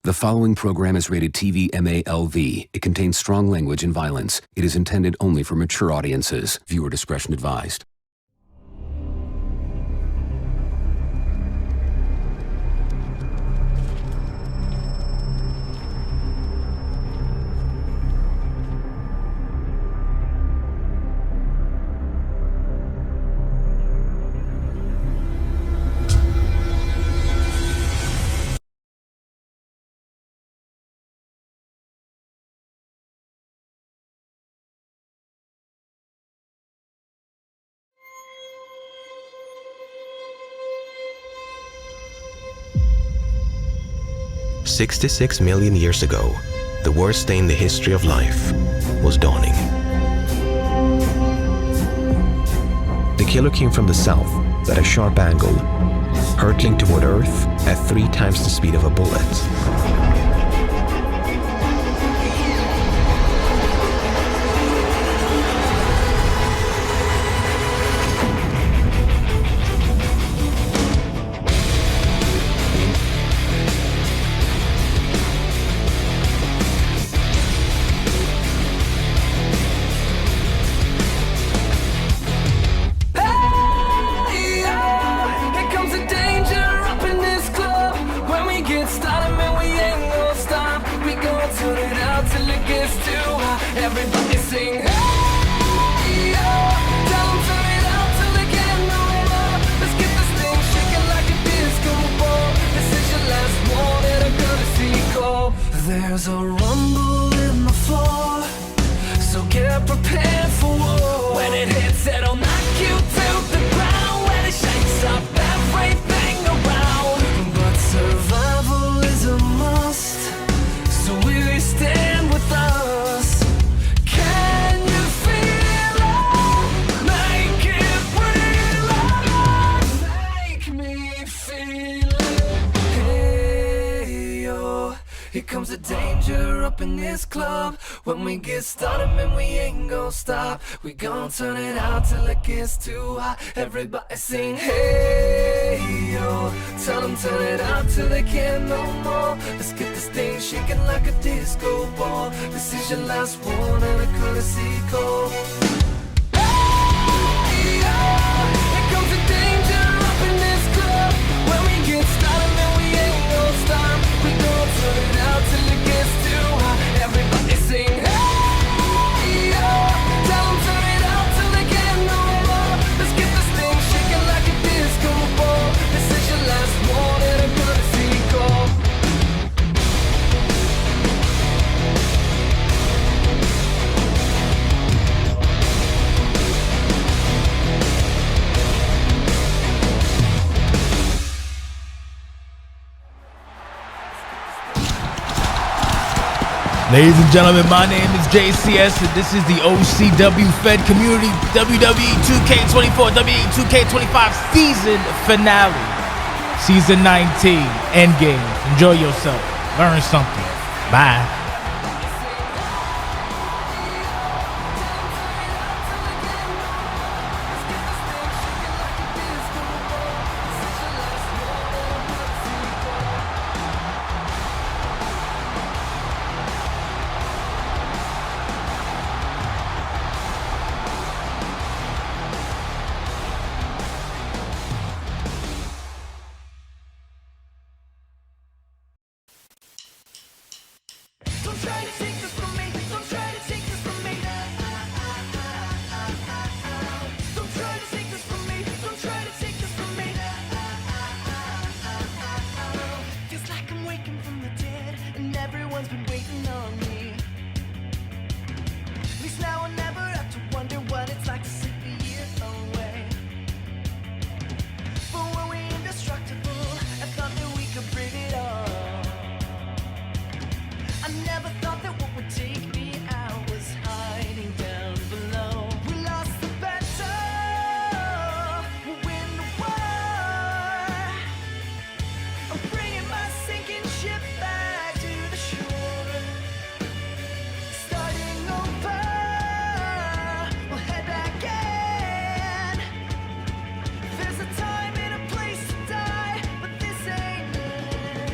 The following program is rated TV MALV. It contains strong language and violence. It is intended only for mature audiences. Viewer discretion advised. "66 million years ago, the worst day in the history of life was dawning. The killer came from the south at a sharp angle, hurtling toward Earth at 3 times the speed of a bullet. Everybody sing, hey, yo. Tell 'em turn it out till they can't no more. Let's get this thing shaking like a disco ball. This is your last one and a courtesy call. There's a rumble in the floor, so get prepared for war. When it hits, it'll knock you to the ground. When it shakes up everything around. But survival is a must, so we stand with us. Here comes the danger up in this club. When we get started, man, we ain't gon' stop. We gon' turn it out till it gets too hot. Everybody sing, hey, yo. Tell them turn it out till they can't no more. Let's get this thing shaking like a disco ball. This is your last one and a courtesy call. Hey, yo. Here comes the danger up in this club. When we get started, man, we ain't gon' stop. We gon' turn it out till it gets too hot. Everybody sing, hey, yo. Tell 'em turn it out till they can't no more. Let's get this thing shaking like a disco ball. This is your last one and a courtesy call. Ladies and gentlemen, my name is JCS and this is the OCWFED Community WWE 2K24 WWE 2K25 Season Finale. Season 19, End Games. Enjoy yourself. Learn something. Bye. Don't try to take this from me. Don't try to take this from me. Don't try to take this from me. Don't try to take this from me. Feels like I'm waking from the dead, and everyone's been waiting on me. At least now I'll never have to wonder what it's like to slip a year away. But when we're indestructible, I thought that we could bring it on. I never thought that what would take me out was hiding down below. We lost the battle, we'll win the war. I'm bringing my sinking ship back to the shore. Starting over, we'll head back in. There's a time and a place to die, but this ain't it.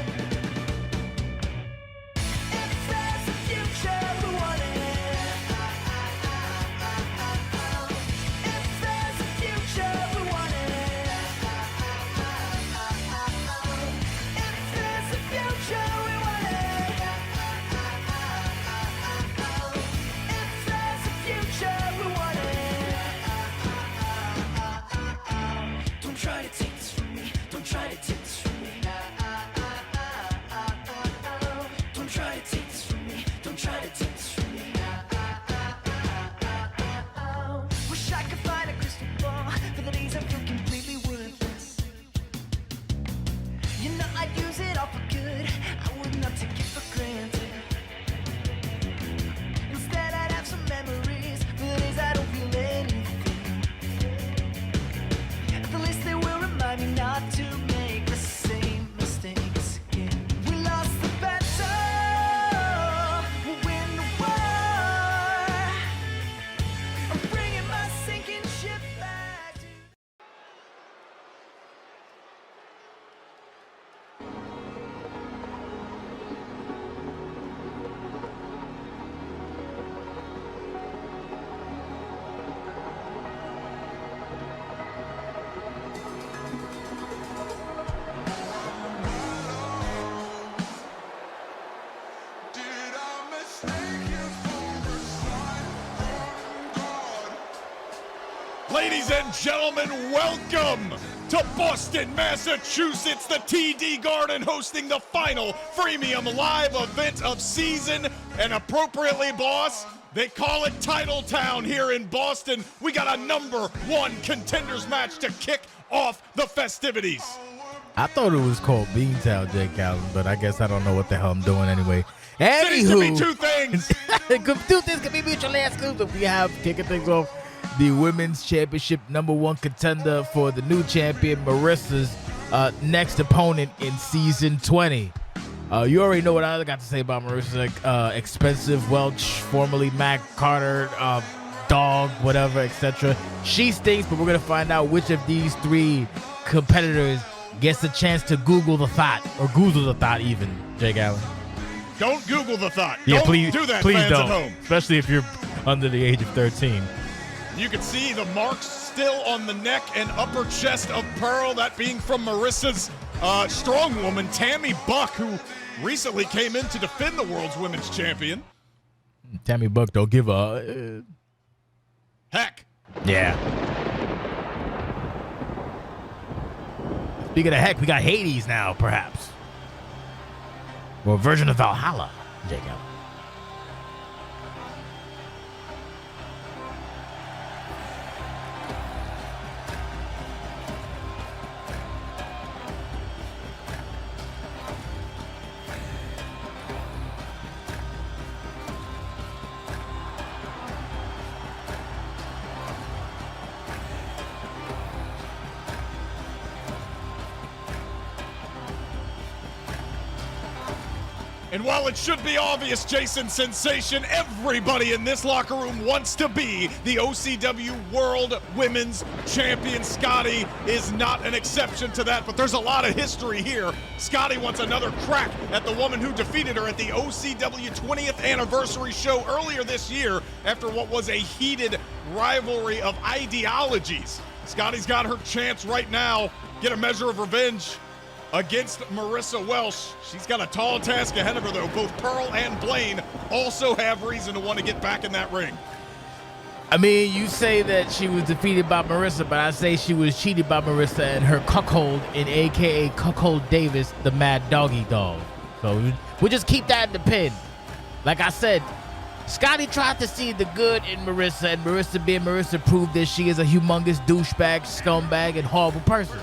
Ladies and gentlemen, welcome to Boston, Massachusetts, the TD Garden, hosting the final freemium live event of season. And appropriately, boss, they call it Title Town here in Boston. We got a #1 contenders match to kick off the festivities. I thought it was called Beantown, Jake Allen, but I guess I don't know what the hell I'm doing anyway. Cities can be Anywho, two things. two things can be mutually exclusive. We have kicking things off the women's championship #1 contender for the new champion, Marissa's next opponent in season 20. You already know what I got to say about Marissa. Expensive Welch, formerly Mac Carter, dog, whatever, etc. She stinks, but we're going to find out which of these three competitors gets a chance to Google the thought, or Goozle the thought even, Jake Allen. Don't Google the thought. Yeah, Don't please do that, please fans don't. at home. Especially if you're under the age of 13. You can see the marks still on the neck and upper chest of Pearl, that being from Marissa's strong woman, Tammy Buck, who recently came in to defend the world's women's champion. Tammy Buck don't give a... Heck. Yeah. Speaking of heck, we got Hades now, perhaps. Or a version of Valhalla, Jake Allen. And while it should be obvious, Jason Sensation, everybody in this locker room wants to be the OCW World Women's Champion. Scotty is not an exception to that, but there's a lot of history here. Scotty wants another crack at the woman who defeated her at the OCW 20th anniversary show earlier this year after what was a heated rivalry of ideologies. Scotty's got her chance right now, get a measure of revenge against Marissa Welsh. She's got a tall task ahead of her, though. Both Pearl and Blaine also have reason to want to get back in that ring. I mean, you say that she was defeated by Marissa, but I say she was cheated by Marissa and her cuckold in a.k.a. Cuckold Davis, the Mad Doggy Dog. So we'll just keep that in the pin. Like I said, Scotty tried to see the good in Marissa, and Marissa being Marissa proved that she is a humongous douchebag, scumbag, and horrible person.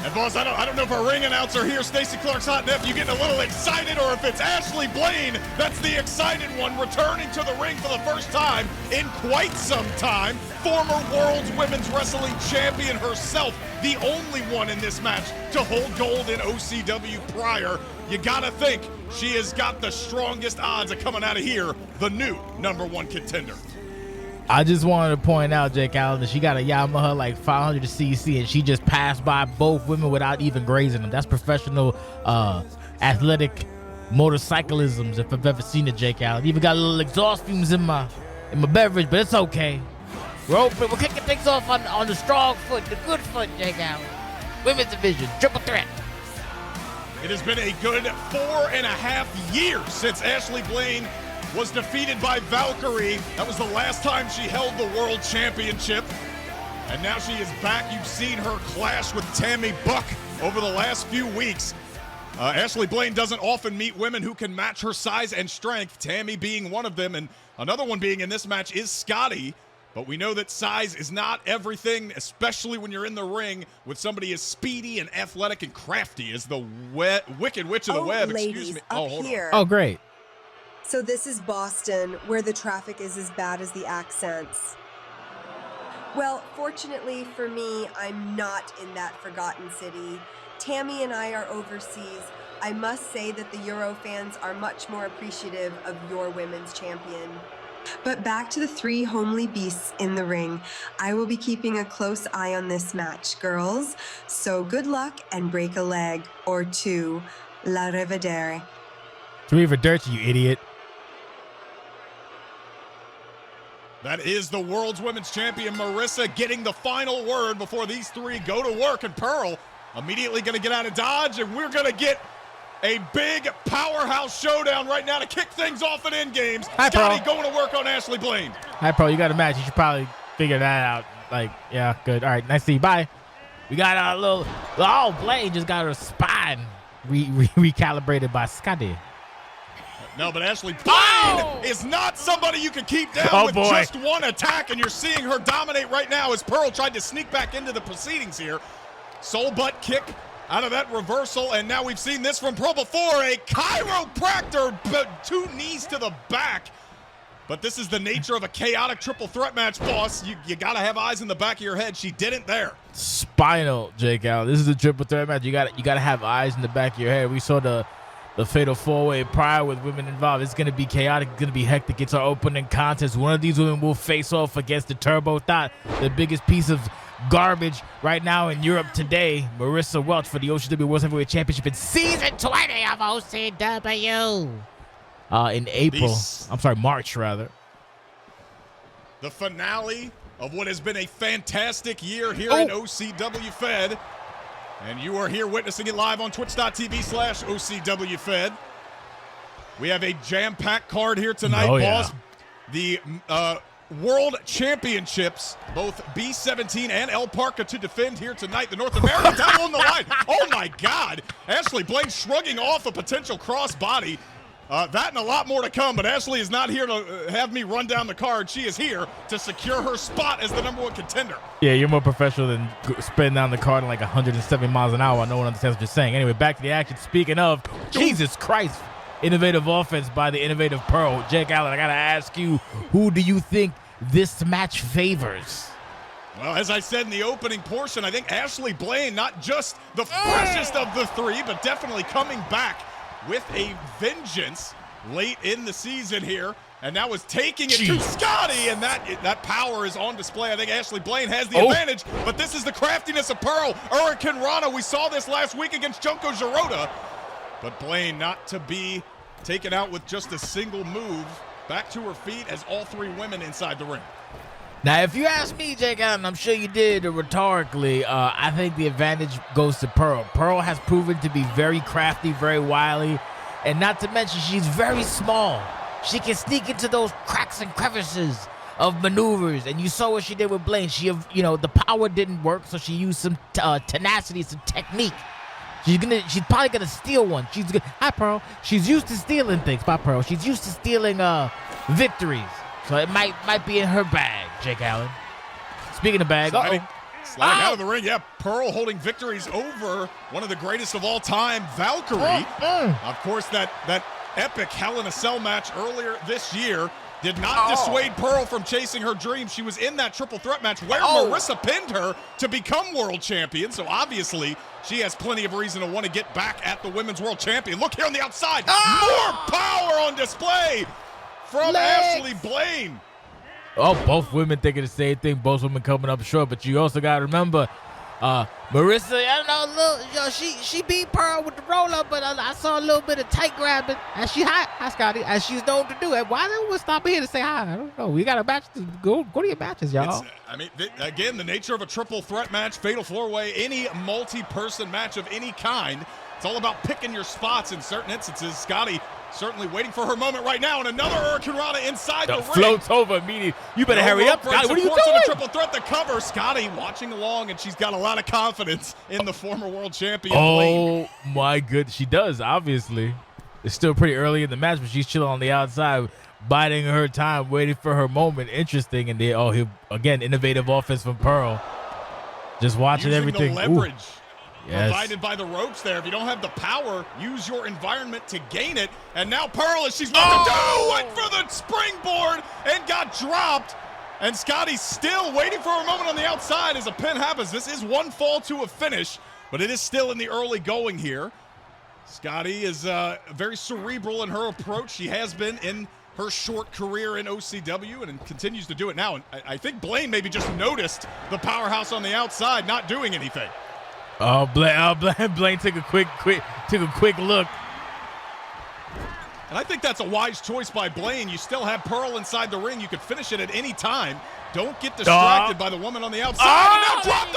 And boss, I don't know if our ring announcer here, Stacey Clark's hot Neff, you getting a little excited, or if it's Ashley Blaine that's the excited one, returning to the ring for the first time in quite some time. Former World's Women's Wrestling Champion herself, the only one in this match to hold gold in OCW prior. You gotta think she has got the strongest odds of coming out of here, the new #1 contender. I just wanted to point out, Jake Allen, that she got a Yamaha like 500cc, and she just passed by both women without even grazing them. That's professional athletic motorcyclism, if I've ever seen it, Jake Allen. Even got a little exhaust fumes in my beverage, but it's okay. We're kicking things off on the strong foot, the good foot, Jake Allen. Women's division, triple threat. It has been a good 4.5 years since Ashley Blaine was defeated by Valkyrie. That was the last time she held the World Championship. And now she is back. You've seen her clash with Tammy Buck over the last few weeks. Ashley Blaine doesn't often meet women who can match her size and strength, Tammy being one of them. And another one being in this match is Scotty. But we know that size is not everything, especially when you're in the ring with somebody as speedy and athletic and crafty as the Wicked Witch of the Web. Ladies, Excuse me. up here. Oh, great. So this is Boston, where the traffic is as bad as the accents. Well, fortunately for me, I'm not in that forgotten city. Tammy and I are overseas. I must say that the Euro fans are much more appreciative of your women's champion. But back to the three homely beasts in the ring. I will be keeping a close eye on this match, girls. So good luck and break a leg or two. La rivedere. Arrivederci, you idiot. That is the world's women's champion, Marissa, getting the final word before these three go to work. And Pearl, immediately going to get out of dodge, and we're going to get a big powerhouse showdown right now to kick things off at End Games. Hi, Scotty Pearl. going to work on Ashley Blaine. Hi, Pro. You got a match. You should probably figure that out. Like, yeah, good. All right, nice to see you. Bye. We got a little. Oh, Blaine just got her spine recalibrated by Scotty. No, but Ashley Blaine is not somebody you can keep down with just one attack, and you're seeing her dominate right now as Pearl tried to sneak back into the proceedings here. Soul butt kick out of that reversal, and now we've seen this from Pearl before, a chiropractor, but 2 knees to the back. But this is the nature of a chaotic triple threat match, boss. You got to have eyes in the back of your head. She didn't there. Spinal, Jake Allen. This is a triple threat match. You got to have eyes in the back of your head. We saw the fatal 4-way prior with women involved. It's going to be chaotic. It's going to be hectic. It's our opening contest. One of these women will face off against the Turbo Thought, the biggest piece of garbage right now in Europe today, Marissa Welch, for the OCW World Heavyweight Championship in Season 20 of OCW. In April. I'm sorry, March, rather. The finale of what has been a fantastic year here in OCWFED. And you are here witnessing it live on twitch.tv/OCWFED. We have a jam-packed card here tonight, boss. The World Championships, both B17 and El Parca to defend here tonight. The North American title on the line. Oh, my God. Ashley Blaine shrugging off a potential crossbody. That and a lot more to come, but Ashley is not here to have me run down the card. She is here to secure her spot as the #1 contender. Yeah, you're more professional than spinning down the card in like 170 miles an hour. No one understands what you're saying. Anyway, back to the action. Speaking of, Jesus Christ, innovative offense by the innovative Pearl. Jake Allen, I got to ask you, who do you think this match favors? Well, as I said in the opening portion, I think Ashley Blaine, not just the freshest of the 3, but definitely coming back with a vengeance late in the season here, and now is taking it to Scotty, and that power is on display. I think Ashley Blaine has the advantage, but this is the craftiness of Pearl. Hurricane Rana, we saw this last week against Junko Giroda, but Blaine not to be taken out with just a single move. Back to her feet as all 3 women inside the ring. Now, if you ask me, Jake Allen, I'm sure you did rhetorically, I think the advantage goes to Pearl. Pearl has proven to be very crafty, very wily, and not to mention she's very small. She can sneak into those cracks and crevices of maneuvers, and you saw what she did with Blaine. The power didn't work, so she used some tenacity, some technique. She's probably gonna steal one. Hi, Pearl. She's used to stealing things. Bye, Pearl. She's used to stealing victories. So it might be in her bag, Jake Allen. Speaking of bag, sliding out of the ring. Yeah, Pearl holding victories over one of the greatest of all time, Valkyrie. Of course, that epic Hell in a Cell match earlier this year did not dissuade Pearl from chasing her dreams. She was in that triple threat match where Marissa pinned her to become world champion. So obviously, she has plenty of reason to want to get back at the women's world champion. Look here on the outside. More power on display from Ashley Blaine. Both women thinking the same thing. Both women coming up short, but you also got to remember, Marissa, I don't know, she beat Pearl with the roll-up, but I saw a little bit of tight grabbing, and hi, Scotty, as she's known to do. Why didn't we stop here to say hi? I don't know. We got a match. Go to your matches, y'all. Again, the nature of a triple threat match, fatal 4-way, any multi-person match of any kind, it's all about picking your spots in certain instances. Scotty certainly waiting for her moment right now, and another Hurricane Rana inside the ring. Floats over immediately. You better hurry up, Scotty. What are you doing? The triple threat to cover. Scotty watching along, and she's got a lot of confidence in the former world champion. Oh, my goodness. She does, obviously. It's still pretty early in the match, but she's chilling on the outside, biding her time, waiting for her moment. Interesting. And again, innovative offense from Pearl. Just watching everything. The leverage. Yes. Provided by the ropes there. If you don't have the power, use your environment to gain it. And now Pearl, as she's about to do, went for the springboard and got dropped. And Scotty's still waiting for a moment on the outside as a pin happens. This is one fall to a finish, but it is still in the early going here. Scotty is very cerebral in her approach. She has been in her short career in OCW and continues to do it now. And I think Blaine maybe just noticed the powerhouse on the outside not doing anything. Blaine took a quick look. And I think that's a wise choice by Blaine. You still have Pearl inside the ring. You could finish it at any time. Don't get distracted by the woman on the outside. And now dropped.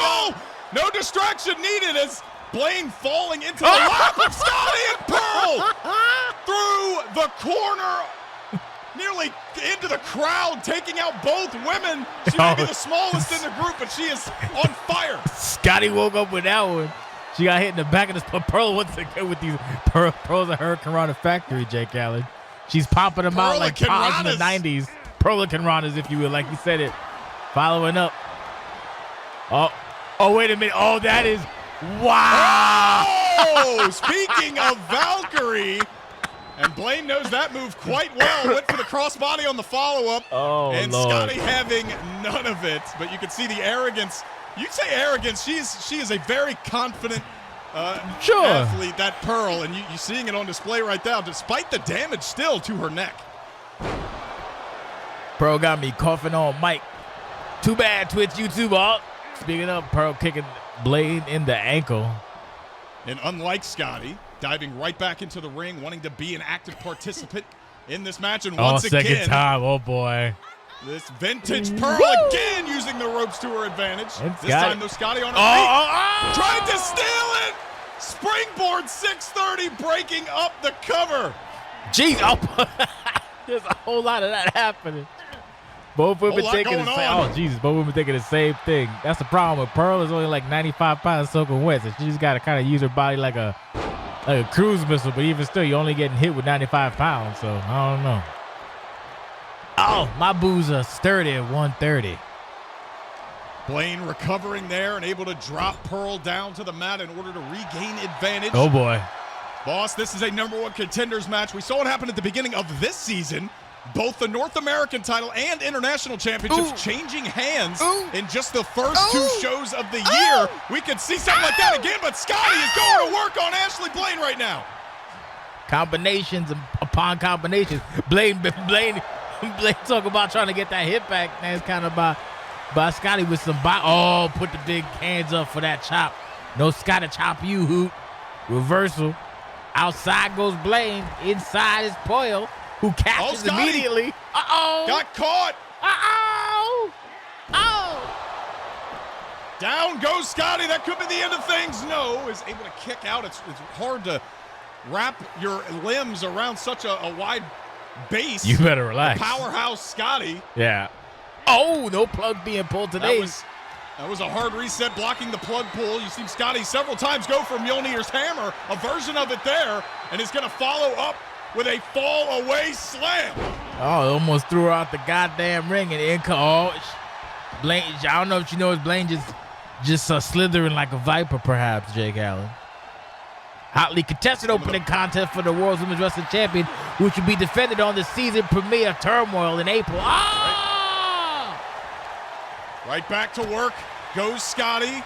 No distraction needed as Blaine falling into the lap of Scotty, and Pearl through the corner, nearly into the crowd, taking out both women. She may be the smallest in the group, but she is on fire. Scotty woke up with that one. She got hit in the back of the Pearl once again with these Pearls of Hurricane Rana Factory, Jake Allen. She's popping them out like pods in the 90s. Perlican Ranas, if you will, like you said it. Following up. Oh, wait a minute. Oh, that is, wow. Oh, speaking of Valkyrie, and Blaine knows that move quite well. Went for the crossbody on the follow-up. Oh, and Lord. Scotty having none of it. But you can see the arrogance. You'd say arrogance. She is a very confident athlete, that Pearl, and you're seeing it on display right now, despite the damage still to her neck. Pearl got me coughing on mic. Too bad, Twitch, YouTube. Speaking of, Pearl kicking Blaine in the ankle. And unlike Scotty, diving right back into the ring, wanting to be an active participant in this match. And once again, second time. Oh, boy. This vintage Pearl again using the ropes to her advantage. This time, though, Scotty on her feet. Tried to steal it. Springboard 630 breaking up the cover. Jeez. There's a whole lot of that happening. Both women thinking the same. Oh, Jesus. Both women thinking the same thing. That's the problem with Pearl. Is only like 95 pounds soaking wet. So she just got to kind of use her body like a cruise missile. But even still, you're only getting hit with 95 pounds. So I don't know. Oh, my boo's are sturdy at 130. Blaine recovering there and able to drop Pearl down to the mat in order to regain advantage. Oh, boy. Boss, this is a #1 contenders match. We saw what happened at the beginning of this season. Both the North American title and international championships changing hands in just the first two shows of the year. We could see something like that again, but Scotty is going to work on Ashley Blaine right now. Combinations upon combinations. Blaine talk about trying to get that hit back. That's kind of by Scotty with some put the big hands up for that chop. No Scotty chop you, Hoot. Reversal. Outside goes Blaine. Inside is Poyle, who catches immediately. Got caught. Down goes Scotty. That could be the end of things. No, is able to kick out. It's hard to wrap your limbs around such a wide base. You better relax. Powerhouse Scotty. Yeah. Oh, no plug being pulled today. That was a hard reset blocking the plug pull. You see Scotty several times go for Mjolnir's hammer, a version of it there, and is going to follow up with a fall away slam. Oh, almost threw her out the goddamn ring and Blaine, I don't know if you know, Blaine just slithering like a viper, perhaps, Jake Allen. Hotly contested opening contest for the World's Women's Wrestling Champion, which will be defended on the season premiere of Turmoil in April. Right back to work goes Scotty.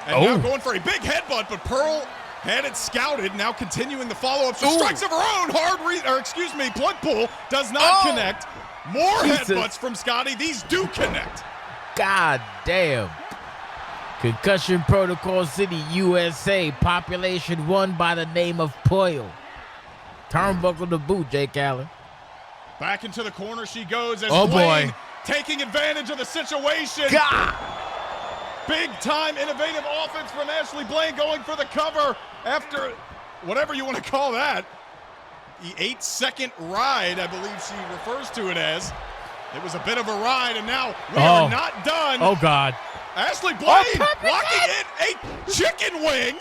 And now going for a big headbutt, but Pearl had it scouted, now continuing the follow-up. So strikes of her own, plug pull does not connect. More headbutts from Scotty. These do connect. God damn. Concussion Protocol City, USA. Population 1 by the name of Poyle. Turnbuckle to boot, Jake Allen. Back into the corner she goes as Blaine taking advantage of the situation. God. Big time innovative offense from Ashley Blaine, going for the cover after whatever you want to call that. The 8-second ride, I believe she refers to it as. It was a bit of a ride, and now we are not done. Oh, God. Ashley Blaine locking in a chicken wing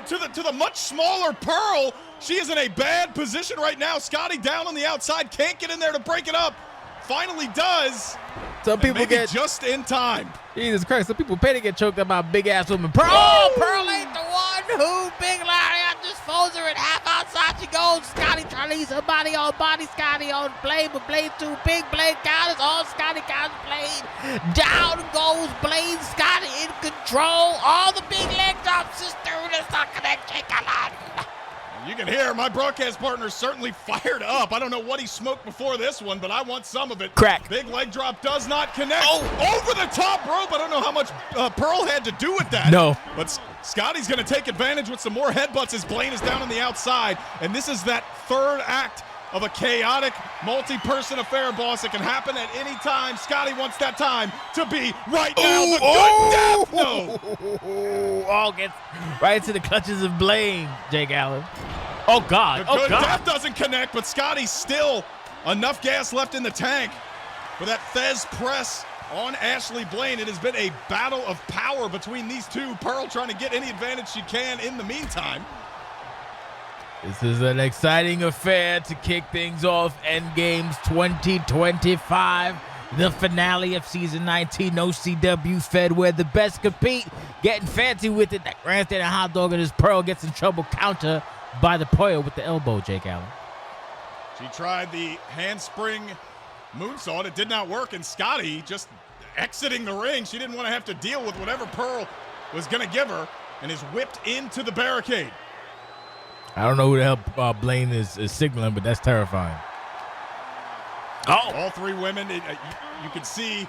to the much smaller Pearl. She is in a bad position right now. Scotty down on the outside, can't get in there to break it up. Finally does. Some people get just in time. Jesus Christ, some people pay to get choked up by big ass women. Pearl ain't the one who Big Larry just folds her in half. Outside she goes. Scotty trying to use her body on body. Scotty on Blaine, but Blaine too big. Blaine counters. All Scotty counters Blaine. Down goes Blaine. Scotty in control. All the big leg drops. Sister, it's not connect. You can hear my broadcast partner certainly fired up. I don't know what he smoked before this one, but I want some of it. Crack. Big leg drop does not connect. Over the top rope. I don't know how much Pearl had to do with that. No. But Scotty's going to take advantage with some more headbutts as Blaine is down on the outside. And this is that third act of a chaotic multi-person affair, boss. It can happen at any time. Scotty wants that time to be right now. The good death note. Oh, gets right into the clutches of blame, Jake Allen. Oh, God. The good death doesn't connect, but Scotty still enough gas left in the tank for that Fez press on Ashley Blaine. It has been a battle of power between these two. Pearl trying to get any advantage she can in the meantime. This is an exciting affair to kick things off. End Games 2025, the finale of Season 19, OCWFED, where the best compete. Getting fancy with it. That grandstand and hot dog, and his Pearl gets in trouble. Counter by the Poyo with the elbow, Jake Allen. She tried the handspring moonsault. It did not work, and Scotty just exiting the ring. She didn't want to have to deal with whatever Pearl was going to give her, and is whipped into the barricade. I don't know who the hell Blaine is signaling, but that's terrifying. Oh! All three women, you can see,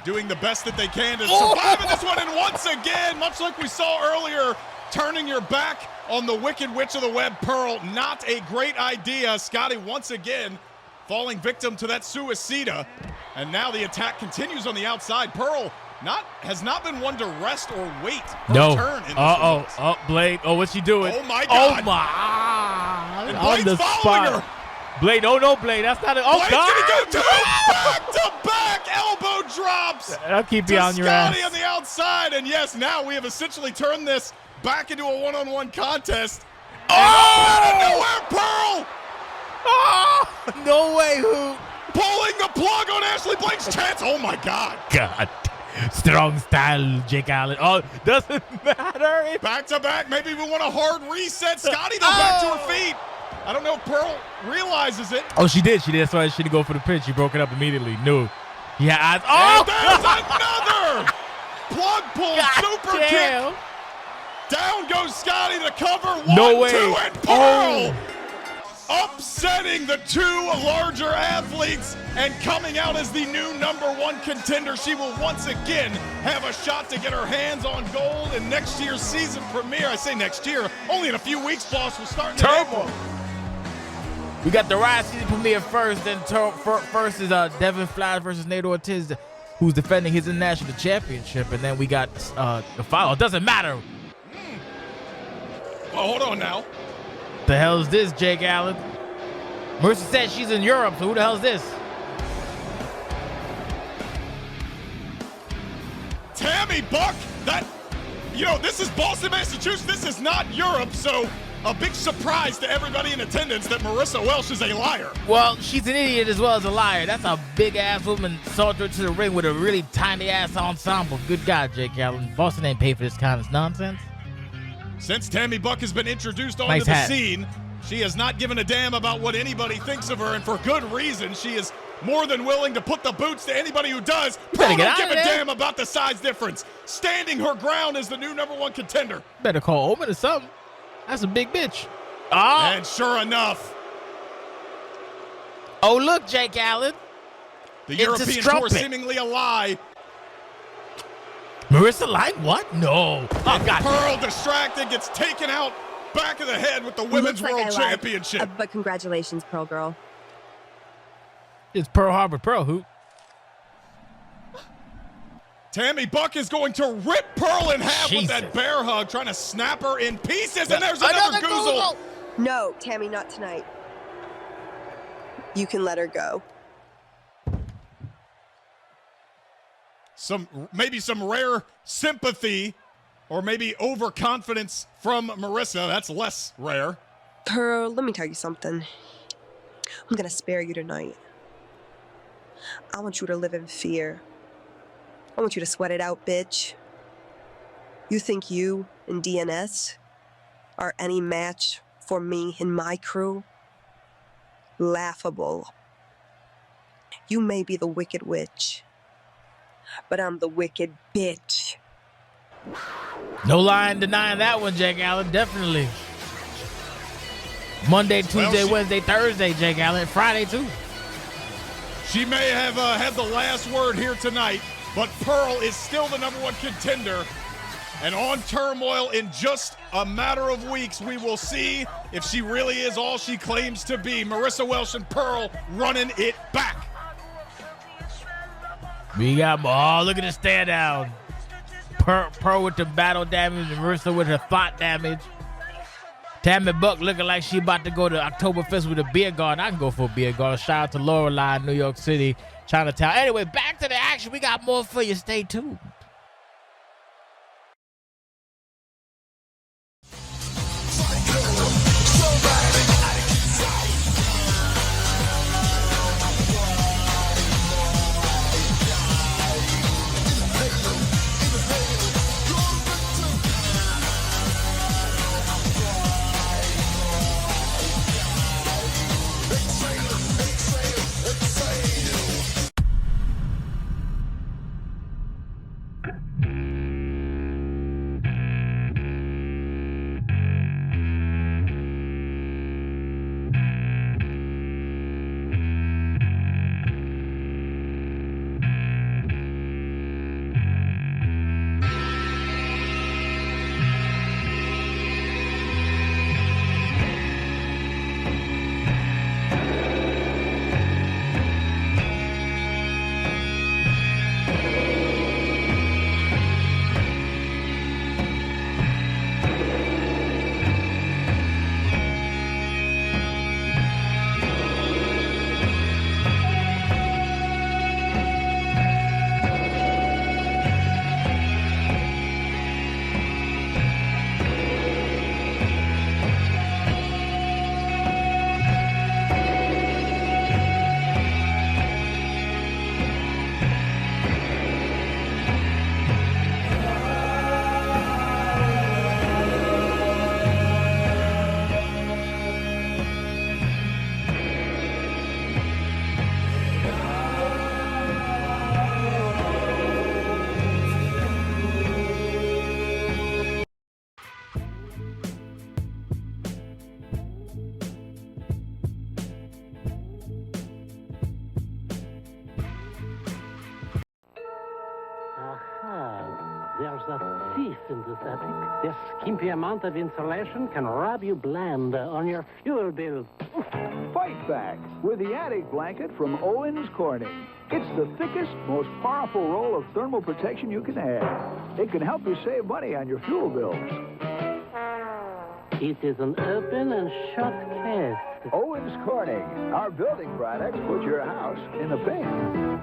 doing the best that they can to survive in this one. And once again, much like we saw earlier, turning your back on the Wicked Witch of the Web, Pearl, not a great idea. Scotty once again falling victim to that suicida. And now the attack continues on the outside. Pearl has not been one to rest or wait her turn in this results. Oh, Blade. Oh, what's she doing? Oh, my God. Oh, my. And On the Blade's following spot. her. Blade, oh, no, Blade. That's not it. Oh, Blade's God. gonna go two back-to-back elbow drops. I'll keep you on your Scotty ass. on the outside. And yes, now we have essentially turned this back into a one-on-one contest. Oh! And out of nowhere, Pearl Oh, no way, who? pulling the plug on Ashley Blaine's chance. Oh, my God. God. Strong style, Jake Allen. Oh, doesn't matter. Back to back. Maybe we want a hard reset. Scotty, though, back to her feet. I don't know if Pearl realizes it. Oh, she did. That's why she didn't go for the pin. She broke it up immediately. No. Yeah. And there's another plug pull. Super damn. kick. Down goes Scotty to cover. No 1, way. 2, and Pearl upsetting the two larger athletes and coming out as the new #1 contender. She will once again have a shot to get her hands on gold in next year's season premiere. I say next year, only in a few weeks, boss. We'll start in Turmoil. April. We got the Riot season premiere first. Then first is Devin Flowers versus Nate Ortiz, who's defending his international championship. And then we got the final. It doesn't matter. Well, hold on now. The hell is this, Jake Allen? Marissa said she's in Europe, so who the hell is this? Tammy Buck, this is Boston, Massachusetts. This is not Europe, so a big surprise to everybody in attendance that Marissa Welsh is a liar. Well, she's an idiot as well as a liar. That's a big-ass woman sauntered to the ring with a really tiny-ass ensemble. Good God, Jake Allen. Boston ain't paid for this kind of nonsense. Since Tammy Buck has been introduced onto the scene, she has not given a damn about what anybody thinks of her, and for good reason. She is more than willing to put the boots to anybody who does. Pearl don't give a damn about the size difference. Standing her ground as the new #1 contender. Better call Omen or something. That's a big bitch. Oh. And sure enough. Oh, look, Jake Allen. The European tour seemingly a lie. Marissa like what? No. Oh, God. Pearl distracted, gets taken out back of the head with the Women's World Championship. But congratulations, Pearl Girl. It's Pearl Harbor Pearl Hoop. Tammy Buck is going to rip Pearl in half with that bear hug, trying to snap her in pieces, and there's another goozle. No, Tammy, not tonight. You can let her go. Maybe some rare sympathy or maybe overconfidence from Marissa. That's less rare. Pearl, let me tell you something. I'm going to spare you tonight. I want you to live in fear. I want you to sweat it out, bitch. You think you and DNS are any match for me and my crew? Laughable. You may be the Wicked Witch, but I'm the Wicked Bitch. No line denying that one, Jake Allen. Definitely. Monday, Tuesday, Wednesday, Thursday, Jake Allen. Friday, too. She may have had the last word here tonight, but Pearl is still the #1 contender. And on Turmoil, in just a matter of weeks, we will see if she really is all she claims to be. Marissa Welsh and Pearl running it back. We got, oh, look at the stand down. Pearl with the battle damage and Marissa with her thought damage. Tammy Buck looking like she about to go to Oktoberfest with a beer garden. I can go for a beer garden. Shout out to Lorelei, New York City, Chinatown. Anyway, back to the action. We got more for you. Stay tuned. There's a thief in this attic. This skimpy amount of insulation can rob you blind on your fuel bill. Fight back with the attic blanket from Owens Corning. It's the thickest, most powerful roll of thermal protection you can have. It can help you save money on your fuel bills. It is an open and shut case. Owens Corning. Our building products put your house in the pink.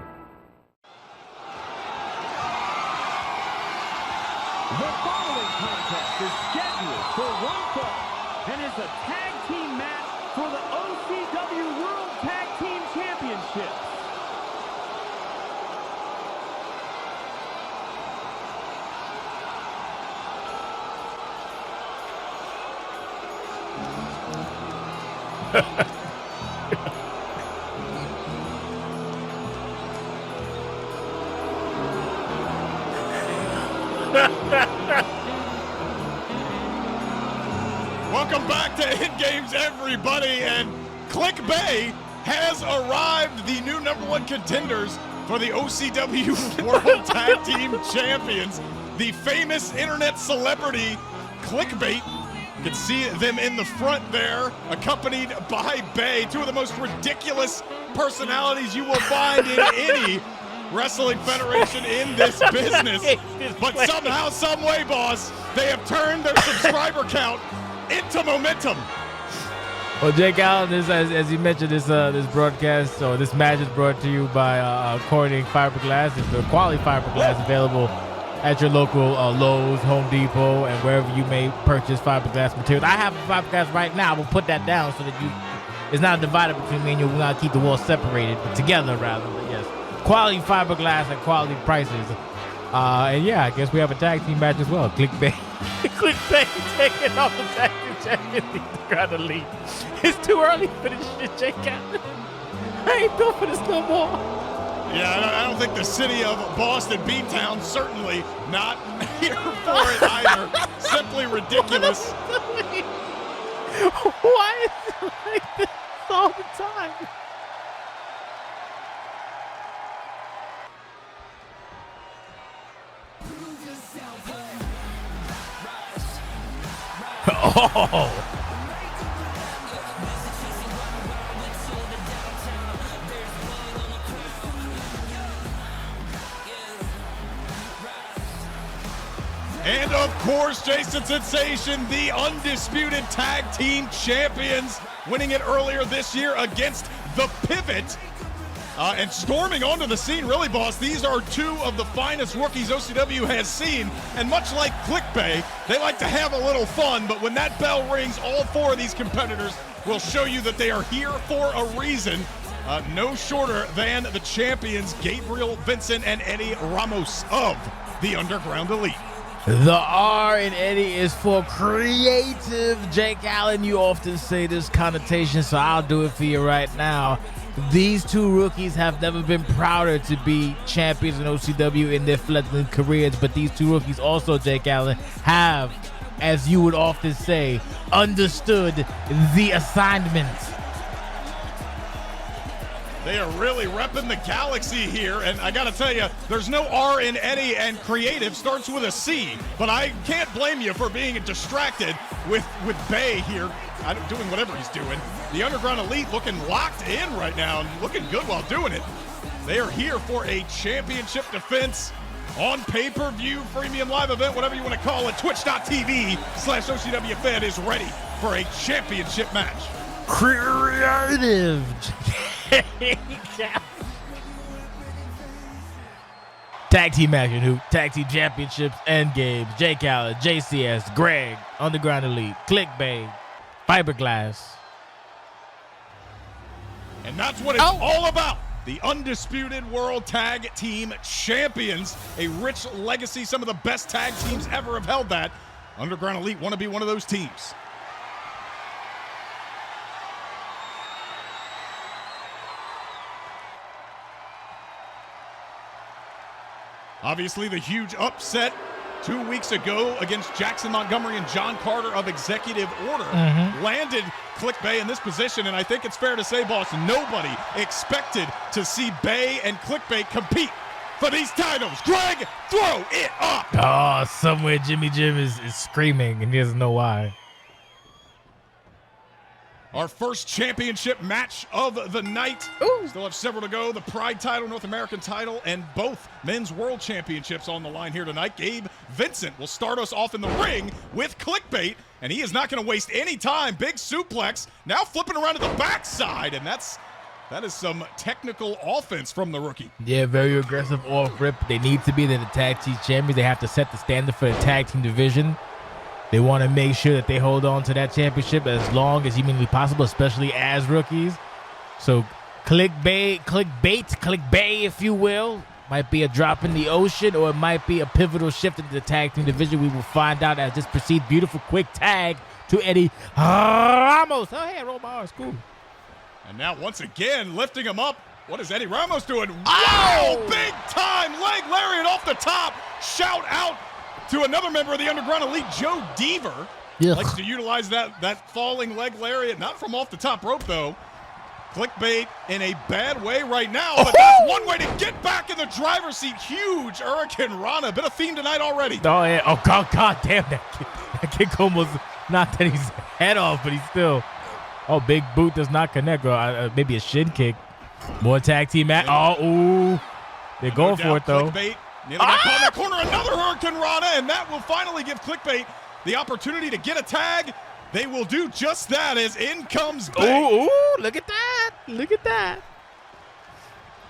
The following contest is scheduled for one fall and is a tag team match for the OCW World Tag Team Championships. Welcome back to End Games, everybody, and Click Bay has arrived, the new #1 contenders for the OCW World Tag Team Champions. The famous internet celebrity Clickbait. You can see them in the front there, accompanied by Bay, two of the most ridiculous personalities you will find in any wrestling federation in this business. But somehow, some way, boss, they have turned their subscriber count into momentum. Well, Jake Allen, as you mentioned, this broadcast or this match is brought to you by Corning Fiberglass. It's the quality fiberglass available at your local Lowe's, Home Depot, and wherever you may purchase fiberglass materials. I have fiberglass right now. We'll put that down so that it's not divided between me and you. We're going to keep the walls separated, but together rather. But yes, quality fiberglass at quality prices. And yeah, I guess we have a tag team match as well. Clickbait. Clickbait taking off the tag team champion. Trying to lead. It's too early for this shit, Jake Allen. I ain't built for this no more. Yeah, I don't think the city of Boston, Beantown, certainly not here for it either. Simply ridiculous. Why is it like this all the time? Oh. And of course, Jason Sensation, the undisputed tag team champions, winning it earlier this year against the Pivot. And storming onto the scene, really, boss, these are two of the finest rookies OCW has seen. And much like Clickbait, they like to have a little fun, but when that bell rings, all four of these competitors will show you that they are here for a reason. No shorter than the champions, Gabriel Vincent and Eddie Ramos of the Underground Elite. The R in Eddie is for creative. Jake Allen, you often say this connotation, so I'll do it for you right now. These two rookies have never been prouder to be champions in OCW in their fledgling careers, but these two rookies also, Jake Allen, have, as you would often say, understood the assignment. They are really repping the galaxy here, and I gotta tell you, there's no R in Eddie, and creative starts with a C, but I can't blame you for being distracted with Bay here, doing whatever he's doing. The Underground Elite looking locked in right now, and looking good while doing it. They are here for a championship defense on pay-per-view, premium live event, whatever you want to call it. Twitch.tv/OCWFED is ready for a championship match. Creative. Tag team action, who tag team championships, End Games, Jake Allen, JCS, Greg, Underground Elite, Clickbait, Fiberglass. And that's what it's all about. The undisputed world tag team champions, a rich legacy. Some of the best tag teams ever have held that. Underground Elite want to be one of those teams. Obviously, the huge upset 2 weeks ago against Jackson Montgomery and John Carter of Executive Order landed Clickbait in this position, and I think it's fair to say, boss, nobody expected to see Bay and Clickbait compete for these titles. Greg, throw it up! Oh, somewhere Jimmy Jim is screaming, and he doesn't know why. Our first championship match of the night. Ooh. Still have several to go. The Pride title, North American title, and both men's world championships on the line here tonight. Gabe Vincent will start us off in the ring with Clickbait, and he is not going to waste any time. Big suplex, now flipping around to the backside, and that is some technical offense from the rookie. Yeah, very aggressive off rip. They need to be. They're the tag team champions. They have to set the standard for the tag team division. They want to make sure that they hold on to that championship as long as humanly possible, especially as rookies. So clickbait, if you will, might be a drop in the ocean, or it might be a pivotal shift into the tag team division. We will find out as this proceeds. Beautiful quick tag to Eddie Ramos. Oh, hey, roll my R's, cool. And now once again, lifting him up. What is Eddie Ramos doing? Wow, big time leg lariat off the top. Shout out to another member of the Underground Elite, Joe Deaver. Likes to utilize that falling leg lariat, not from off the top rope, though. Clickbait in a bad way right now, but that's one way to get back in the driver's seat. Huge Hurricane Rana. Bit of theme tonight already. Oh, yeah. Oh, God damn, that kick almost knocked Eddie's head off, but he's still. Oh, big boot does not connect. Or maybe a shin kick. More tag team match. Oh, ooh. They're going for it, though. Clickbait nearly got caught in that corner. Another Hurricane Rana, and that will finally give Clickbait the opportunity to get a tag. They will do just that as in comes Bay. Ooh, look at that. Look at that.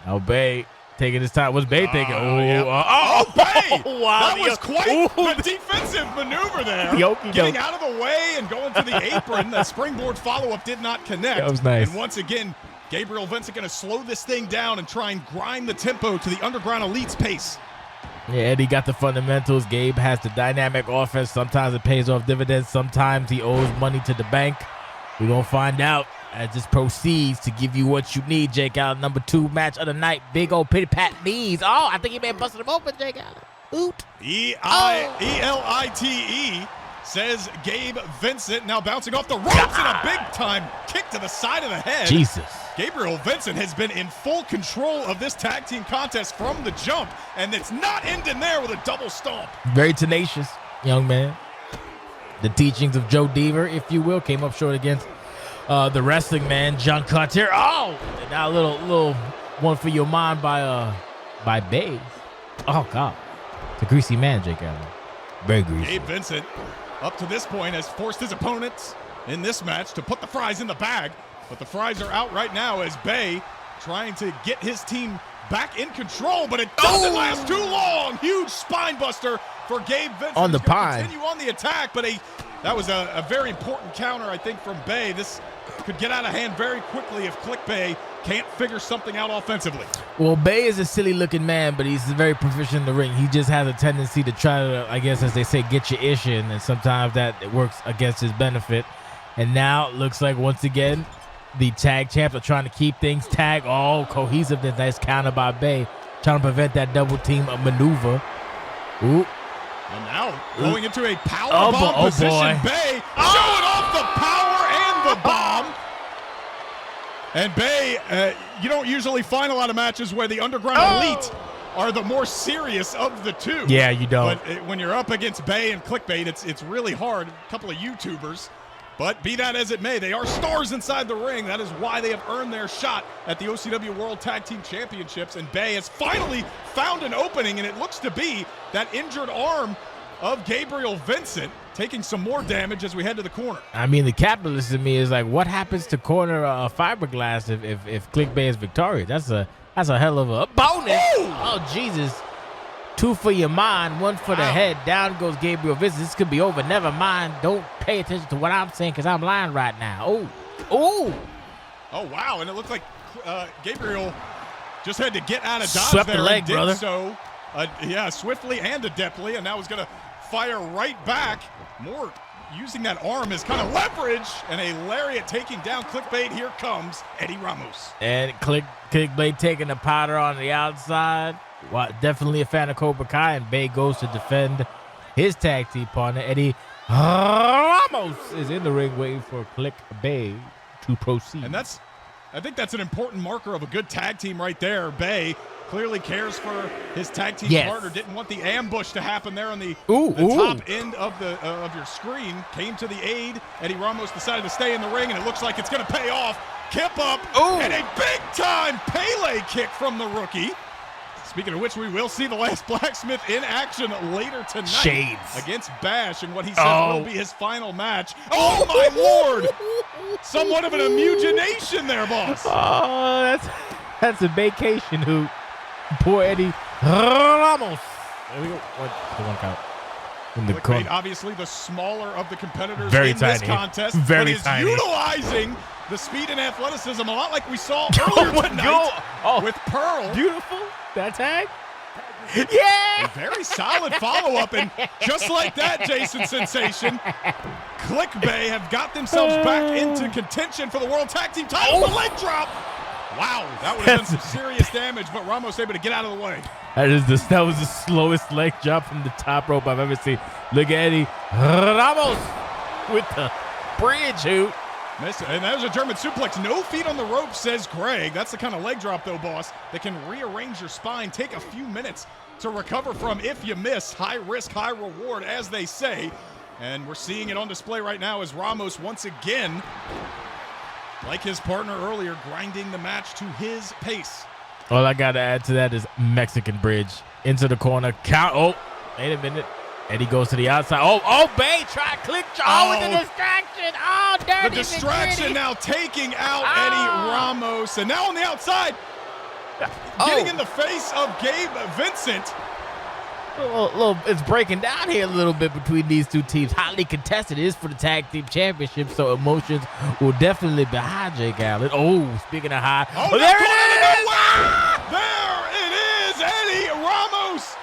Now Bay taking his time. What's Bay thinking? Yeah. Bay! Wow. That was quite the defensive maneuver there. Getting out of the way and going to the apron. The springboard follow-up did not connect. That was nice. And once again, Gabriel Vincent going to slow this thing down and try and grind the tempo to the Underground Elite's pace. Yeah, Eddie got the fundamentals. Gabe has the dynamic offense. Sometimes it pays off dividends. Sometimes he owes money to the bank. We're going to find out as this proceeds to give you what you need. Jake Allen, number 2 match of the night. Big old pity pat knees. Oh, I think he may have busted him open, Jake Allen. Oot. E-I-E-L-I-T-E says Gabe Vincent. Now bouncing off the ropes and a big-time kick to the side of the head. Jesus. Gabriel Vincent has been in full control of this tag team contest from the jump, and it's not ending there with a double stomp. Very tenacious, young man. The teachings of Joe Deaver, if you will, came up short against the wrestling man, John Cartier. Oh, now a little one for your mind by Bay. Oh, God. It's a greasy man, Jake Allen. Very greasy. Gabe Vincent, up to this point, has forced his opponents in this match to put the fries in the bag, but the fries are out right now as Bay trying to get his team back in control, but it doesn't last too long. Huge spine buster for Gabe Vincent. On the He's gonna pine. continue on the attack, but that was a very important counter, I think, from Bay. This could get out of hand very quickly if Click Bay can't figure something out offensively. Well, Bay is a silly-looking man, but he's very proficient in the ring. He just has a tendency to try to, I guess, as they say, get your ish in, and sometimes that works against his benefit. And now it looks like, once again, the tag champs are trying to keep things tag all cohesiveness. Nice counter by Bay, trying to prevent that double team maneuver. Ooh. And now going into a power bomb position. Boy. Bay showing off the power and the bomb. And Bay, you don't usually find a lot of matches where the Underground Elite are the more serious of the two. Yeah, you don't. But when you're up against Bay and Clickbait, it's really hard. A couple of YouTubers. But be that as it may, they are stars inside the ring. That is why they have earned their shot at the OCW World Tag Team Championships. And Bay has finally found an opening, and it looks to be that injured arm of Gabriel Vincent taking some more damage as we head to the corner. I mean, the capitalist in me is like, what happens to corner fiberglass if Clickbait is victorious? That's a hell of a bonus. Oh, Jesus. 2 for your mind, 1 for the head. Down goes Gabriel Vincent. This could be over. Never mind. Don't pay attention to what I'm saying because I'm lying right now. Oh, wow. And it looked like Gabriel just had to get out of dodge Swept there. the leg, and did brother. So, swiftly and adeptly. And now he's going to fire right back. More using that arm as kind of leverage. And a lariat taking down Clickbait. Here comes Eddie Ramos. and Clickbait taking the powder on the outside. Well, definitely a fan of Cobra Kai, and Bay goes to defend his tag team partner. Eddie Ramos is in the ring waiting for Click Bay to proceed. And I think that's an important marker of a good tag team right there. Bay clearly cares for his tag team partner. Didn't want the ambush to happen there on the top end of your screen. Came to the aid. Eddie Ramos decided to stay in the ring, and it looks like it's going to pay off. Kip up and a big-time Pele kick from the rookie. Speaking of which, we will see the last Blacksmith in action later tonight Shades against Bash and what he says will be his final match. Oh, my Lord! Somewhat of an amugination there, boss. Oh, that's a vacation hoot. Poor Eddie Ramos. There we go. One count. In the corner. Obviously the smaller of the competitors Very in tiny. this contest. Very but tiny. is utilizing the speed and athleticism a lot like we saw earlier tonight with Pearl. Beautiful. That tag? Yeah! A very solid follow-up, and just like that, Jason Sensation, Click Bay have got themselves back into contention for the World Tag Team title. The leg drop. Wow, that would have done some serious damage, but Ramos able to get out of the way. That was the slowest leg drop from the top rope I've ever seen. Look at Eddie Ramos with the bridge hoot. And that was a German suplex. No feet on the rope, says Greg. That's the kind of leg drop, though, boss, that can rearrange your spine. Take a few minutes to recover from if you miss. High risk, high reward, as they say. And we're seeing it on display right now as Ramos once again, like his partner earlier, grinding the match to his pace. All I got to add to that is Mexican bridge. Into the corner. Count. Oh, wait a minute. Eddie goes to the outside. Bay, try click jaw with the distraction. Oh, dirty. The distraction now taking out Eddie Ramos. And now on the outside, getting in the face of Gabe Vincent. It's breaking down here a little bit between these two teams. Highly contested. It is for the tag team championship, so emotions will definitely be high, Jake Allen. Oh, speaking of high. There it is. Eddie Ramos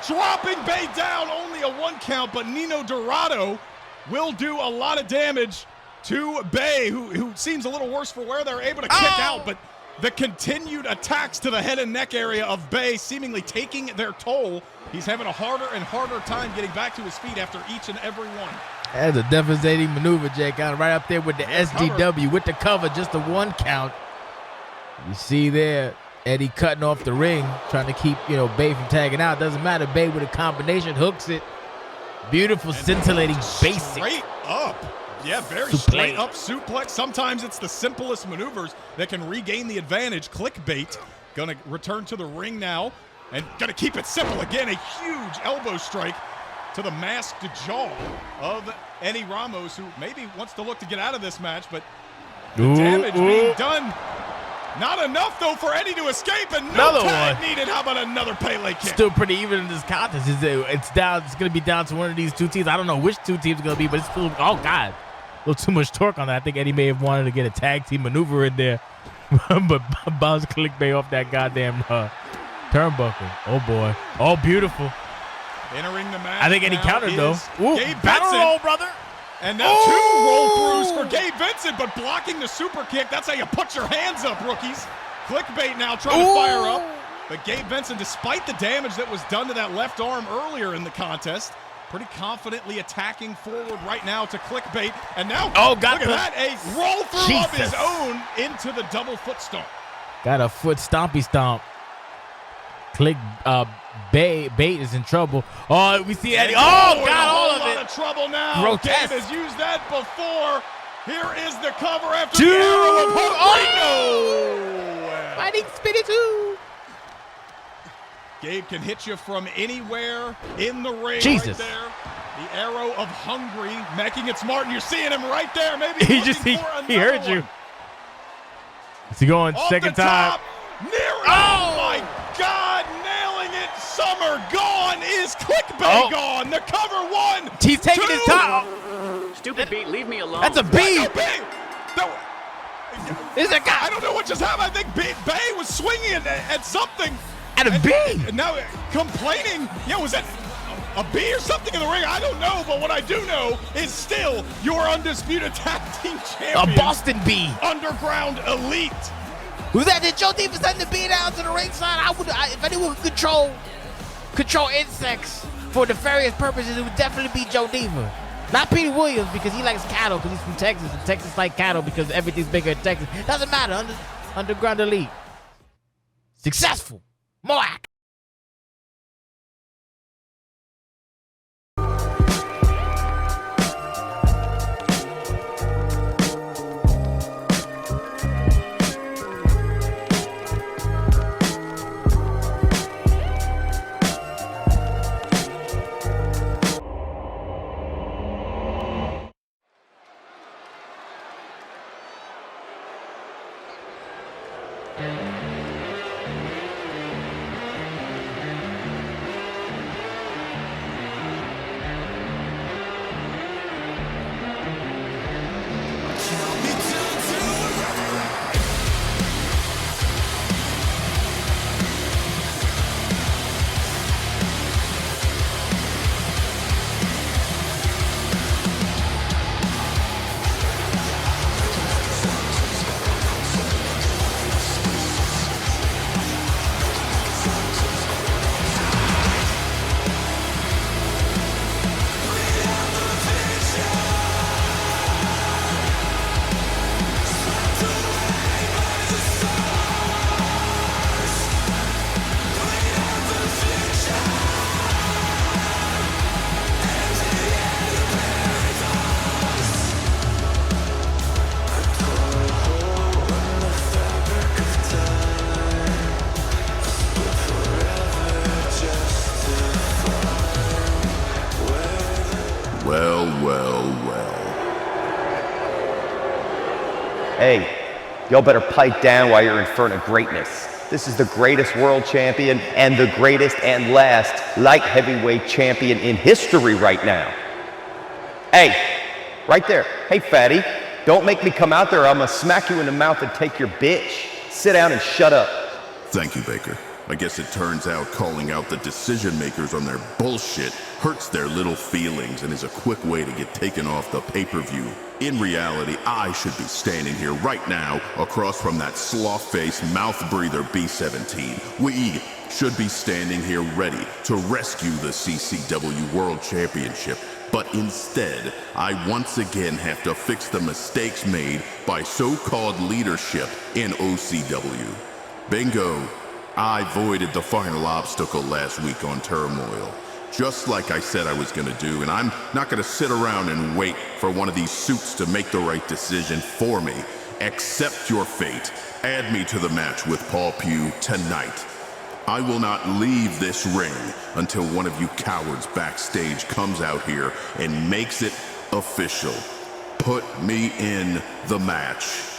dropping Bay down, only a 1 count, but Nino Dorado will do a lot of damage to Bay, who seems a little worse for wear. They're able to kick out, but the continued attacks to the head and neck area of Bay seemingly taking their toll. He's having a harder and harder time getting back to his feet after each and every one. That's a devastating maneuver, Jake Allen, right up there with the SDW, with the cover, just a 1 count. You see there, Eddie cutting off the ring, trying to keep, Bay from tagging out. Doesn't matter. Bay with a combination hooks it. Beautiful, scintillating, basic. Straight up. Yeah, very Suplex. straight up suplex. Sometimes it's the simplest maneuvers that can regain the advantage. Clickbait. Gonna return to the ring now and gonna keep it simple again. A huge elbow strike to the masked jaw of Eddie Ramos, who maybe wants to look to get out of this match, but the damage being done. Not enough, though, for Eddie to escape, and no tag needed. How about another Pele kick? Still pretty even in this contest. It's down. It's going to be down to one of these two teams. I don't know which two teams are going to be, but it's still, oh, God. A little too much torque on that. I think Eddie may have wanted to get a tag team maneuver in there, but bounced Clickbait off that goddamn turnbuckle. Oh, boy. Oh, beautiful. Entering the match. I think Eddie countered, though. Ooh, Gabe battle Vincent. roll, brother. And now two roll-throughs for Gabe Vincent, but blocking the super kick. That's how you put your hands up, rookies. Clickbait now trying to fire up. But Gabe Vincent, despite the damage that was done to that left arm earlier in the contest, pretty confidently attacking forward right now to Clickbait. And now, look at that, a roll-through of his own into the double foot stomp. Got a foot stompy stomp. Bait is in trouble. Oh, we see Eddie. Oh, got all of it. A lot of trouble now. Grotesque. Gabe has used that before. Here is the cover after the arrow of Hungry. Fighting Spinny too. Gabe can hit you from anywhere in the ring. Jesus. Right there. The arrow of Hungry making it smart, and you're seeing him right there. Maybe he heard you. Is he going off second the time? top, oh my God, nailing it. Summer gone. Is Clickbait gone? The cover one. He's taking his top. Stupid beat, leave me alone. That's a B. Is it? I don't know what just happened. I think Bay was swinging at something. At a B. And now complaining. Yeah, was that a B or something in the ring? I don't know, but what I do know is still your undisputed tag team champion. A Boston B. Underground Elite. Who's that? Did Joe Diva send the B down to the ringside? If anyone could control insects for nefarious purposes, it would definitely be Joe Diva. Not Petey Williams, because he likes cattle, because he's from Texas, and Texas like cattle because everything's bigger in Texas. Doesn't matter. Underground Elite. Successful. Moak. Hey, y'all better pipe down while you're in front of greatness. This is the greatest world champion and the greatest and last light heavyweight champion in history right now. Hey, right there. Hey, fatty, don't make me come out there or I'm gonna smack you in the mouth and take your bitch. Sit down and shut up. Thank you, Baker. I guess it turns out calling out the decision makers on their bullshit hurts their little feelings and is a quick way to get taken off the pay-per-view. In reality, I should be standing here right now across from that sloth-faced mouth-breather B-17. We should be standing here ready to rescue the CCW World Championship. But instead, I once again have to fix the mistakes made by so-called leadership in OCW. Bingo. I voided the final obstacle last week on Turmoil. just like I said I was gonna do, and I'm not gonna sit around and wait for one of these suits to make the right decision for me. Accept your fate. Add me to the match with Paul Pugh tonight. I will not leave this ring until one of you cowards backstage comes out here and makes it official. Put me in the match.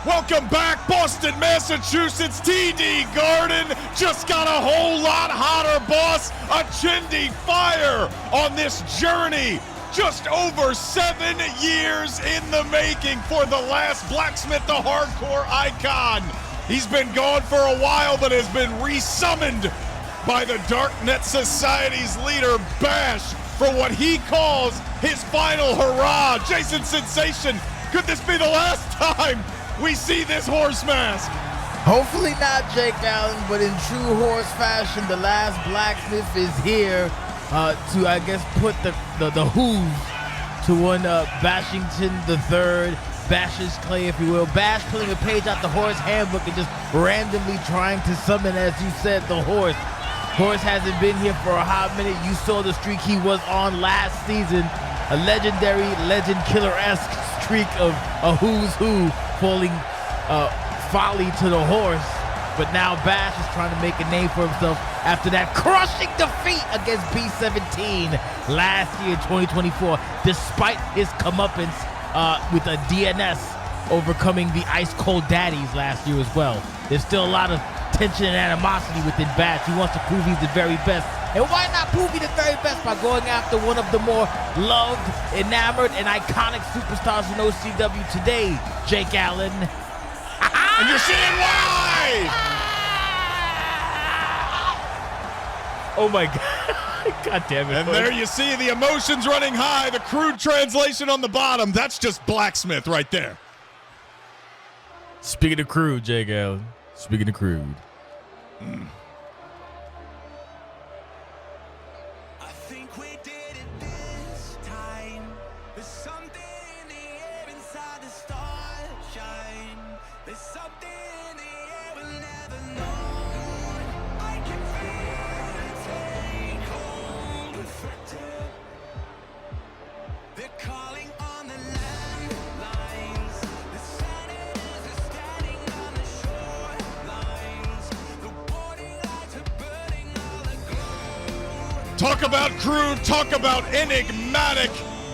Welcome back, Boston, Massachusetts. TD Garden just got a whole lot hotter, boss. A Chindi fire on this journey. Just over 7 years in the making for the last Blacksmith, the hardcore icon. He's been gone for a while, but has been resummoned by the Darknet Society's leader, Bash, for what he calls his final hurrah. Jason Sensation, could this be the last time we see this horse mask? Hopefully not, Jake Allen, but in true horse fashion, the last Blacksmith is here to, I guess, put the Who's to one Bashington III, Bash's Clay, if you will. Bash pulling a page out the horse handbook and just randomly trying to summon, as you said, the horse. Horse hasn't been here for a hot minute. You saw the streak he was on last season, a legendary, legend killer-esque streak of a who's who falling folly to the horse. But now Bash is trying to make a name for himself after that crushing defeat against B17 last year, 2024, despite his comeuppance with a DNS overcoming the Ice Cold Daddies last year as well. There's still a lot of tension and animosity within Bash. He wants to prove he's the very best. And why not prove he's the very best by going after one of the more loved, enamored, and iconic superstars in OCW today, Jake Allen? And you're seeing why! Oh my God. God damn it. And there you see the emotions running high, the crude translation on the bottom. That's just Blacksmith right there. Speaking of crude, Jake Allen. Speaking of crude. I think we did it this time. There's something in the air inside the starshine. There's something in the air we'll never know. I can feel it take hold. Infected. They're calling on the landlines. The senators are standing on the shorelines. The warning lights are burning all aglow. Talk about crude, talk about enigmatic,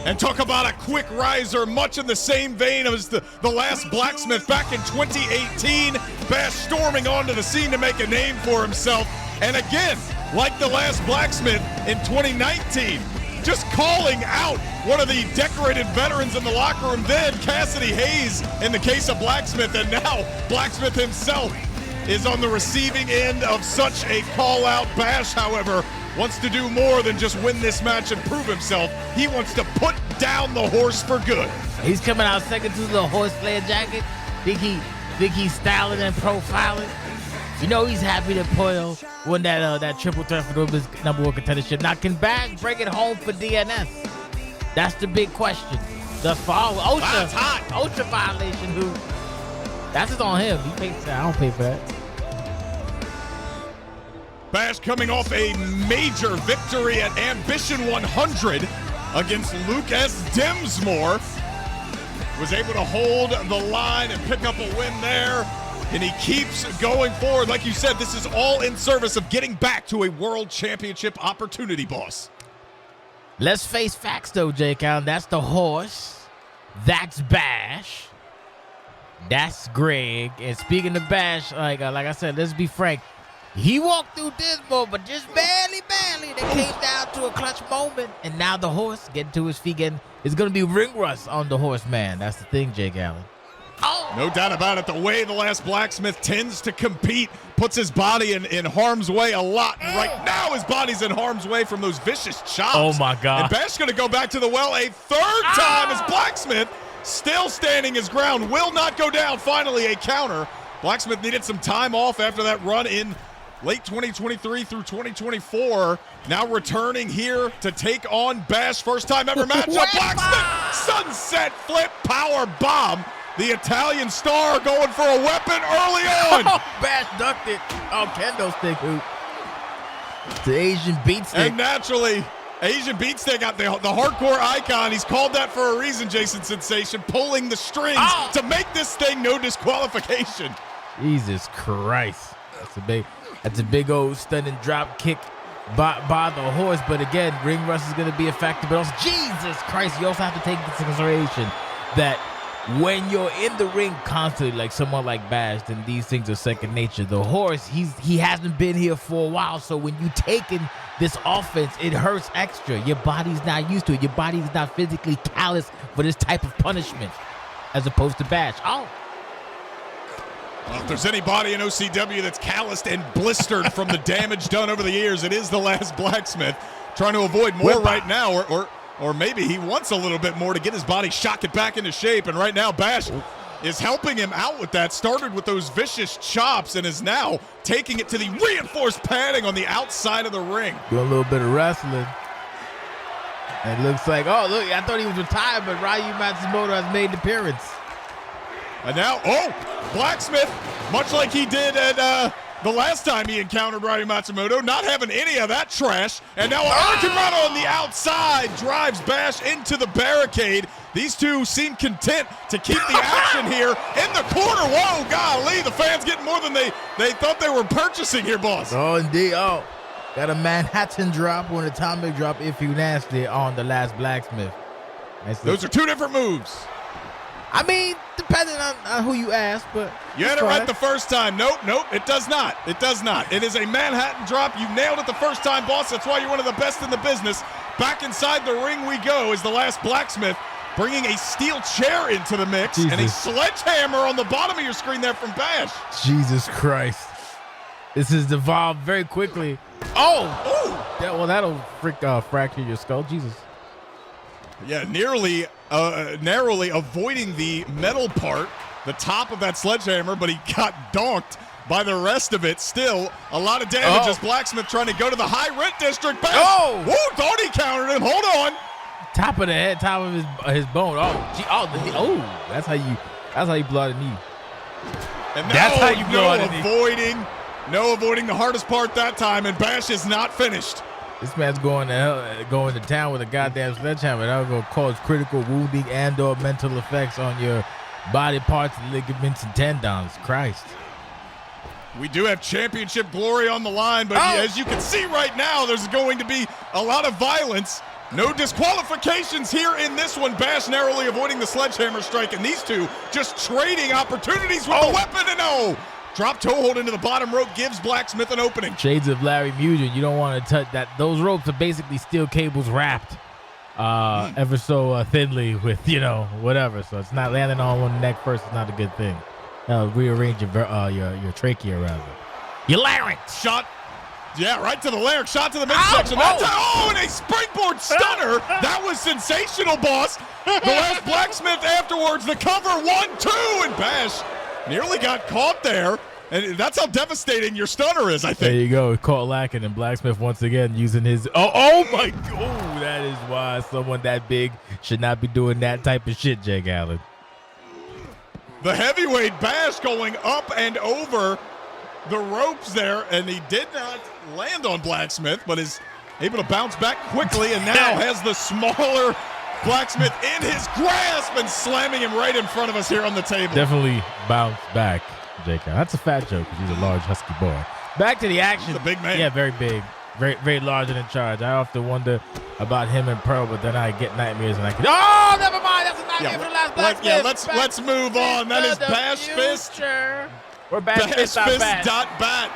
and talk about a quick riser, much in the same vein as the last Blacksmith back in 2018. Bash storming onto the scene to make a name for himself. And again, like the last Blacksmith in 2019, just calling out one of the decorated veterans in the locker room then, Cassidy Hayes, in the case of Blacksmith, and now Blacksmith himself is on the receiving end of such a call-out. Bash, however, wants to do more than just win this match and prove himself. He wants to put down the horse for good. He's coming out second to the horse player jacket. Think he's styling and profiling. You know he's happy that Poyo won that triple threat for the #1 contendership. Now can Bag bring it home for DNS? That's the big question. Thus far, OSHA violation. Who? That's just on him. He pays for that. I don't pay for that. Bash coming off a major victory at Ambition 100 against Luke S. Dimsmore. Was able to hold the line and pick up a win there. And he keeps going forward. Like you said, this is all in service of getting back to a world championship opportunity, boss. Let's face facts, though, Jake Allen. That's the horse. That's Bash. That's Greg. And speaking of Bash, like I said, let's be frank. He walked through Dismal, but just barely. They came down to a clutch moment. And now the horse getting to his feet. It's going to be ring rust on the horseman. That's the thing, Jake Allen. Oh. No doubt about it. The way the last Blacksmith tends to compete, puts his body in harm's way a lot. And right now, his body's in harm's way from those vicious chops. Oh, my God. And Bash going to go back to the well a third time as Blacksmith still standing his ground. Will not go down. Finally, a counter. Blacksmith needed some time off after that run in late 2023 through 2024. Now returning here to take on Bash. First time ever matchup. Blacksmith, sunset flip, power bomb. The Italian star going for a weapon early on. Bash ducked it. Oh, kendo stick hoop. The Asian beat stick. And naturally, Asian beat stick got the hardcore icon. He's called that for a reason, Jason Sensation, pulling the strings to make this thing no disqualification. Jesus Christ. That's a big old stunning drop kick by the horse. But again, ring rust is going to be a factor. But also, Jesus Christ, you also have to take into consideration that when you're in the ring constantly, like someone like Bash, then these things are second nature. The horse, he hasn't been here for a while, so when you take in this offense, it hurts extra. Your body's not used to it. Your body's not physically callous for this type of punishment, as opposed to Bash. Oh. Well, if there's anybody in OCW that's calloused and blistered from the damage done over the years, it is the last Blacksmith, trying to avoid more right now, or maybe he wants a little bit more to get his body shot, get back into shape. And right now, Bash is helping him out with that. Started with those vicious chops and is now taking it to the reinforced padding on the outside of the ring. Doing a little bit of wrestling. And it looks like, oh, look, I thought he was retired, but Ryu Matsumoto has made an appearance. And now, Blacksmith, much like he did at the last time he encountered Ryu Matsumoto, not having any of that trash. And now Hurricane Rana on the outside drives Bash into the barricade. These two seem content to keep the action here in the corner. Whoa, golly, the fans getting more than they thought they were purchasing here, boss. Oh, indeed. Oh, got a Manhattan drop or an atomic drop if you nasty on the last Blacksmith. Those are two different moves. I mean, depending on who you ask, but you had it right the first time. Nope, it does not. It does not. It is a Manhattan drop. You nailed it the first time, boss. That's why you're one of the best in the business. Back inside the ring we go as the last Blacksmith, bringing a steel chair into the mix and a sledgehammer on the bottom of your screen there from Bash. Jesus Christ. This has devolved very quickly. Oh! That'll fracture your skull. Jesus. Yeah, narrowly avoiding the metal part, the top of that sledgehammer, but he got donked by the rest of it. Still, a lot of damage as Blacksmith trying to go to the high rent district. Bash. Thought he countered him. Hold on. Top of the head, top of his bone. That's how you blow the knee. And now, that's how you blow the knee. No avoiding the hardest part that time, and Bash is not finished. This man's going to town with a goddamn sledgehammer. That will cause critical wounding and/or mental effects on your body parts, ligaments, and tendons. Christ. We do have championship glory on the line, but as you can see right now, there's going to be a lot of violence. No disqualifications here in this one. Bash narrowly avoiding the sledgehammer strike, and these two just trading opportunities with the weapon. And drop toe hold into the bottom rope gives Blacksmith an opening. Shades of Larry Mugin. You don't want to touch that. Those ropes are basically steel cables wrapped ever so thinly with, whatever. So it's not landing on one neck first. It's not a good thing. Rearrange your trachea, rather. Your larynx. Shot. Yeah, right to the larynx. Shot to the midsection. And a springboard stunner. That was sensational, boss. The last Blacksmith afterwards. The cover 1-2, and Bash nearly got caught there. And that's how devastating your stunner is, I think. There you go. Caught lacking, and Blacksmith once again using his... Oh my God. That is why someone that big should not be doing that type of shit, Jake Allen. The heavyweight Bash going up and over the ropes there, and he did not land on Blacksmith, but is able to bounce back quickly, and now has the smaller Blacksmith in his grasp and slamming him right in front of us here on the table. Definitely bounce back, Jake. That's a fat joke because he's a large, husky boy. Back to the action. He's a big man. Yeah, very big. Very, very large and in charge. I often wonder about him and Pearl, but then I get nightmares and I can... Oh, never mind. That's a nightmare for the last Blacksmith. Let's move on. That is Bash Fist. Or BashFist.bat.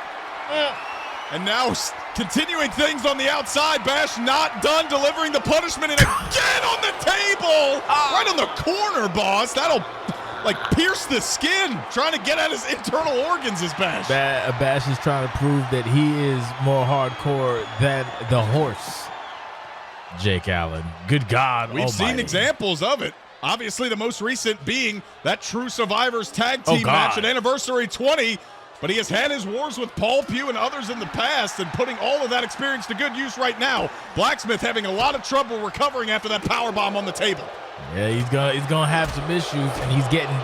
And now continuing things on the outside. Bash not done delivering the punishment, and again on the table. Right on the corner, boss. That'll pierce the skin. Trying to get at his internal organs is Bash. Bash is trying to prove that he is more hardcore than the horse. Jake Allen. Good God. We've seen examples of it. Obviously, the most recent being that True Survivors tag team match at Anniversary 20. But he has had his wars with Paul Pugh and others in the past, and putting all of that experience to good use right now. Blacksmith having a lot of trouble recovering after that powerbomb on the table. Yeah, he's gonna have some issues, and he's getting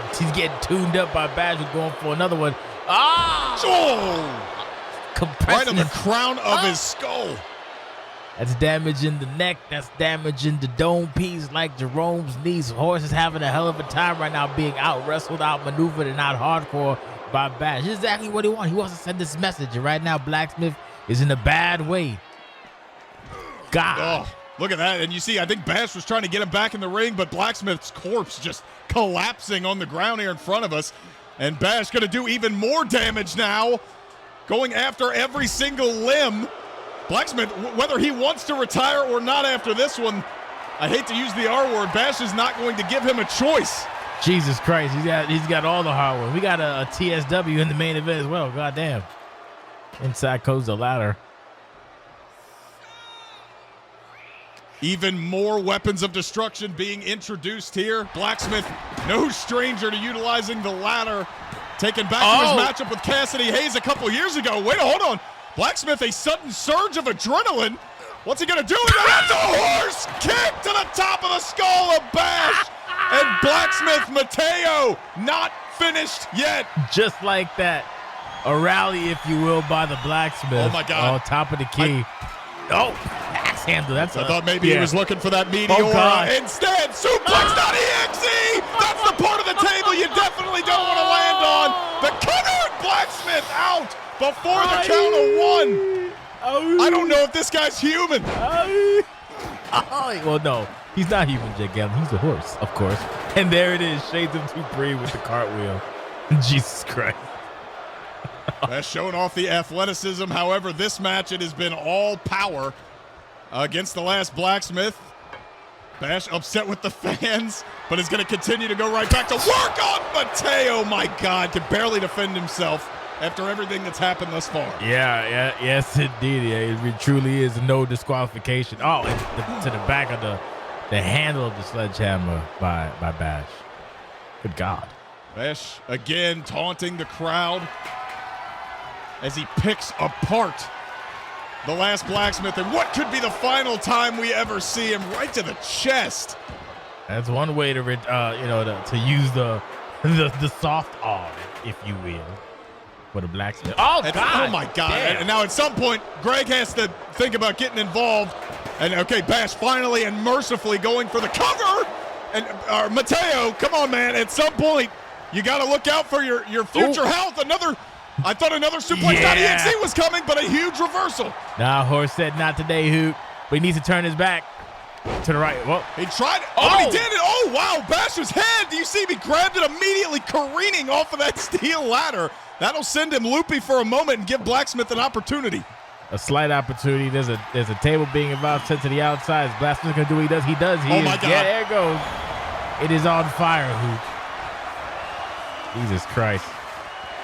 tuned up by Bash with going for another one. Right on the crown of his skull. That's damage in the neck. That's damage in the dome piece, like Jerome's knees. Horse is having a hell of a time right now, being out wrestled, out maneuvered, and out hardcore by Bash. This is exactly what he wants. He wants to send this message, and right now Blacksmith is in a bad way. God. Look at that. And you see, I think Bash was trying to get him back in the ring, but Blacksmith's corpse just collapsing on the ground here in front of us. And Bash going to do even more damage now, going after every single limb. Blacksmith, whether he wants to retire or not after this one, I hate to use the R word, Bash is not going to give him a choice. Jesus Christ, he's got all the hard work. We got a TSW in the main event as well. Goddamn. Inside goes the ladder. Even more weapons of destruction being introduced here. Blacksmith, no stranger to utilizing the ladder. Taken back to his matchup with Cassidy Hayes a couple years ago. Wait, hold on. Blacksmith, a sudden surge of adrenaline. What's he going to do? That's a horse kick to the top of the skull of Bash. And Blacksmith Mateo not finished yet. Just like that. A rally, if you will, by the Blacksmith. Oh, my God. On top of the key. Axe handle. I thought maybe he was looking for that Meteora. Instead, suplex.exe. That's the part of the table you definitely don't want to land on. The cover, Blacksmith out before the count of one. I don't know if this guy's human. Well, no, he's not human, Jake Allen. He's a horse, of course. And there it is, Shades of Dupree with the cartwheel. Jesus Christ. That's showing off the athleticism. However, this match, it has been all power against the last Blacksmith. Bash upset with the fans, but is going to continue to go right back to work on Mateo. My God, can barely defend himself after everything that's happened thus far. Yes, indeed. Yeah, it truly is no disqualification. Oh, and to the back of the handle of the sledgehammer by Bash. Good God. Bash again taunting the crowd as he picks apart the last Blacksmith, and what could be the final time we ever see him, right to the chest. That's one way to use the soft arm, if you will, for the Blacksmith. Oh my God! And now at some point, Greg has to think about getting involved. And okay, Bash finally and mercifully going for the cover. And Mateo, come on, man! At some point, you got to look out for your future health. I thought another suplex.exe was coming, but a huge reversal. Nah, Horse said not today, Hoot. But he needs to turn his back to the right. Whoa. He tried it. Oh, he did it. Oh, wow. Bash's head. Do you see him? He grabbed it immediately, careening off of that steel ladder. That'll send him loopy for a moment and give Blacksmith an opportunity. A slight opportunity. There's a table being involved, set to the outside. Is Blacksmith going to do what he does? He does. My God. Yeah, there it goes. It is on fire, Hoot. Jesus Christ.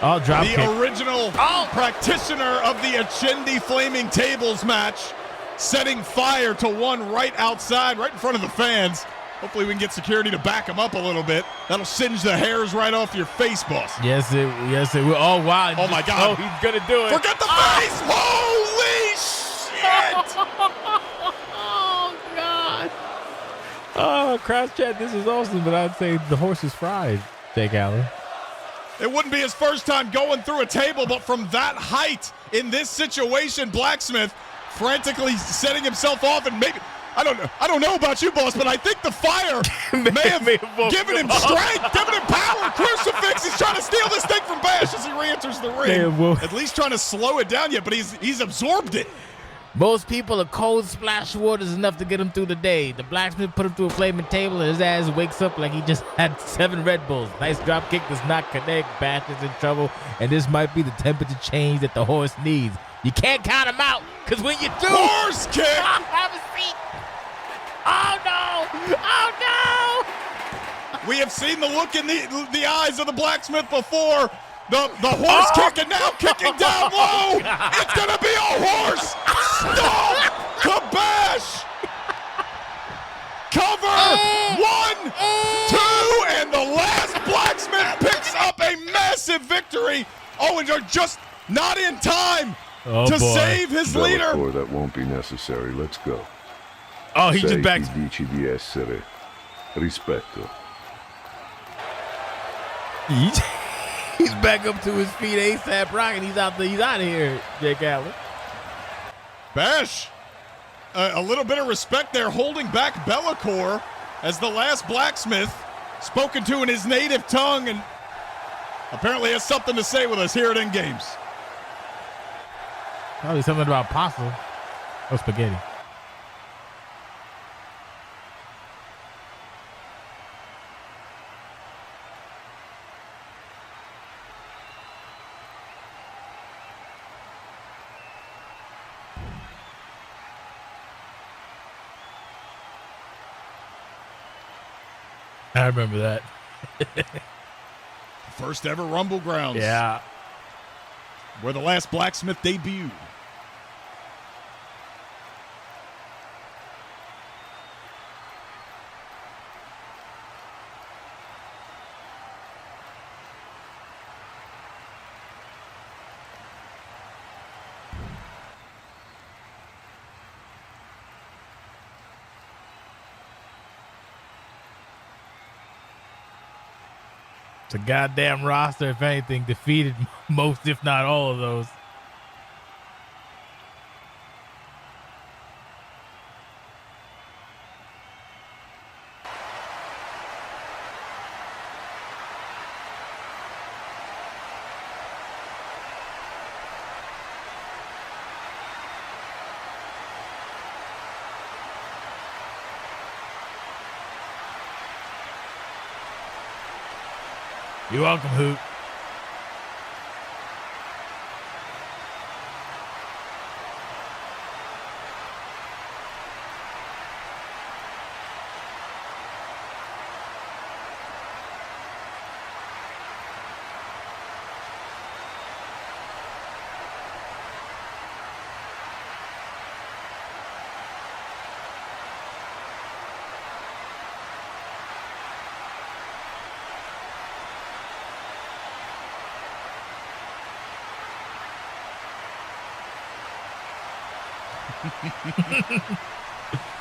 Oh, drop kick. The original practitioner of the Achindi Flaming Tables match, setting fire to one right outside, right in front of the fans. Hopefully we can get security to back him up a little bit. That'll singe the hairs right off your face, boss. Yes, it will. Oh, wow. Oh, my God. Oh, he's going to do it. Forget the face. Holy shit. Oh, God. Oh, crowd chat, this is awesome, but I'd say the horse is fried, Jake Allen. It wouldn't be his first time going through a table, but from that height in this situation, Blacksmith frantically setting himself off, and maybe I don't know about you, boss, but I think the fire may have given him strength, given him power. Crucifix, he's trying to steal this thing from Bash as he re-enters the ring. At least trying to slow it down yet, but he's absorbed it. Most people, a cold splash of water is enough to get him through the day. The Blacksmith put him through a flaming table, and his ass wakes up like he just had 7 Red Bulls. Nice drop kick does not connect. Bash is in trouble, and this might be the temperature change that the horse needs. You can't count him out, because when you do... Horse kick! Have a seat! Oh, no! Oh, no! We have seen the look in the eyes of the Blacksmith before. The horse kick, and now kicking down low. It's going to be a horse. Stop to Bash. Cover. 1, 2, and the last Blacksmith picks up a massive victory. Oh, and they're just not in time to save his leader. That won't be necessary. Let's go. Oh, he just back. Dici di essere rispetto. He's back up to his feet, ASAP Rock, and he's out of here, Jake Allen. Bash, a little bit of respect there, holding back Bellacore as the last Blacksmith, spoken to in his native tongue, and apparently has something to say with us here at End Games. Probably something about pasta or spaghetti. I remember that. First ever Rumble Grounds. Yeah. Where the last Blacksmith debuted. The goddamn roster, if anything, defeated most, if not all of those. You're welcome, Hoot.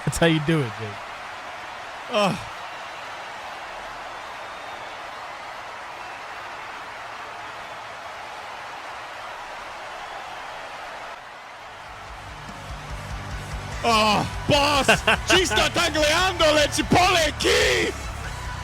That's how you do it, Jake. Boss! Ci sta tagliando le cipolle qui!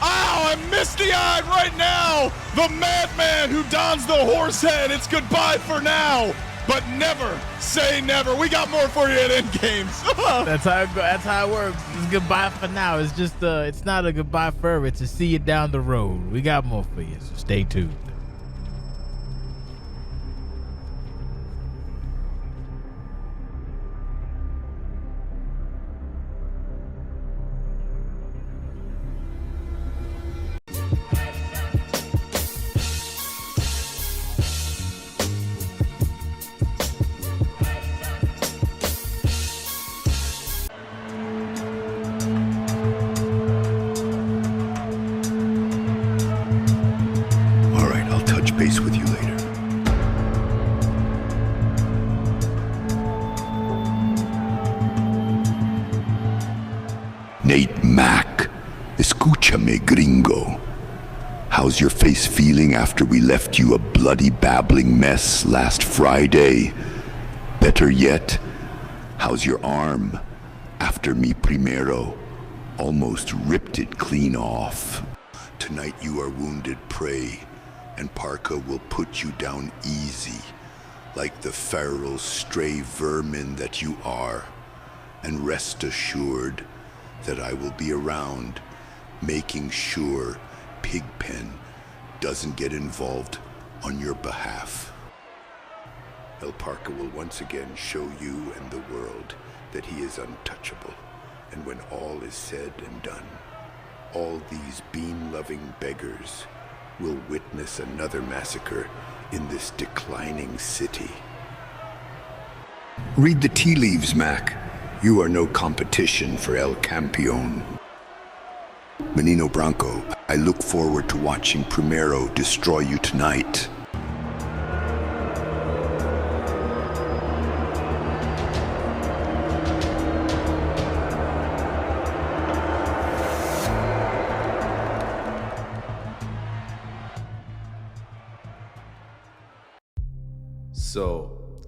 Ow, I'm misty-eyed right now! The madman who dons the horse head. It's goodbye for now, but never say never. We got more for you at End Games. That's how it works. It's goodbye for now. It's just it's not a goodbye forever. It's a see you down the road. We got more for you, so stay tuned. With you later. Nate Mack, escúchame, gringo. How's your face feeling after we left you a bloody babbling mess last Friday? Better yet, how's your arm after mi primero almost ripped it clean off? Tonight you are wounded prey, and Parka will put you down easy, like the feral stray vermin that you are. And rest assured that I will be around, making sure Pigpen doesn't get involved on your behalf. El Parka will once again show you and the world that he is untouchable. And when all is said and done, all these bean-loving beggars will witness another massacre in this declining city. Read the tea leaves, Mac. You are no competition for El Campeon. Menino Branco, I look forward to watching Primero destroy you tonight. So,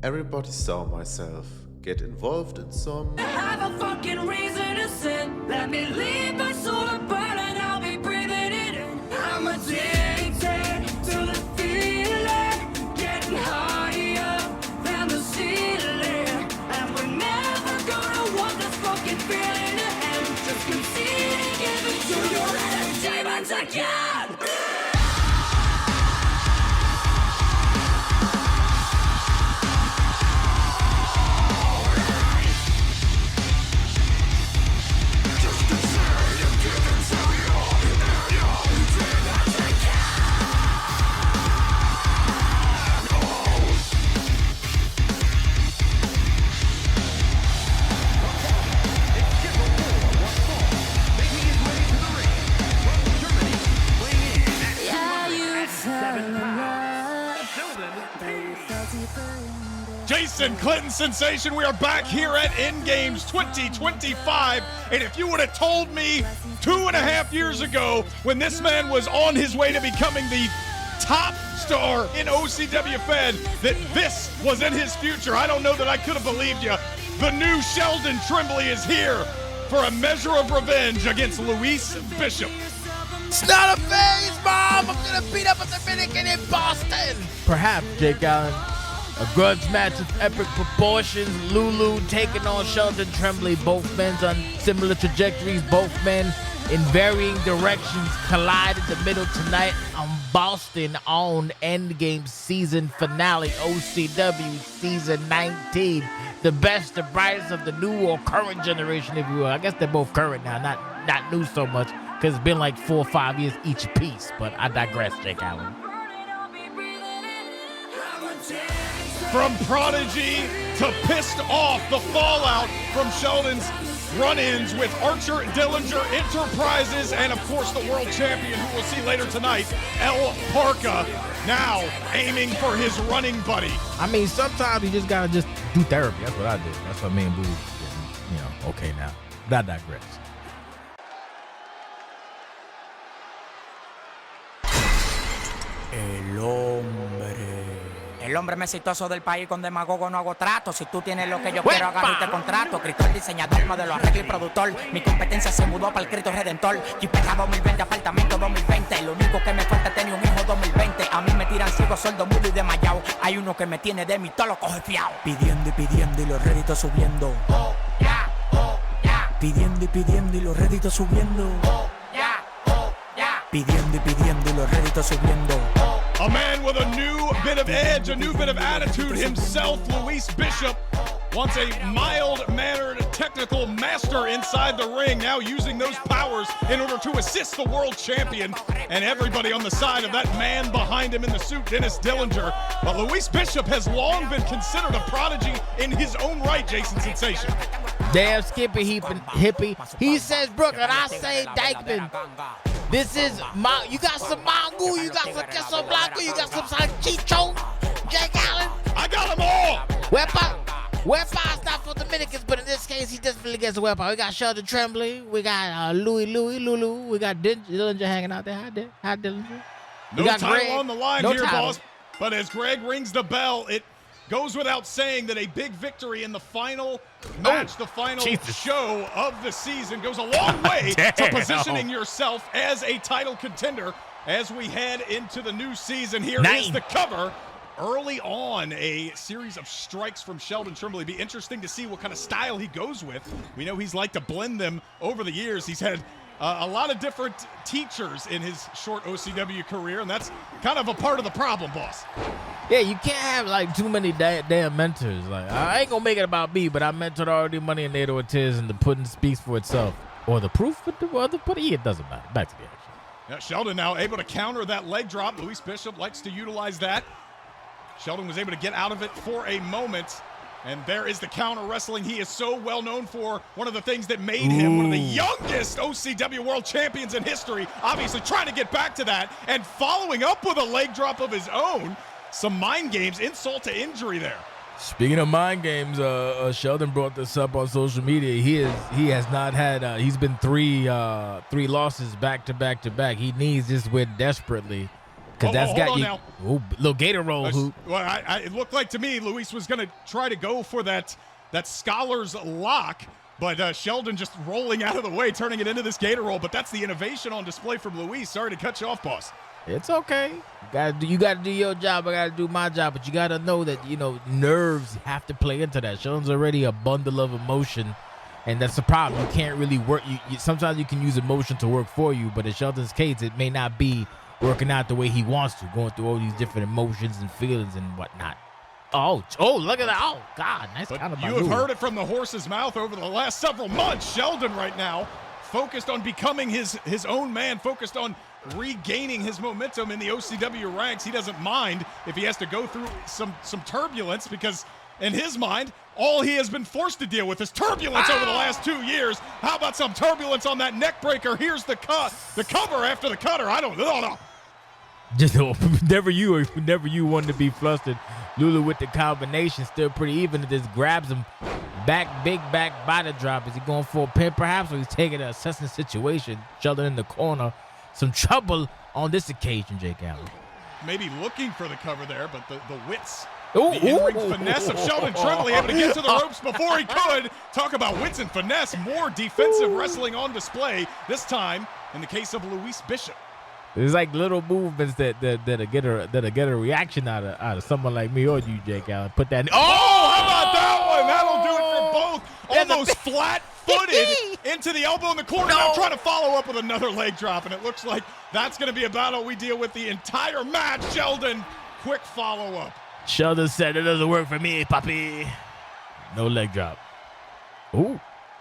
everybody saw myself get involved in some... I have a fucking reason to sin. Let me leave my soul to burn and I'll be breathing it in. I'm addicted to the feeling, getting higher than the ceiling. And we're never gonna want this fucking feeling to end. Just conceding, giving to your entertainment again. Just consider you've given to your Listen, Clinton Sensation, we are back here at End Games 2025. And if you would have told me 2.5 years ago when this man was on his way to becoming the top star in OCWFED that this was in his future, I don't know that I could have believed you. The new Sheldon Trimbley is here for a measure of revenge against Luis Bishop. It's not a phase, Mom! I'm gonna beat up a Dominican in Boston! Perhaps, Jake Allen. A grudge match of epic proportions. Lulu taking on Sheldon Trimbley. Both men on similar trajectories. Both men in varying directions collide in the middle tonight on Boston on End Games season finale. OCW season 19. The best, the brightest of the new or current generation, if you will. I guess they're both current now, not new so much, because it's been like 4 or 5 years each piece. But I digress, Jake Allen. From Prodigy to pissed off, the fallout from Sheldon's run-ins with Archer Dillinger Enterprises and, of course, the world champion, who we'll see later tonight, El Parka, now aiming for his running buddy. I mean, sometimes you just gotta just do therapy. That's what I did. That's what me and Boo, you know, okay now. But I digress. El hombre. El hombre más exitoso del país, con demagogo no hago trato. Si tú tienes lo que yo quiero, agarro y te contrato. Cristóbal, diseñador, modelo, arreglo y productor. Mi competencia se mudó para el Cristo Redentor. Jeepera 2020, apartamento 2020. Lo único que me falta es tener un hijo 2020. A mí me tiran ciego, sordo, mudo y desmayado. Hay uno que me tiene de mí, todo lo coge fiao. Pidiendo y pidiendo y los réditos subiendo. Oh, yeah, oh, yeah. Pidiendo y los réditos subiendo. Oh, yeah, oh, yeah. Pidiendo y los réditos subiendo. A man with a new bit of edge, a new bit of attitude himself, Luis Bishop, once a mild-mannered technical master inside the ring, now using those powers in order to assist the world champion and everybody on the side of that man behind him in the suit, Dennis Dillinger. But Luis Bishop has long been considered a prodigy in his own right, Jason Sensation. Damn Skippy hippie. He says Brooklyn, I say Dykeman. This is you got some mango, you got some queso blanco, you got some salchicho, Jake Allen. I got them all. Wepa is not for Dominicans, but in this case, he definitely gets a Wepa. We got Sheldon Trimbley, we got Lulu, we got Dillinger hanging out there. Hi, Dillinger. No title on the line here, boss. But as Greg rings the bell, it goes without saying that a big victory in the final match, the final show of the season, goes a long way to positioning yourself as a title contender as we head into the new season. Here is the cover. Early on, a series of strikes from Sheldon Trimbley. Be interesting to see what kind of style he goes with. We know he's liked to blend them over the years. He's had a lot of different teachers in his short OCW career, and that's kind of a part of the problem, boss. Yeah, you can't have like too many damn mentors. Like, I ain't gonna make it about me, but I mentored already Money and Nato Ortiz, and the pudding speaks for itself. Or the proof with the other pudding, it doesn't matter. Back to the action. Yeah, Sheldon now able to counter that leg drop. Luis Bishop likes to utilize that. Sheldon was able to get out of it for a moment. And there is the counter wrestling he is so well known for. One of the things that made him one of the youngest OCW world champions in history. Obviously trying to get back to that and following up with a leg drop of his own. Some mind games, insult to injury there. Speaking of mind games, Sheldon brought this up on social media. He has not had. He's been three losses back to back to back. He needs this win desperately. Because that's got you. Oh, little gator roll hoop. Well, it looked like to me Luis was going to try to go for that Scholar's lock, but Sheldon just rolling out of the way, turning it into this gator roll. But that's the innovation on display from Luis. Sorry to cut you off, boss. It's okay. You got to do your job. I got to do my job. But you got to know that, nerves have to play into that. Sheldon's already a bundle of emotion, and that's the problem. You can't really work. Sometimes you can use emotion to work for you, but in Sheldon's case, it may not be working out the way he wants to, going through all these different emotions and feelings and whatnot. Oh, look at that. Oh, God. Nice counter by you have heard it from the horse's mouth over the last several months. Sheldon right now focused on becoming his own man, focused on regaining his momentum in the OCW ranks. He doesn't mind if he has to go through some turbulence, because in his mind, all he has been forced to deal with is turbulence over the last 2 years. How about some turbulence on that neck breaker? Here's the cover after the cutter. I don't know. Just whenever you want to be flustered, Lulu with the combination, still pretty even. It just grabs him back, big back body drop. Is he going for a pin perhaps, or he's taking an assessing situation? Sheldon in the corner. Some trouble on this occasion, Jake Allen. Maybe looking for the cover there, but the wits, the in-ring finesse of Sheldon Tremblay able to get to the ropes before he could. Talk about wits and finesse. More defensive wrestling on display, this time in the case of Luis Bishop. It's like little movements that get a reaction out of someone like me or you, Jake Allen. Put that in. Oh, how about that one? That'll do it for both. Almost flat-footed into the elbow in the corner. Now trying to follow up with another leg drop, and it looks like that's going to be a battle we deal with the entire match. Sheldon, quick follow-up. Sheldon said it doesn't work for me, puppy. No leg drop. Ooh.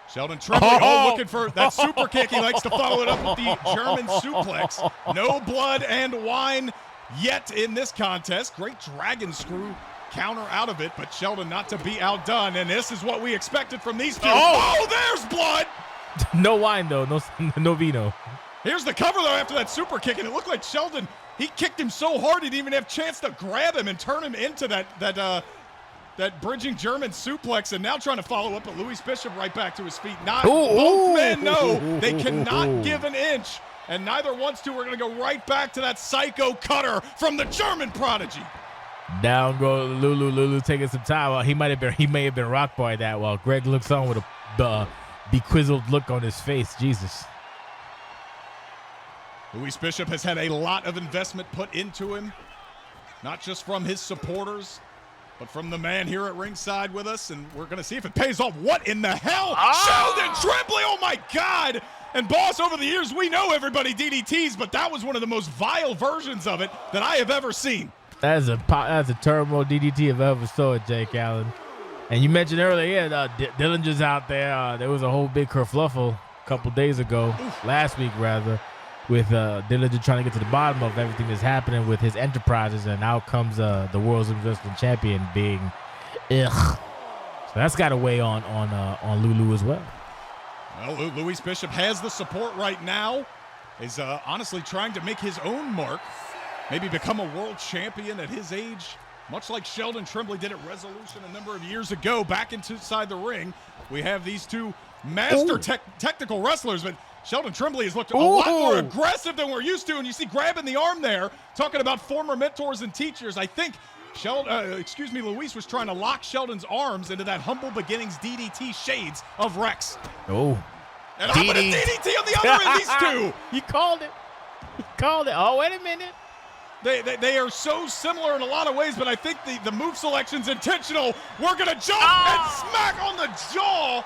Sheldon Tremblay looking for that super kick. He likes to follow it up with the German suplex. No blood and wine yet in this contest. Great dragon screw counter out of it, but Sheldon not to be outdone. And this is what we expected from these two. Oh, there's blood. No wine, though. No vino. Here's the cover, though, after that super kick. And it looked like Sheldon, he kicked him so hard he didn't even have a chance to grab him and turn him into that bridging German suplex, and now trying to follow up, but Luis Bishop right back to his feet. Both men know they cannot give an inch, and neither wants to. We're going to go right back to that psycho cutter from the German prodigy. Down go Lulu. Lulu taking some time. Well, he may have been rocked by that while Greg looks on with a bequizzled look on his face. Jesus. Luis Bishop has had a lot of investment put into him, not just from his supporters, but from the man here at ringside with us, and we're going to see if it pays off. What in the hell? Sheldon Tremblay, oh my God! And boss, over the years, we know everybody DDTs, but that was one of the most vile versions of it that I have ever seen. That's a Turmoil DDT if I ever saw it, Jake Allen. And you mentioned earlier, Dillinger's out there. There was a whole big kerfluffle a couple days ago, last week rather, with Dillinger trying to get to the bottom of everything that's happening with his enterprises, and out comes the World's Wrestling Champion being ugh. So that's got to weigh on Lulu as well. Well, Luis Bishop has the support right now. Is honestly trying to make his own mark, maybe become a world champion at his age, much like Sheldon Tremblay did at Resolution a number of years ago. Back inside the ring, we have these two master technical wrestlers, but Sheldon Tremblay has looked a lot more aggressive than we're used to, and you see grabbing the arm there, talking about former mentors and teachers. I think Luis was trying to lock Sheldon's arms into that humble beginnings DDT shades of Rex. Oh. And I'm going to DDT on the other end, these two. You called it. Oh, wait a minute. They are so similar in a lot of ways, but I think the move selection's intentional. We're going to jump and smack on the jaw.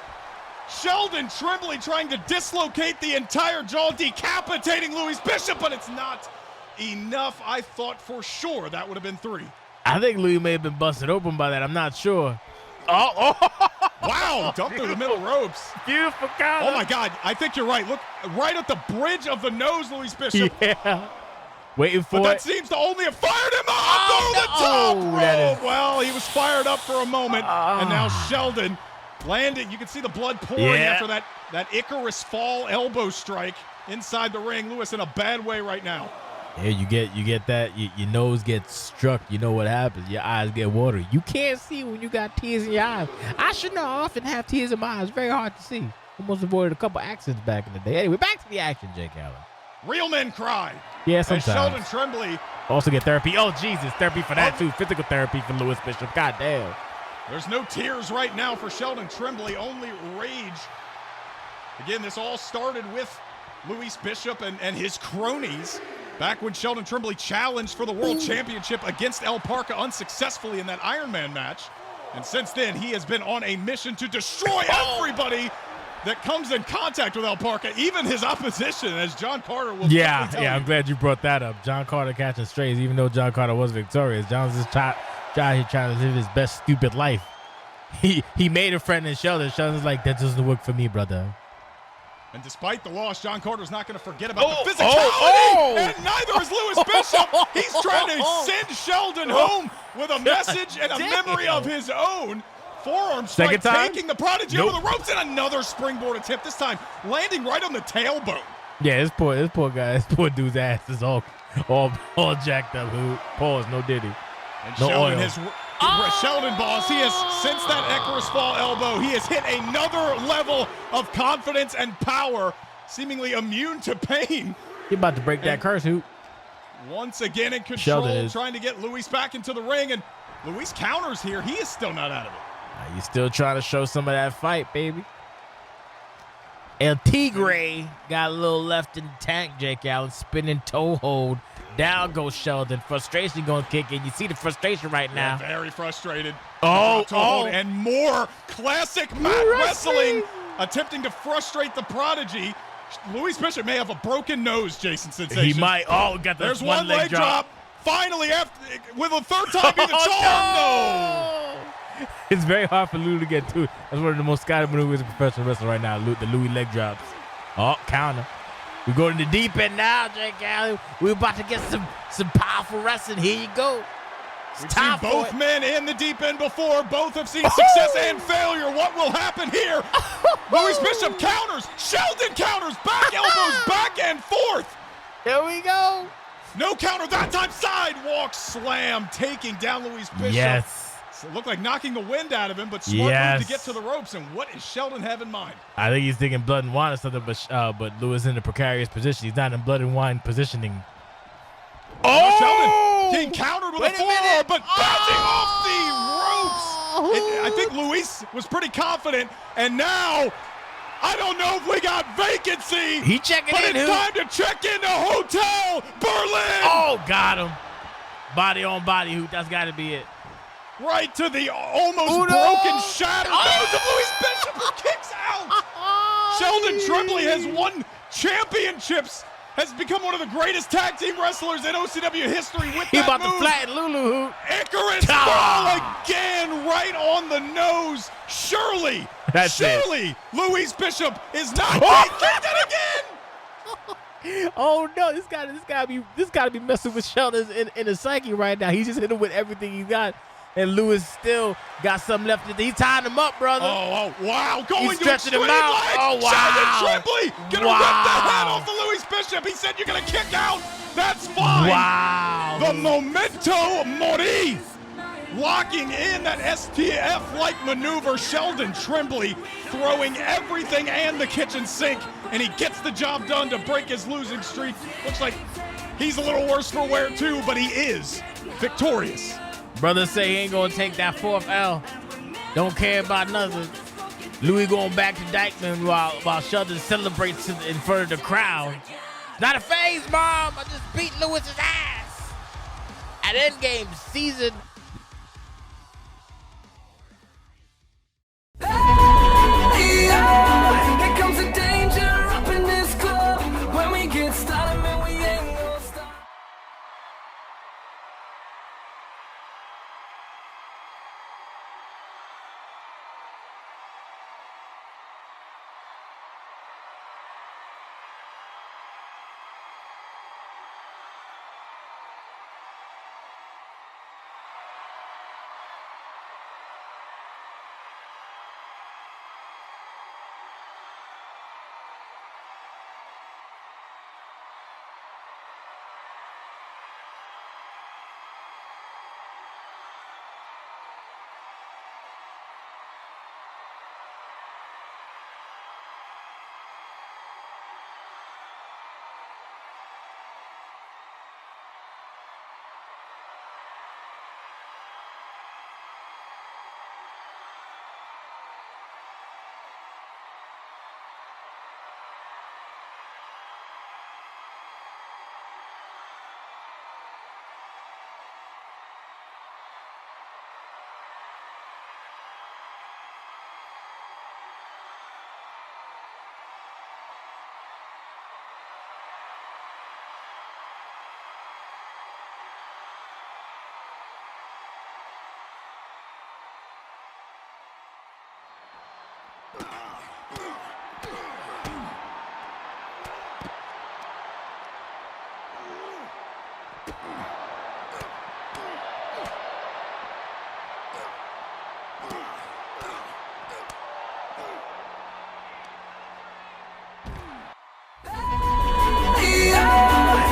Sheldon Tremblay trying to dislocate the entire jaw, decapitating Luis Bishop, but it's not enough. I thought for sure that would have been 3. I think Louis may have been busted open by that. I'm not sure. Wow, dumped through the middle ropes. Beautiful counter. Oh, my God. I think you're right. Look, right at the bridge of the nose, Luis Bishop. Yeah. Waiting for but that seems to only have fired him up over the top rope. Well, he was fired up for a moment, and now Sheldon landing. You can see the blood pouring after that Icarus fall elbow strike inside the ring. Lewis in a bad way right now. Yeah, you get that. Your nose gets struck. You know what happens. Your eyes get watery. You can't see when you got tears in your eyes. I should know. I often have tears in my eyes. Very hard to see. Almost avoided a couple accidents back in the day. Anyway, back to the action, Jake Allen. Real men cry. Yeah, sometimes. As Sheldon Tremblay also get therapy. Oh, Jesus. Therapy for that, too. Physical therapy for Luis Bishop. God damn. There's no tears right now for Sheldon Tremblay, only rage. Again, this all started with Luis Bishop and his cronies back when Sheldon Tremblay challenged for the World Championship against El Parca unsuccessfully in that Iron Man match. And since then, he has been on a mission to destroy everybody that comes in contact with El Parca, even his opposition, as John Carter will tell you. I'm glad you brought that up. John Carter catching strays, even though John Carter was victorious. John's just trying to live his best stupid life. He made a friend in Sheldon. Sheldon's like, that doesn't work for me, brother. And despite the loss, John Carter's not going to forget about the physicality, and neither is Luis Bishop. He's trying to send Sheldon home with a message and a memory of his own. Forearm strike, taking the prodigy over the ropes, and another springboard attempt, this time landing right on the tailbone. Yeah, this poor guy, this poor dude's ass is all jacked up. Pause, no diddy. And no Sheldon oil. has Sheldon, boss, he has, since that Icarus Fall elbow, he has hit another level of confidence and power, seemingly immune to pain. He about to break that curse hoop. Once again in control, trying to get Luis back into the ring, and Luis counters here. He is still not out of it. He's still trying to show some of that fight, baby. El Tigre got a little left in the tank, Jake Allen, spinning toe hold. Down goes Sheldon. Frustration going to kick in. You see the frustration right now. Yeah, very frustrated. Oh. And more classic mat wrestling, attempting to frustrate the prodigy. Luis Bishop may have a broken nose, Jason Sensation. He might. Oh, got the There's one leg drop. Finally, after with a third time being the charm. No! It's very hard for Lou to get to. That's one of the most scouted maneuvers in professional wrestling right now, the Louis leg drops. Oh, counter. We go to the deep end now, Jake Allen. We're about to get some powerful wrestling. Here you go. We've seen both men in the deep end before. Both have seen success and failure. What will happen here? Luis Bishop counters. Sheldon counters. Back elbows, back and forth. Here we go. No counter that time. Sidewalk slam, taking down Luis Bishop. Yes. So it looked like knocking the wind out of him, but smart move to get to the ropes. And what does Sheldon have in mind? I think he's thinking blood and wine or something, but Lewis in a precarious position. He's not in blood and wine positioning. Oh! Sheldon getting countered with a forearm, but bouncing off the ropes. I think Luis was pretty confident, and now I don't know if we got vacancy. He checking but in. It's time to check into Hotel Berlin. Oh, got him. Body on body hoop. That's got to be it. Right to the almost broken, shattered nose of Luis Bishop, who kicks out. Sheldon Tremblay has won championships, has become one of the greatest tag team wrestlers in OCW history with he that about move. to flatten Lulu hoop. Icarus Fall again, right on the nose. Surely, Luis Bishop is not getting kicked it again. Oh no, this gotta be messing with Sheldon in the psyche right now. He's just hitting with everything he got. And Lewis still got something left. He's tying him up, brother. Oh, wow. Going He's to stretching extreme him out. legs. Oh, wow. Sheldon Tremblay going to rip the head off of Luis Bishop. He said you're going to kick out. That's fine. Wow. The Memento Mori. Locking in that STF-like maneuver. Sheldon Tremblay throwing everything and the kitchen sink. And he gets the job done to break his losing streak. Looks like he's a little worse for wear, too, but he is victorious. Brothers say he ain't gonna take that fourth L. Don't care about nothing. Louis going back to Dykeman while Sheldon celebrates in front of the crowd. Not a phase, Mom. I just beat Lewis's ass at End Games season. Here comes the danger up in this club. When we get started, man, we ain't gonna stop.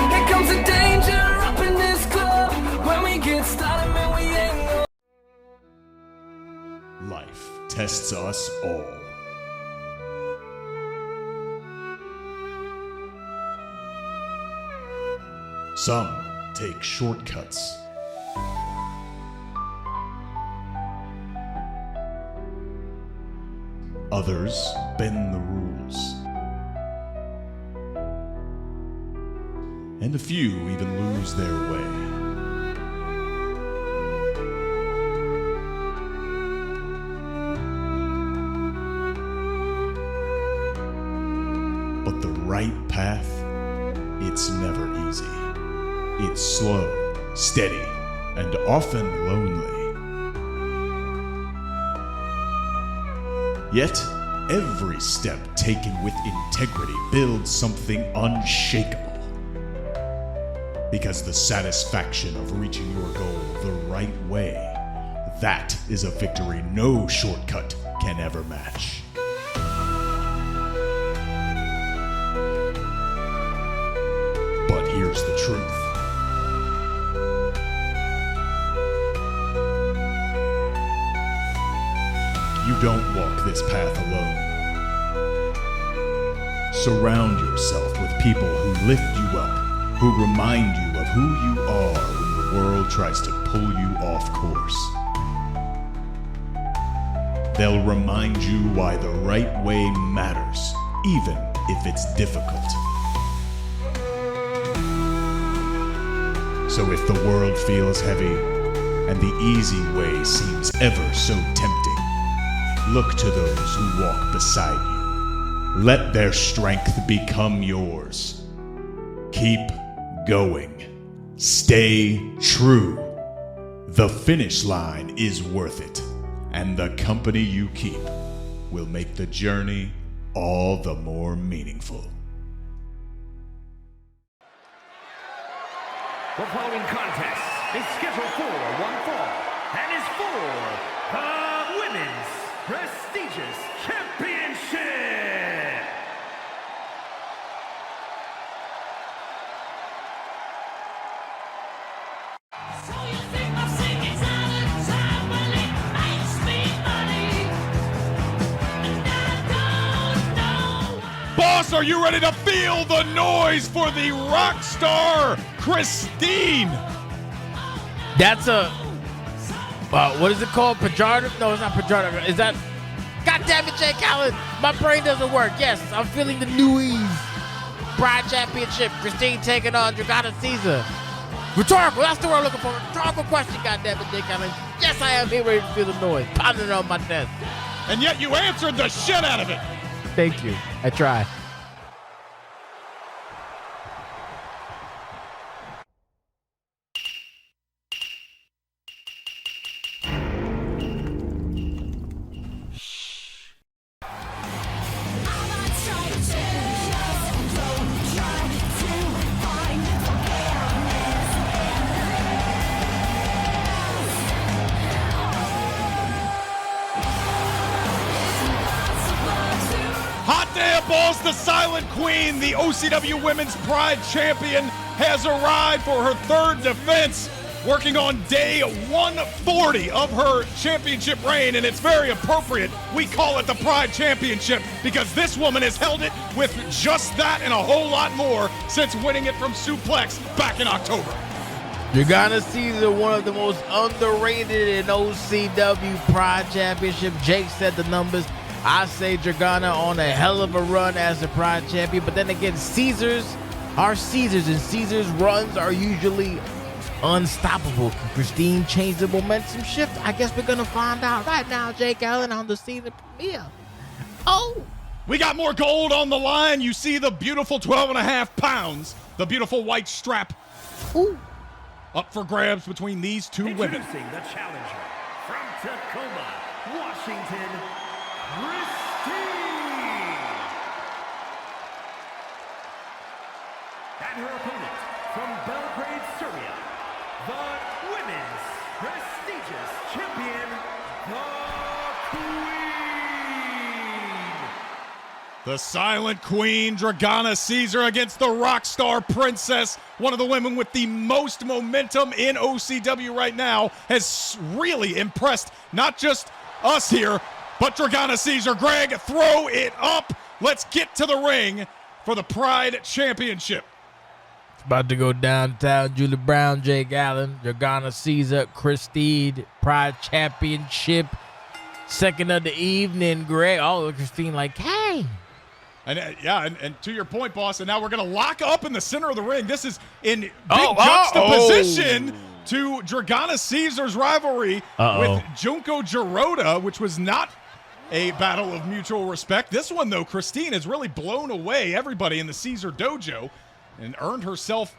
Here comes the danger up in this club. When we get started, man, we ain't gonna tests us all. Some take shortcuts. Others bend the rules. And a few even lose their way. But the right path, it's never easy. It's slow, steady, and often lonely. Yet, every step taken with integrity builds something unshakable. Because the satisfaction of reaching your goal the right way, that is a victory no shortcut can ever match. But here's the truth. You don't walk this path alone. Surround yourself with people who lift you up, who remind you of who you are when the world tries to pull you off course. They'll remind you why the right way matters, even if it's difficult. So if the world feels heavy, and the easy way seems ever so tempting, look to those who walk beside you. Let their strength become yours. Keep going. Stay true. The finish line is worth it, and the company you keep will make the journey all the more meaningful. The following contest is scheduled for one fall and is for the Women's Prestigious Championship. Boss, are you ready to feel the noise for the rock star, Christine? That's a, what is it called? Pejorative? No, it's not pejorative. Is that, God damn it, Jake Allen. My brain doesn't work. Yes, I'm feeling the noise. Pride Championship. Christine taking on Dragana Caesar. Rhetorical, that's the word I'm looking for. Rhetorical question, God damn it, Jake Allen. Yes, I am here ready to feel the noise. Pounding it on my chest. And yet you answered the shit out of it. Thank you. I tried. Boss, the Silent Queen, the OCW Women's Pride Champion, has arrived for her third defense, working on day 140 of her championship reign, and it's very appropriate we call it the Pride Championship because this woman has held it with just that and a whole lot more since winning it from Suplex back in October. Dragana Caesar, one of the most underrated in OCW Pride Championship. Jake said the numbers. I say Dragana on a hell of a run as the Pride Champion, but then again, Caesars are Caesars, and Caesars' runs are usually unstoppable. Can Christine change the momentum shift? I guess we're gonna find out right now, Jake Allen, on the season premiere. Oh! We got more gold on the line. You see the beautiful 12.5 pounds, the beautiful white strap. Ooh. Up for grabs between these two women. Introducing the challenger from Tacoma, Washington, Christine! And her opponent from Belgrade, Serbia, the Women's Prestigious Champion, the Queen! The Silent Queen, Dragana Caesar, against the Rockstar Princess. One of the women with the most momentum in OCW right now, has really impressed not just us here, but Dragana Caesar. Greg, throw it up. Let's get to the ring for the Pride Championship. It's about to go downtown. Julie Brown, Jake Allen, Dragana Caesar, Christine, Pride Championship. Second of the evening, Greg. Oh, Christine like, hey. And to your point, boss, and now we're going to lock up in the center of the ring. This is in big juxtaposition to Dragana Caesar's rivalry with Junko Giroda, which was not a battle of mutual respect. This one, though, Christine has really blown away everybody in the Caesar dojo and earned herself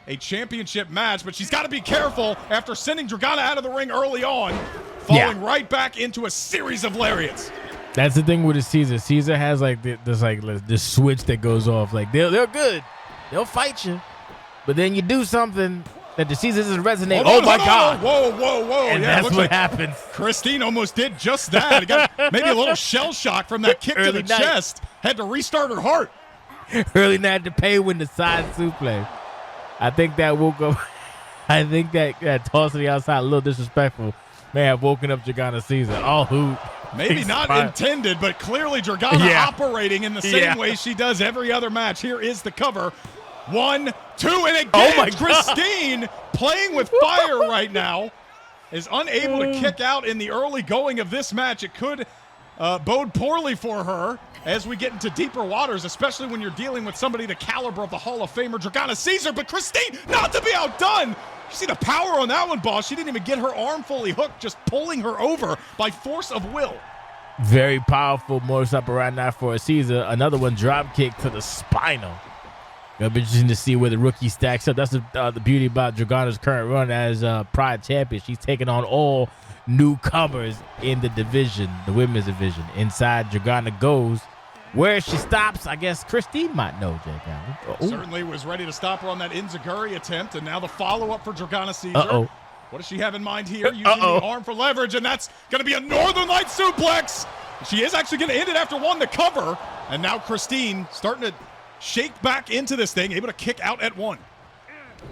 a championship match, but she's got to be careful after sending Dragana out of the ring early on, falling right back into a series of lariats. That's the thing with the Caesar. Caesar has like this switch that goes off. Like they're good, they'll fight you, but then you do something that the Caesar doesn't resonate. Oh my God! Whoa! And that's what happens. Christine almost did just that. Got maybe a little shell shock from that kick to the chest. Had to restart her heart. Early night to pay when the side suplex. I think that woke up. I think that toss to the outside a little disrespectful may have woken up Dragana Caesar. Oh, hoot. Maybe not intended, but clearly Dragana operating in the same way she does every other match. Here is the cover. 1, 2, and again, Christine playing with fire right now is unable to kick out in the early going of this match. It could bode poorly for her as we get into deeper waters, especially when you're dealing with somebody the caliber of the Hall of Famer Dragana Caesar. But Christine, not to be outdone. You see the power on that one, boss. She didn't even get her arm fully hooked, just pulling her over by force of will. Very powerful modus operandi for a Caesar. Another one, drop kick to the spinal. It'll be interesting to see where the rookie stacks up. That's the beauty about Dragana's current run as Pride Champion. She's taking on all newcomers in the division, the women's division. Inside Dragana goes. Where she stops, I guess Christine might know, Jake Allen. Certainly was ready to stop her on that Enziguri attempt, and now the follow-up for Dragana Caesar. What does she have in mind here? Using the arm for leverage, and that's going to be a Northern Light suplex. She is actually going to end it after one to cover, and now Christine starting to shake back into this thing, able to kick out at one.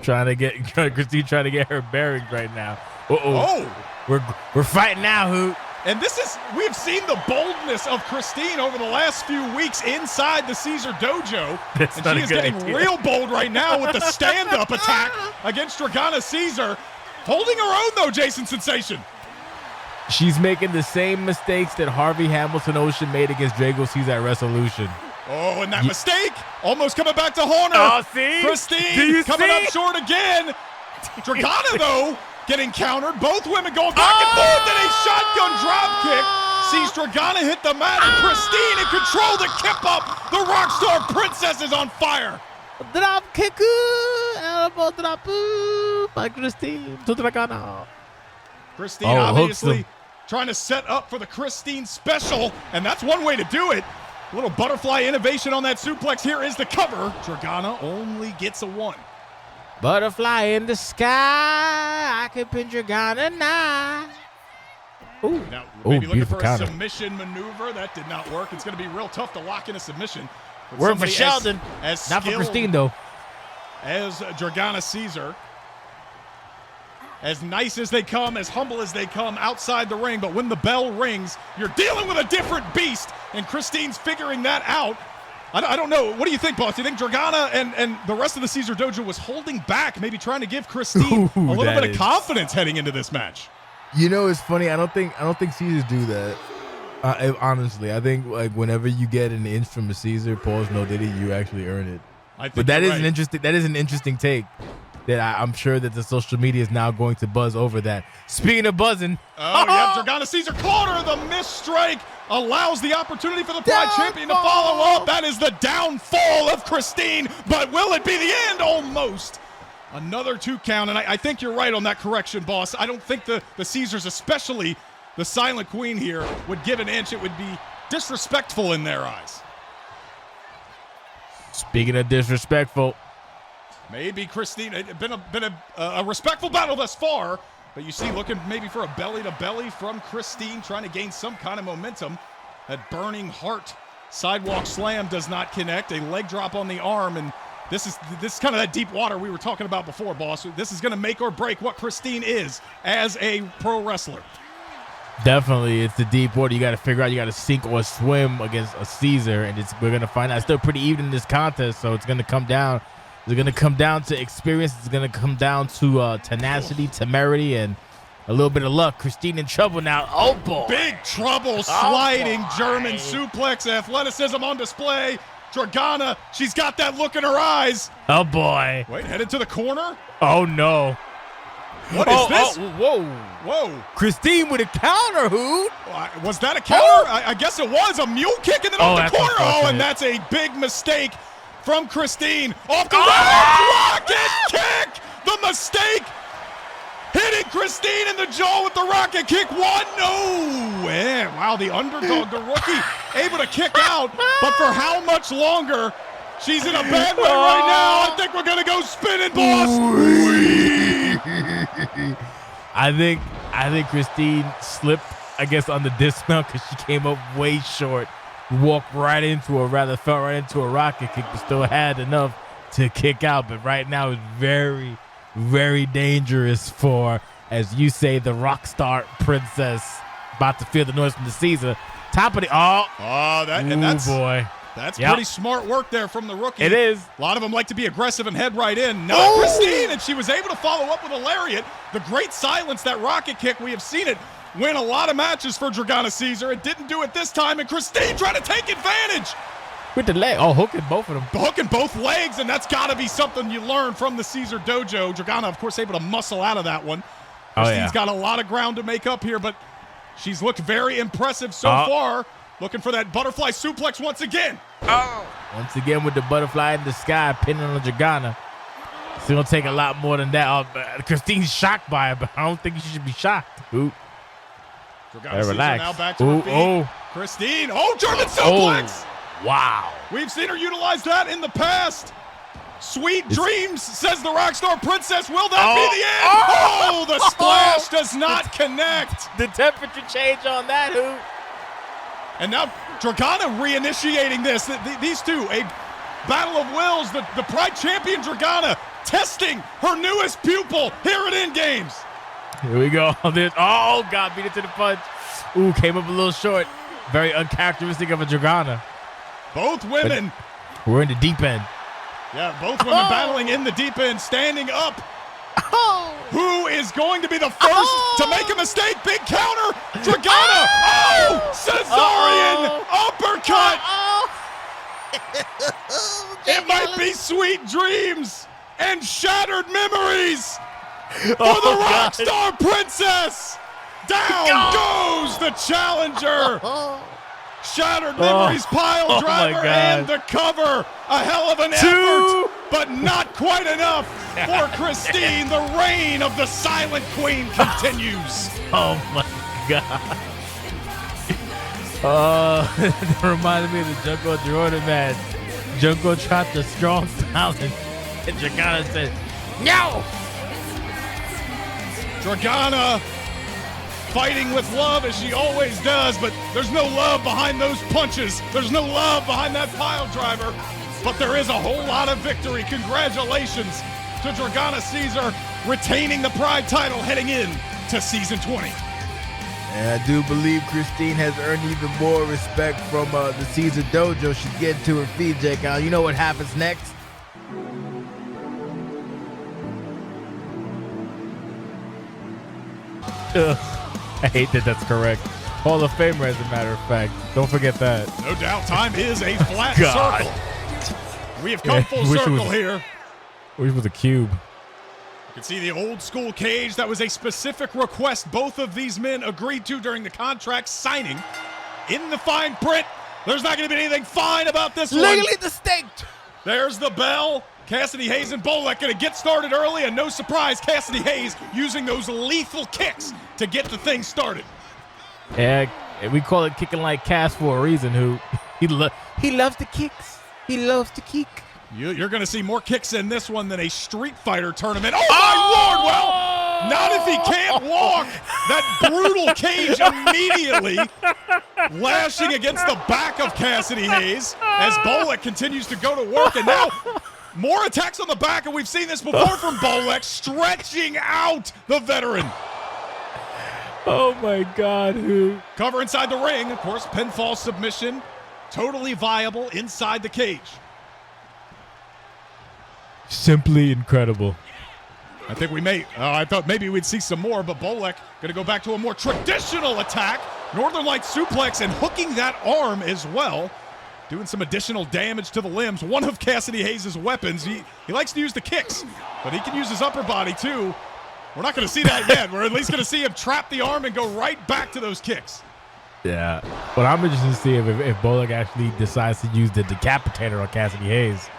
Christine trying to get her bearings right now. We're fighting now, Hoot. And we have seen the boldness of Christine over the last few weeks inside the Caesar dojo. And she is getting real bold right now with the stand-up attack against Dragana Caesar. Holding her own, though, Jason Sensation. She's making the same mistakes that Harvey Hamilton Ocean made against Drago Caesar at Resolution. Oh, and that mistake almost coming back to haunt her. Oh, see? Christine coming up short again. Dragana, though, getting countered. Both women going back and forth, and a shotgun drop kick sees Dragana hit the mat, and Christine in control to kip up. The Rockstar Princess is on fire. Drop kick, elbow drop by Christine to Dragana. Christine obviously trying to set up for the Christine special, and that's one way to do it. A little butterfly innovation on that suplex. Here is the cover. Dragana only gets a 1. Butterfly in the sky, I can pin Dragana now. Ooh. Now, maybe looking for a submission maneuver. That did not work. It's going to be real tough to lock in a submission. Work for Sheldon, not for Christine, though. As Dragana Caesar. As nice as they come, as humble as they come outside the ring, but when the bell rings, you're dealing with a different beast, and Christine's figuring that out. I don't know. What do you think, boss? Do you think Dragana and the rest of the Caesar Dojo was holding back, maybe trying to give Christine a little bit of confidence heading into this match? You know, it's funny. I don't think Caesars do that. Honestly, I think like whenever you get an inch from a Caesar, pause no diddy, you actually earn it. But that is an interesting. That is an interesting take. That I'm sure that the social media is now going to buzz over that. Speaking of buzzing. Dragana Caesar caught her. The missed strike allows the opportunity for the Pride Champion to follow up. That is the downfall of Christine, but will it be the end? Almost. Another 2 count, and I think you're right on that correction, boss. I don't think the Caesars, especially the Silent Queen here, would give an inch. It would be disrespectful in their eyes. Speaking of disrespectful. Maybe Christine, it's been a respectful battle thus far, but you see looking maybe for a belly-to-belly from Christine, trying to gain some kind of momentum. That burning heart sidewalk slam does not connect. A leg drop on the arm, and this is kind of that deep water we were talking about before, boss. This is going to make or break what Christine is as a pro wrestler. Definitely, it's the deep water. You got to figure out. You got to sink or swim against a Caesar, and we're gonna find out. It's still pretty even in this contest, so it's gonna come down. It's gonna come down to experience. It's gonna come down to tenacity, temerity, and a little bit of luck. Christine in trouble now. Oh boy, big trouble. Sliding German suplex, athleticism on display. Dragana, she's got that look in her eyes. Oh boy. Wait, headed to the corner. Oh no. What is this? Whoa. Christine with a counter, who? Was that a counter? I guess it was. A mule kick and then off the corner. And that's a big mistake from Christine. Off the rocket kick. The mistake. Hitting Christine in the jaw with the rocket kick. Wow, the underdog, the rookie, able to kick out. But for how much longer? She's in a bad way right now. I think we're going to go spinning, boss. I think Christine slipped, I guess, on the dismount because she came up way short. Walked right into fell right into a rocket kick, but still had enough to kick out. But right now it's very, very dangerous for, as you say, the rock star princess about to feel the noise from the Caesar. Top of the boy. That's pretty smart work there from the rookie. It is. A lot of them like to be aggressive and head right in. Not Christine, and she was able to follow up with a lariat. The great silence, that rocket kick, we have seen it win a lot of matches for Dragana Caesar. It didn't do it this time, and Christine trying to take advantage. With the leg. Oh, hooking both of them. Hooking both legs, and that's got to be something you learn from the Caesar dojo. Dragana, of course, able to muscle out of that one. Christine's got a lot of ground to make up here, but she's looked very impressive so far. Looking for that butterfly suplex once again. Once again with the butterfly in the sky, pinning on Dragana. It's going to take a lot more than that. Christine's shocked by it, but I don't think she should be shocked. Ooh. Dragana relax. Now back to her feet. Christine. German suplex. Wow. We've seen her utilize that in the past. Sweet dreams, says the Rockstar Princess. Will that be the end? The splash does not connect. The temperature change on that, who? And now Dragana reinitiating this. These two, a battle of wills. The Pride Champion Dragana testing her newest pupil here at End Games. Here we go. Oh, God, beat it to the punch. Ooh, came up a little short. Very uncharacteristic of a Dragana. Both women. But we're in the deep end. Yeah, both women battling in the deep end, standing up. Who is going to be the first to make a mistake? Big counter. Dragana. Cesarean uppercut. It might be sweet dreams and shattered memories for the Rockstar Princess. Down goes the challenger. Shattered memories, pile driver, and the cover. A hell of an effort, but not quite enough for Christine. The reign of the Silent Queen continues. Oh my God. That reminded me of the Junko Jordan match. Junko tried the strong silence, and Dragana said, "No." Dragana fighting with love as she always does, but there's no love behind those punches. There's no love behind that pile driver, but there is a whole lot of victory. Congratulations to Dragana Caesar retaining the Pride title heading in to season 20. And I do believe Christine has earned even more respect from the Caesar dojo. She's getting to her feet, Jake. Now, you know what happens next? I hate that that's correct. Hall of Famer, as a matter of fact. Don't forget that. No doubt, time is a flat circle. We have come full circle here. Wish it was a cube. You can see the old school cage. That was a specific request both of these men agreed to during the contract signing. In the fine print, there's not going to be anything fine about this one. Legally distinct. There's the bell. Cassidy Hayes and Bolek going to get started early, and no surprise, Cassidy Hayes using those lethal kicks to get the thing started. Yeah, we call it kicking like Cass for a reason. He loves the kicks. He loves to kick. You're going to see more kicks in this one than a Street Fighter tournament. Oh, my Lord! Well, not if he can't walk. That brutal cage immediately lashing against the back of Cassidy Hayes as Bolek continues to go to work, and now more attacks on the back, and we've seen this before from Bolek, stretching out the veteran. Oh my God, who? Cover inside the ring, of course, pinfall submission, totally viable inside the cage. Simply incredible. I think we may, I thought maybe we'd see some more, but Bolek going to go back to a more traditional attack. Northern Light suplex and hooking that arm as well. Doing some additional damage to the limbs. One of Cassidy Hayes' weapons. He likes to use the kicks, but he can use his upper body too. We're not going to see that yet. We're at least going to see him trap the arm and go right back to those kicks. Yeah. But I'm interested to see if Bolek actually decides to use the decapitator on Cassidy Hayes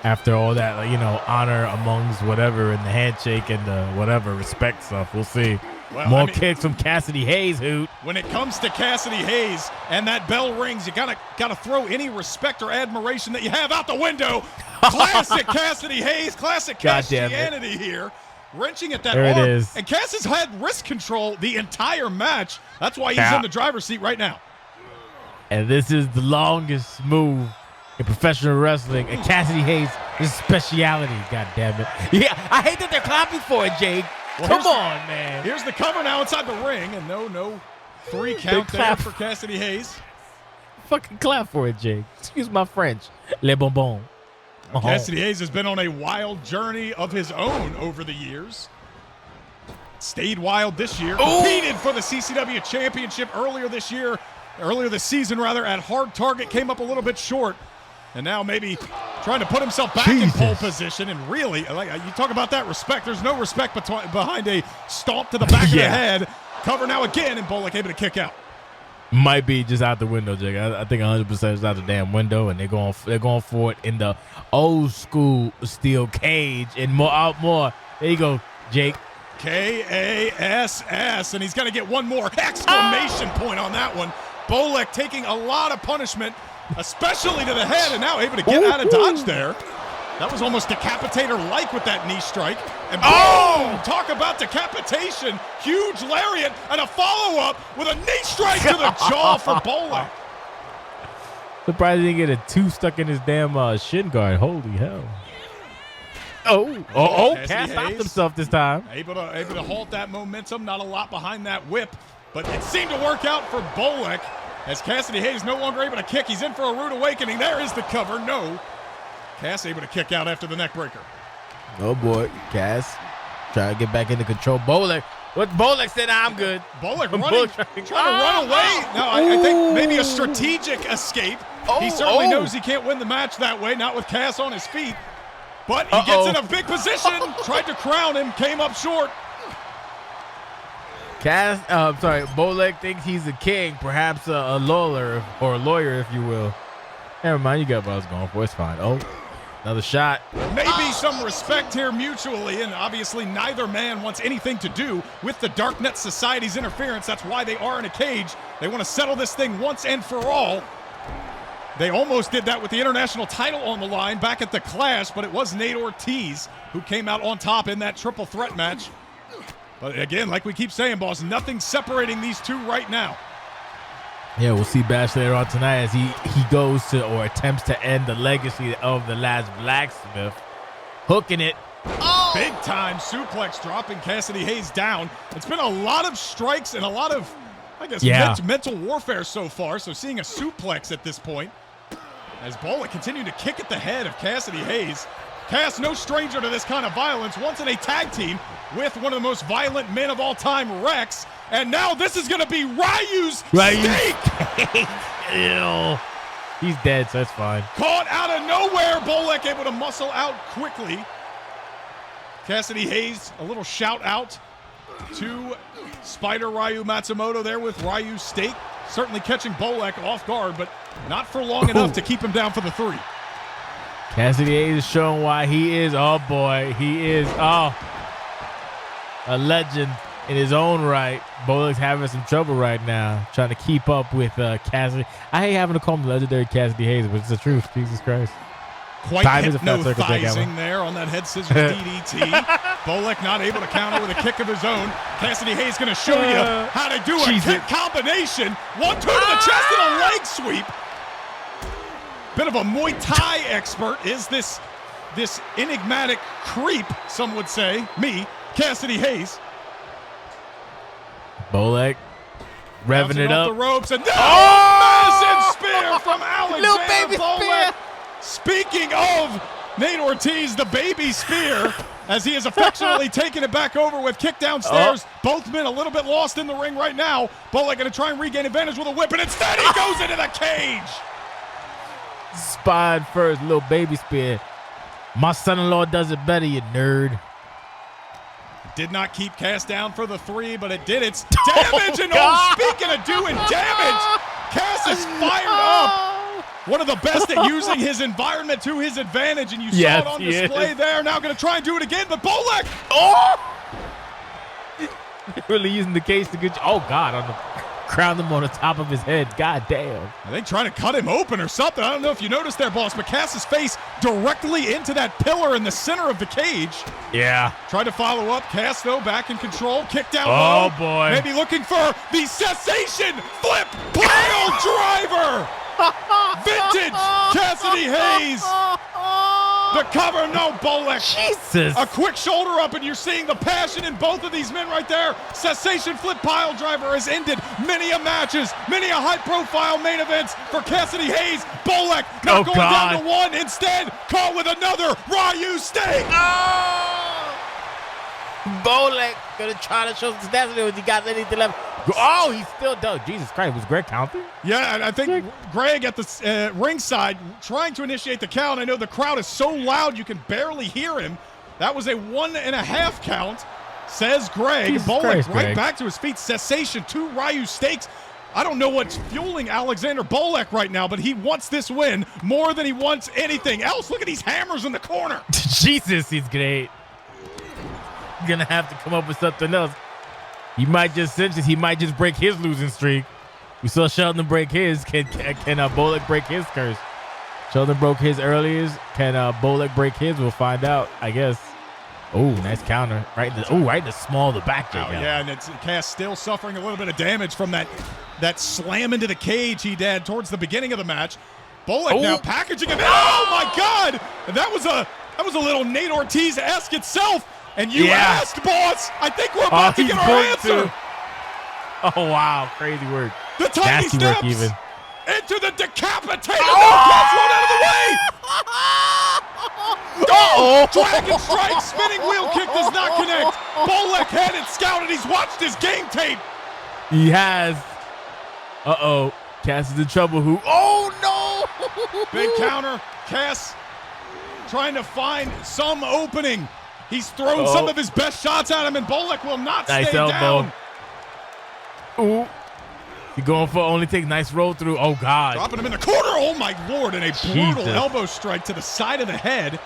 after all that, like, you know, honor amongst whatever and the handshake and the whatever respect stuff. We'll see. Well, More kicks from Cassidy Hayes, Hoot. When it comes to Cassidy Hayes and that bell rings, you gotta throw any respect or admiration that you have out the window. Classic Cassidy Hayes, classic Cassianity here. Wrenching at that there arm. It is. And Cass has had wrist control the entire match. That's why he's in the driver's seat right now. And this is the longest move in professional wrestling. And Cassidy Hayes is speciality, God damn it. Yeah, I hate that they're clapping for it, Jake. Well, Come on, man. Here's the cover now inside the ring, and no 3 count there for Cassidy Hayes. Fucking clap for it, Jake. Excuse my French. Le bonbon. Cassidy Hayes has been on a wild journey of his own over the years. Stayed wild this year. Competed for the CCW Championship earlier this season at Hard Target. Came up a little bit short. And now maybe trying to put himself back in pole position. And really, like you talk about that respect. There's no respect behind a stomp to the back of the head. Cover now again, and Bolek able to kick out. Might be just out the window, Jake. I think 100% is out the damn window, and they're going for it in the old school steel cage and more. There you go, Jake. KASS, and he's going to get one more exclamation point on that one. Bolek taking a lot of punishment, especially to the head, and now able to get out of dodge there. That was almost decapitator-like with that knee strike. And boom! Talk about decapitation. Huge lariat and a follow-up with a knee strike to the jaw for Bolek. Surprised he didn't get a 2 stuck in his damn shin guard. Holy hell. Cass stopped himself this time. Able to halt that momentum. Not a lot behind that whip, but it seemed to work out for Bolek as Cassidy Hayes no longer able to kick. He's in for a rude awakening. There is the cover. No. Cass able to kick out after the neck breaker. Oh boy, Cass trying to get back into control. Bolek said, I'm good. Bolek trying to run away. No, I think maybe a strategic escape. He certainly knows he can't win the match that way, not with Cass on his feet. But he gets in a big position, tried to crown him, came up short. Bolek thinks he's a king, perhaps a lawyer, if you will. Never mind, you got what I was going for. It's fine. Another shot. Maybe some respect here mutually, and obviously neither man wants anything to do with the Darknet Society's interference. That's why they are in a cage. They want to settle this thing once and for all. They almost did that with the international title on the line back at the Clash, but it was Nate Ortiz who came out on top in that triple threat match. But again, like we keep saying, boss, nothing separating these two right now. Yeah, we'll see Bash later on tonight as he goes to or attempts to end the legacy of the last blacksmith. Hooking it. Big time suplex, dropping Cassidy Hayes down. It's been a lot of strikes and a lot of, I guess, mental warfare so far. So seeing a suplex at this point as Bolek continued to kick at the head of Cassidy Hayes. Cass, no stranger to this kind of violence, once in a tag team with one of the most violent men of all time, Rex. And now this is going to be Ryu's steak. Ew. He's dead, so that's fine. Caught out of nowhere. Bolek able to muscle out quickly. Cassidy Hayes, a little shout out to Spider Ryu Matsumoto there with Ryu's steak. Certainly catching Bolek off guard, but not for long enough to keep him down for the 3. Cassidy Hayes is showing why he is, he is, a legend in his own right. Bolek's having some trouble right now, trying to keep up with Cassidy. I hate having to call him legendary Cassidy Hayes, but it's the truth. Jesus Christ. Quite hypnotizing there on that head scissors DDT. Bolek not able to counter with a kick of his own. Cassidy Hayes going to show you how to do a kick combination. 1-2 to the chest and a leg sweep. Bit of a Muay Thai expert is this enigmatic creep, some would say. Me, Cassidy Hayes. Bolek revving it up. The ropes and massive spear from Alexander Little baby Bolek. Speaking of Nate Ortiz, the baby spear, as he is affectionately taking it back over with kick downstairs. Both men a little bit lost in the ring right now. Bolek going to try and regain advantage with a whip, and instead he goes into the cage. Spine first, little baby spear. My son-in-law does it better, you nerd. Did not keep Cass down for the 3, but it did its damage. And speaking of doing damage, Cass is fired up. One of the best at using his environment to his advantage, and you saw it on display there. Now going to try and do it again, but Bolek. Really using the cage to get you. Oh, God, crown him on the top of his head. God damn. I think trying to cut him open or something. I don't know if you noticed there, boss, but Cass's face directly into that pillar in the center of the cage. Yeah. Tried to follow up. Cass, though, back in control. Kick down low. Oh, boy. Maybe looking for the cessation flip pile driver. Vintage Cassidy Hayes. The cover, no, Bolek. Jesus. A quick shoulder up, and you're seeing the passion in both of these men right there. Cessation flip pile driver has ended many a matches, many a high-profile main events for Cassidy Hayes. Bolek not going down to 1. Instead, caught with another Ryu stake. Bolek gonna try to show some tenacity when he got anything left. Oh, he still does. Jesus Christ, was Greg counting? Yeah, and I think Greg at the ringside trying to initiate the count. I know the crowd is so loud you can barely hear him. That was a 1.5 count, says Greg. Bolek right back to his feet. Cessation, 2 Ryu stakes. I don't know what's fueling Alexander Bolek right now, but he wants this win more than he wants anything else. Look at these hammers in the corner. Jesus, he's great. He's gonna have to come up with something else. He might just cinch it. He might just break his losing streak. We saw Sheldon break his. Can Bolek break his curse? Sheldon broke his earliest. Can Bolek break his? We'll find out, I guess. Oh, nice counter. Right in the small of the back. Yeah, and it's Cass still suffering a little bit of damage from that slam into the cage he did towards the beginning of the match. Bolek now packaging him. Oh my God! And that was a little Nate Ortiz-esque itself. And you asked, boss. I think we're about to get our answer. Oh, wow. Crazy work. The tiny Nasty steps work even. into the decapitator. Cass rolled out of the way. Dragon strike. Spinning wheel kick does not connect. Bolek had it scouted. He's watched his game tape. He has. Uh-oh. Cass is in trouble. Oh, no. Big counter. Cass trying to find some opening. He's thrown some of his best shots at him, and Bolek will not stay down. Ooh. He's going for only take. Nice roll through. Oh, God. Dropping him in the corner. Oh, my Lord. And a brutal elbow strike to the side of the head.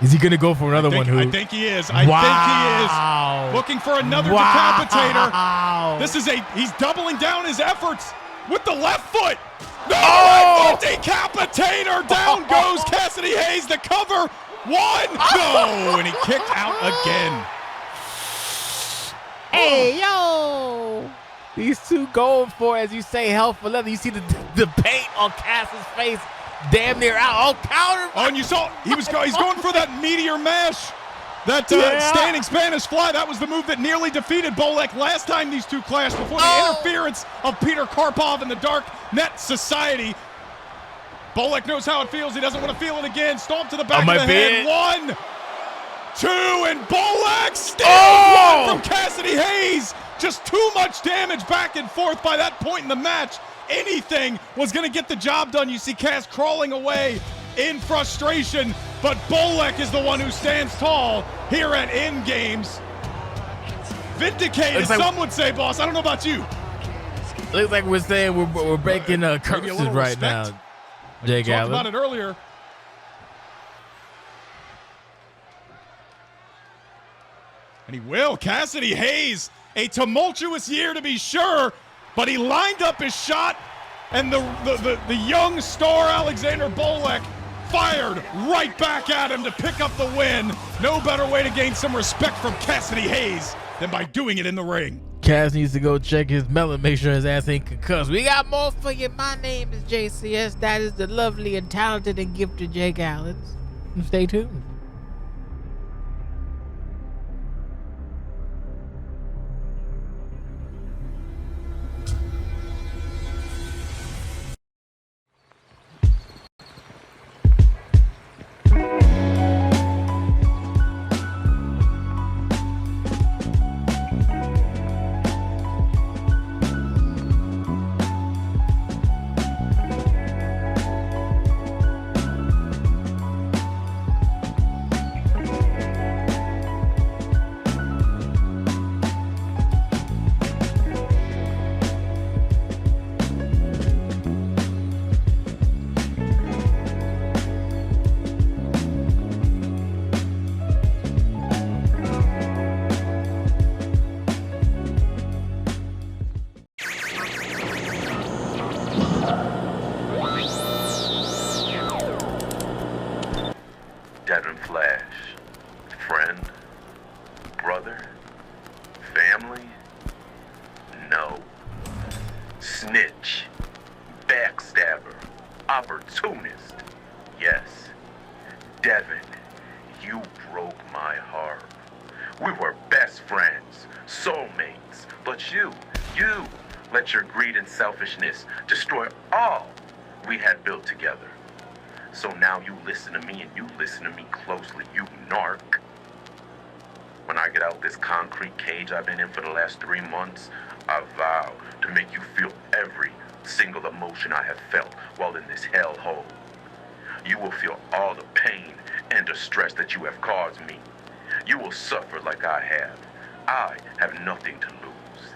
Is he going to go for another one? I think he is. I think he is. Looking for another decapitator. He's doubling down his efforts with the left foot. No, right foot decapitator. Down goes Cassidy Hayes. The cover. 1. No, and he kicked out again. Hey, yo. These two going for, as you say, hell for leather. You see the paint on Cass's face damn near out. Oh, counter. Oh, and you saw he's going for that meteor mash. That standing Spanish fly. That was the move that nearly defeated Bolek last time these two clashed before the interference of Peter Karpov and the Dark Net Society. Bolek knows how it feels. He doesn't want to feel it again. Stomp to the back of the head. 1, 2, and Bolek steals 1 from Cassidy Hayes. Just too much damage back and forth by that point in the match. Anything was going to get the job done. You see Cass crawling away in frustration, but Bolek is the one who stands tall here at End Games. Vindicated, some would say, boss. I don't know about you. Looks like we're saying we're breaking curses right now. Jake Allen. Talked about it earlier. And he will. Cassidy Hayes, a tumultuous year to be sure, but he lined up his shot, and the young star Alexander Bolek fired right back at him to pick up the win. No better way to gain some respect from Cassidy Hayes than by doing it in the ring. Cass needs to go check his melon, make sure his ass ain't concussed. We got more for you. My name is JCS. That is the lovely and talented and gifted Jake Allens. Stay tuned. Shattering Flash. Friend? Brother? Family? No. Snitch. Backstabber. Opportunist. Yes. Devin, you broke my heart. We were best friends, soulmates, but you let your greed and selfishness destroy all we had built together. So now you listen to me, and you listen to me closely, you narc. When I get out this concrete cage I've been in for the last 3 months, I vow to make you feel every single emotion I have felt while in this hellhole. You will feel all the pain and distress that you have caused me. You will suffer like I have. I have nothing to lose.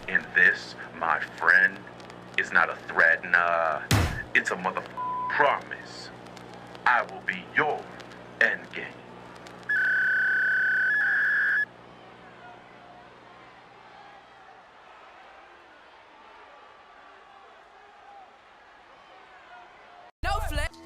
And this, my friend, is not a threat, nah. It's a motherfucking promise. I will be your end game. No flex.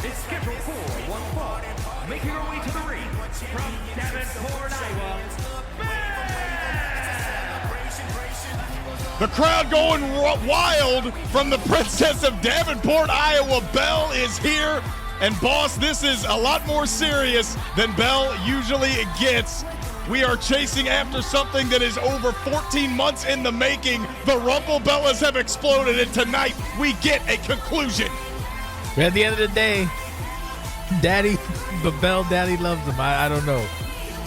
It's scheduled for one fall. Making her way to the ring from Davenport, Iowa. The crowd going wild from the Princess of Davenport, Iowa. Belle is here. And boss, this is a lot more serious than Belle usually gets. We are chasing after something that is over 14 months in the making. The Rumble Bellas have exploded, and tonight we get a conclusion. But at the end of the day, Daddy, but Belle, Daddy loves him. I don't know.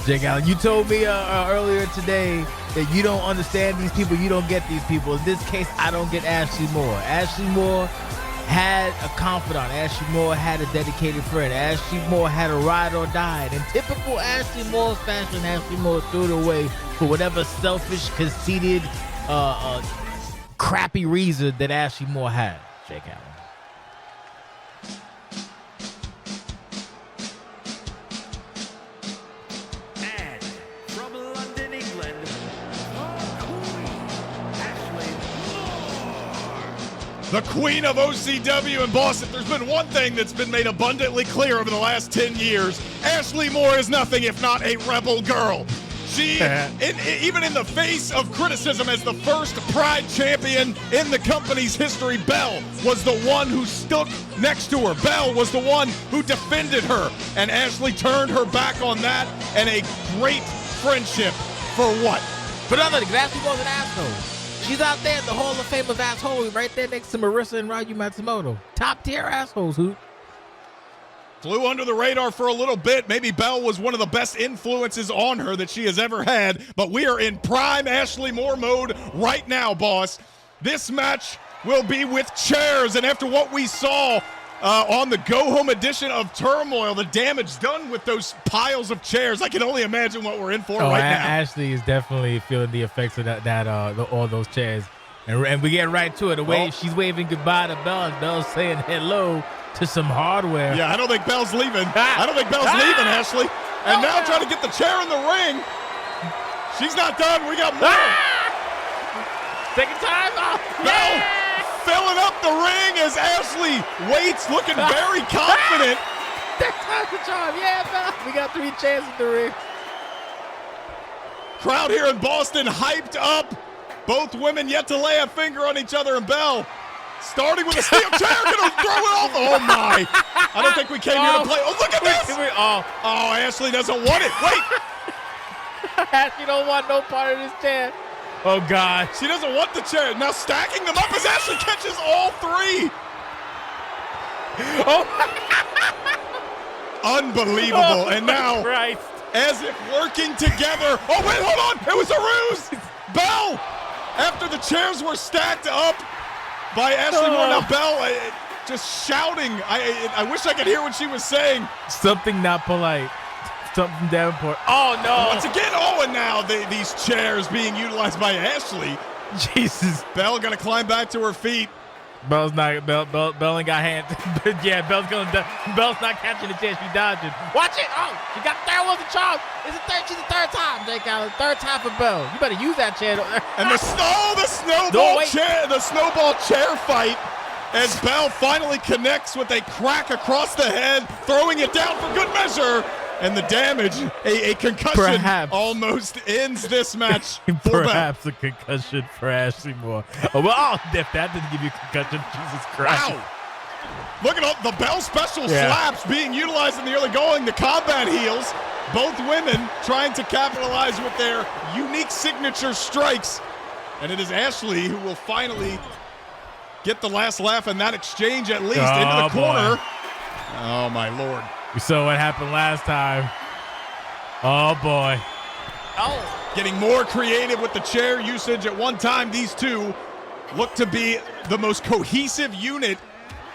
Jake Allen, you told me earlier today that you don't understand these people, you don't get these people. In this case, I don't get Ashley Moore. Ashley Moore had a confidant. Ashley Moore had a dedicated friend. Ashley Moore had a ride or die. In typical Ashley Moore fashion, Ashley Moore threw it away for whatever selfish, conceited, crappy reason that Ashley Moore had. Jake Allen. The queen of OCW and Boston. There's been one thing that's been made abundantly clear over the last 10 years. Ashley Moore is nothing if not a rebel girl. She, even in the face of criticism as the first Pride champion in the company's history, Belle was the one who stuck next to her. Belle was the one who defended her. And Ashley turned her back on that, and a great friendship for what? But other than Ashley was an asshole. She's out there in the Hall of Fame of assholes, right there next to Marissa and Ryu Matsumoto. Top tier assholes, who flew under the radar for a little bit. Maybe Belle was one of the best influences on her that she has ever had. But we are in prime Ashley Moore mode right now, boss. This match will be with chairs. And after what we saw on the go-home edition of Turmoil, the damage done with those piles of chairs, I can only imagine what we're in for right now. Ashley is definitely feeling the effects of all those chairs. And we get right to it. The way she's waving goodbye to Belle, and Belle's saying hello to some hardware. Yeah, I don't think Belle's leaving. I don't think Belle's leaving, Ashley. And now trying to get the chair in the ring. She's not done. We got more. Second time. Belle filling up the ring as Ashley waits, looking very confident. That time's the charm. Yeah, Belle. We got 3 chairs in the ring. Crowd here in Boston hyped up. Both women yet to lay a finger on each other, and Belle starting with a steel chair, gonna throw it off. Oh my! I don't think we came here to play. Oh, look at this! Oh, Ashley doesn't want it. Wait! Ashley don't want no part of this chair. Oh God! She doesn't want the chair. Now stacking them up as Ashley catches all 3. Oh! Unbelievable! And now, Christ. as if working together. Oh wait, hold on! It was a ruse. Belle, after the chairs were stacked up by Ashley Moore, now Belle just shouting. I wish I could hear what she was saying. Something not polite. Something from Davenport. Oh no! Once again, and now these chairs being utilized by Ashley. Jesus. Bell gonna climb back to her feet. Bell ain't got hands. But yeah, Bell's not catching the chance. She dodging. Watch it. Oh, she got the third one to charge. It's she's the third time, Jake Allen. Third time for Bell. You better use that chair. And the snowball chair fight as Bell finally connects with a crack across the head, throwing it down for good measure. And the damage, a concussion almost ends this match. Perhaps a concussion for Ashley Moore. Oh, well, if that didn't give you a concussion, Jesus Christ. Wow. Look at all the Bell special slaps being utilized in the early going. The combat heels, both women trying to capitalize with their unique signature strikes. And it is Ashley who will finally get the last laugh in that exchange, at least into the corner. Oh, my Lord. We saw what happened last time. Oh, boy. Oh. Getting more creative with the chair usage. At one time, these two look to be the most cohesive unit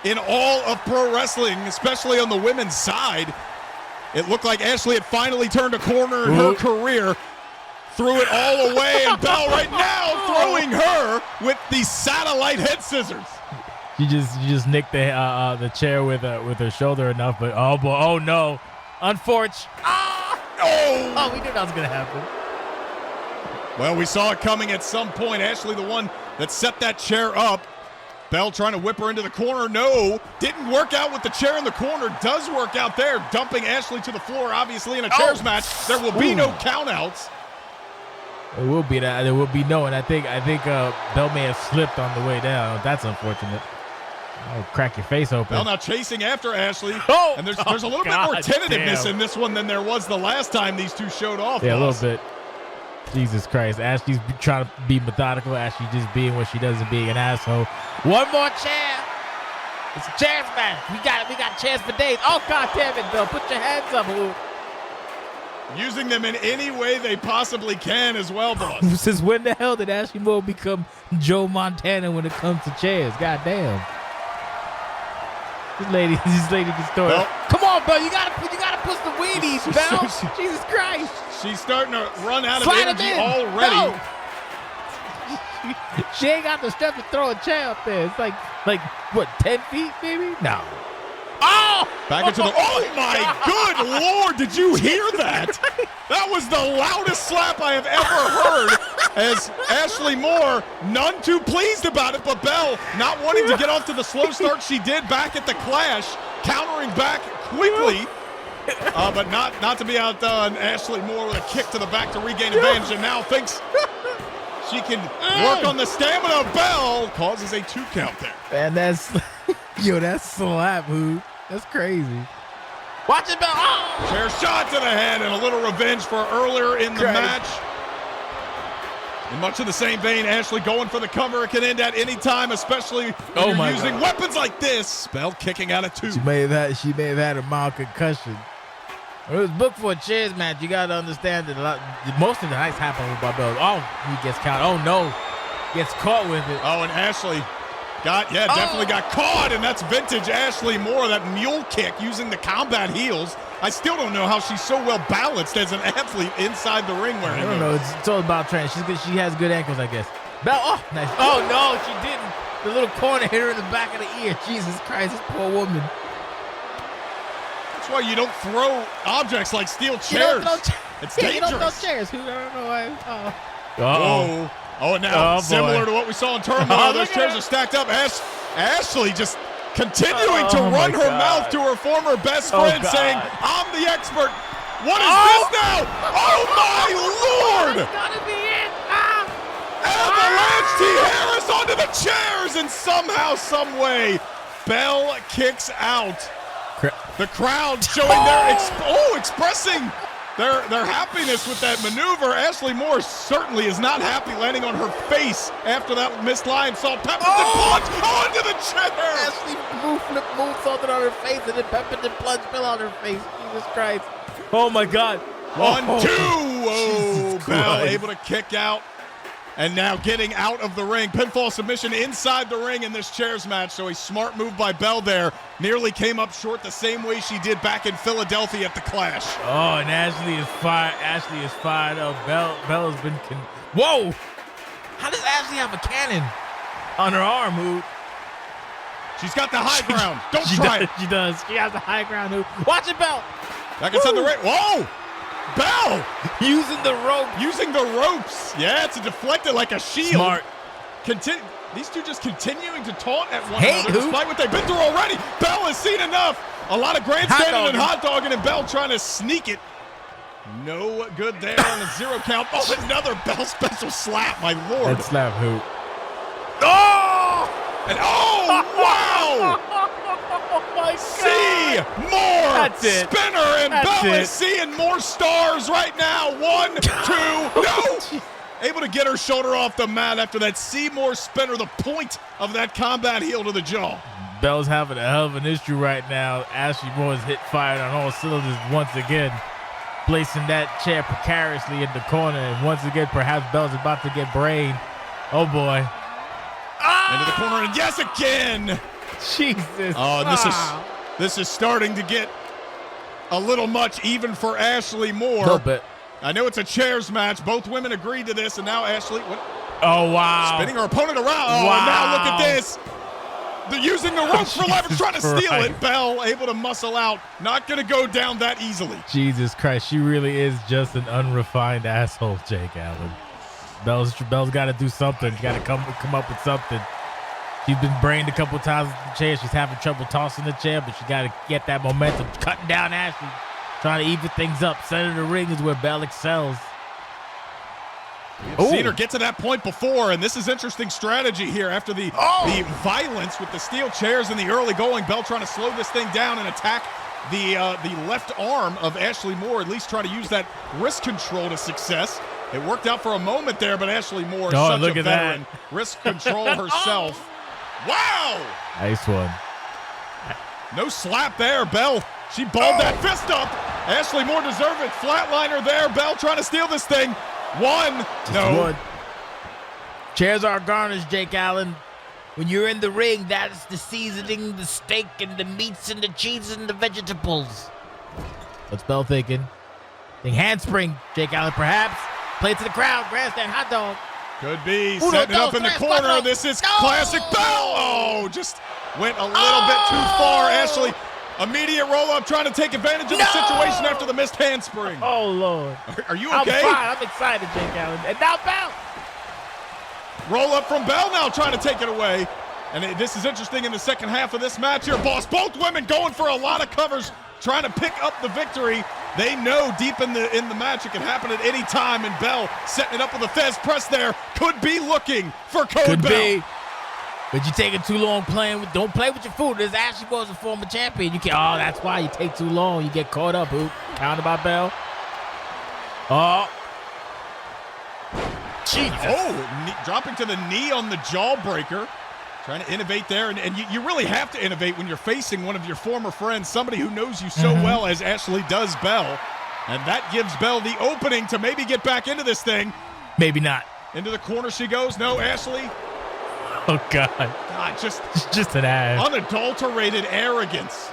in all of pro wrestling, especially on the women's side. It looked like Ashley had finally turned a corner in her career. Threw it all away, and Bell right now throwing her with the satellite head scissors. She just nicked the chair with her shoulder enough, but oh boy, oh no, unfortunate. Oh, we knew that was gonna happen. Well, we saw it coming at some point. Ashley, the one that set that chair up. Bell trying to whip her into the corner. No, didn't work out with the chair in the corner. Does work out there, dumping Ashley to the floor. Obviously, in a chairs match, there will be no countouts. There will be that. There will be no, and I think Bell may have slipped on the way down. That's unfortunate. Oh, crack your face open. Bell now chasing after Ashley. Oh, and there's a little bit more tentativeness in this one than there was the last time these two showed off. Yeah, a little bit. Jesus Christ. Ashley's trying to be methodical. Ashley just being what she does and being an asshole. One more chair. It's a chairs match. We got chairs for days. Oh, God damn it, Bell. Put your hands up. Using them in any way they possibly can as well, boss. Since when the hell did Ashley Moore become Joe Montana when it comes to chairs? God damn. This lady just throwing. Well, come on, Bell. You gotta push the weenies, Bell. Jesus Christ. She's starting to run out of energy already. No. She ain't got the strength to throw a chair up there. It's like what, 10 feet maybe? No. Oh! Back into the. Oh my good Lord! Did you hear that? That was the loudest slap I have ever heard. As Ashley Moore, none too pleased about it, but Bell not wanting to get off to the slow start she did back at the Clash, countering back quickly. But not to be outdone. Ashley Moore with a kick to the back to regain advantage, and now thinks she can work on the stamina. Bell causes a 2 count there. And that's that slap, who? That's crazy. Watch it, Bell. Oh! Chair shot to the head, and a little revenge for earlier in the match. In much of the same vein, Ashley going for the cover. It can end at any time, especially when you're using weapons like this. Bell kicking out at 2. She may have had a mild concussion. It was booked for a chairs match. You got to understand that most of the nights happen with Bell. Oh, he gets caught. Oh no, gets caught with it. Oh, and Ashley definitely got caught, and that's vintage Ashley Moore. That mule kick using the combat heels. I still don't know how she's so well balanced as an athlete inside the ring wearing I don't know. It's all about training. She has good ankles, I guess. Bell, oh, nice. Oh, no, she didn't. The little corner hit her in the back of the ear. Jesus Christ, this poor woman. That's why you don't throw objects like steel chairs. It's dangerous. You don't throw chairs. I don't know why. Whoa. Oh, and now similar to what we saw in Turmoil, those chairs are stacked up. Ashley just continuing to run her mouth to her former best friend, saying, "I'm the expert." What is this now? Oh my Lord! That's gotta be it. Avalanche T. Harris onto the chairs, and somehow, some way, Bell kicks out. The crowd showing expressing their happiness with that maneuver. Ashley Moore certainly is not happy, landing on her face after that missed line. Saw Pepperton plunge onto the chair. Ashley moonsaulted on her face, and then Pepperton plunge fell on her face. Jesus Christ. Oh my God. 1, 2. Oh, Bell able to kick out. And now getting out of the ring. Pinfall submission inside the ring in this chairs match. So a smart move by Bell there. Nearly came up short the same way she did back in Philadelphia at the Clash. Oh, and Ashley is fired. Ashley is fired up. Bell has been. Whoa! How does Ashley have a cannon on her arm, Hoot? She's got the high ground. Don't she try does, it. She does. She has the high ground, Hoot. Watch it, Bell. Back inside the ring. Whoa! Bell! Using the rope. Using the ropes. Yeah, to deflect it like a shield. Smart. These two just continuing to taunt at one Hey, another despite what they've been through already. Bell has seen enough. A lot of grandstanding and hot dogging, and Bell trying to sneak it. No good there on a 0 count. Oh, another Bell special slap, my lord. That slap, Hoot. Oh! And wow! Oh my God. See more That's it. spinner, and That's Bell it. is seeing more stars right now. 1, 2, no! Able to get her shoulder off the mat after that Seymour spinner, the point of that combat heel to the jaw. Bell's having a hell of an issue right now. Ashley Moore is hit fired on all cylinders once again, placing that chair precariously in the corner. And once again, perhaps Bell's about to get brained. Oh boy. Into the corner, and yes, again. Jesus. Oh, and this is starting to get a little much even for Ashley Moore. A little bit. I know it's a chairs match. Both women agreed to this, and now Ashley, oh wow, spinning her opponent around. Oh, wow. and now look at this. They're using the ropes for leverage, trying to steal it. Bell able to muscle out. Not going to go down that easily. Jesus Christ, she really is just an unrefined asshole, Jake Allen. Bell's got to do something. She's got to come up with something. She's been brained a couple times with the chair. She's having trouble tossing the chair, but she got to get that momentum, cutting down Ashley, trying to even things up. Center of the ring is where Bell excels. We've seen her get to that point before, and this is interesting strategy here after the violence with the steel chairs in the early going. Bell trying to slow this thing down and attack the left arm of Ashley Moore, at least try to use that wrist control to success. It worked out for a moment there, but Ashley Moore is such a veteran. Wrist control herself. Wow! Nice one. No slap there, Bell. She balled that fist up. Ashley Moore deserved it. Flatliner there. Bell trying to steal this thing. One. No. Chairs are garnished, Jake Allen. When you're in the ring, that's the seasoning, the steak, and the meats, and the cheese, and the vegetables. What's Bell thinking? Think handspring, Jake Allen, perhaps. Play it to the crowd. Grandstand hot dog. Could be. Setting it up in the corner. This is classic Bell. Oh, just went a little bit too far. Ashley, immediate roll-up, trying to take advantage of the situation after the missed handspring. Oh, Lord. Are you okay? I'm fine. I'm excited, Jake Allen. And now Bell. Roll up from Bell now, trying to take it away. And this is interesting in the second half of this match here, boss. Both women going for a lot of covers, trying to pick up the victory. They know deep in the match it can happen at any time, and Bell setting it up with a Fez press there. Could be looking for Code Bell. Be. But you taking too long playing with, don't play with your food. This Ashley was a former champion. You can't, oh, that's why you take too long. You get caught up, Hoop. Counted by Bell. Oh. Jesus. Oh, dropping to the knee on the jawbreaker. Trying to innovate there, and you really have to innovate when you're facing one of your former friends, somebody who knows you so well as Ashley does Bell. And that gives Bell the opening to maybe get back into this thing. Maybe not. Into the corner she goes. No, Ashley. Oh, God. God, just an ass. Unadulterated arrogance.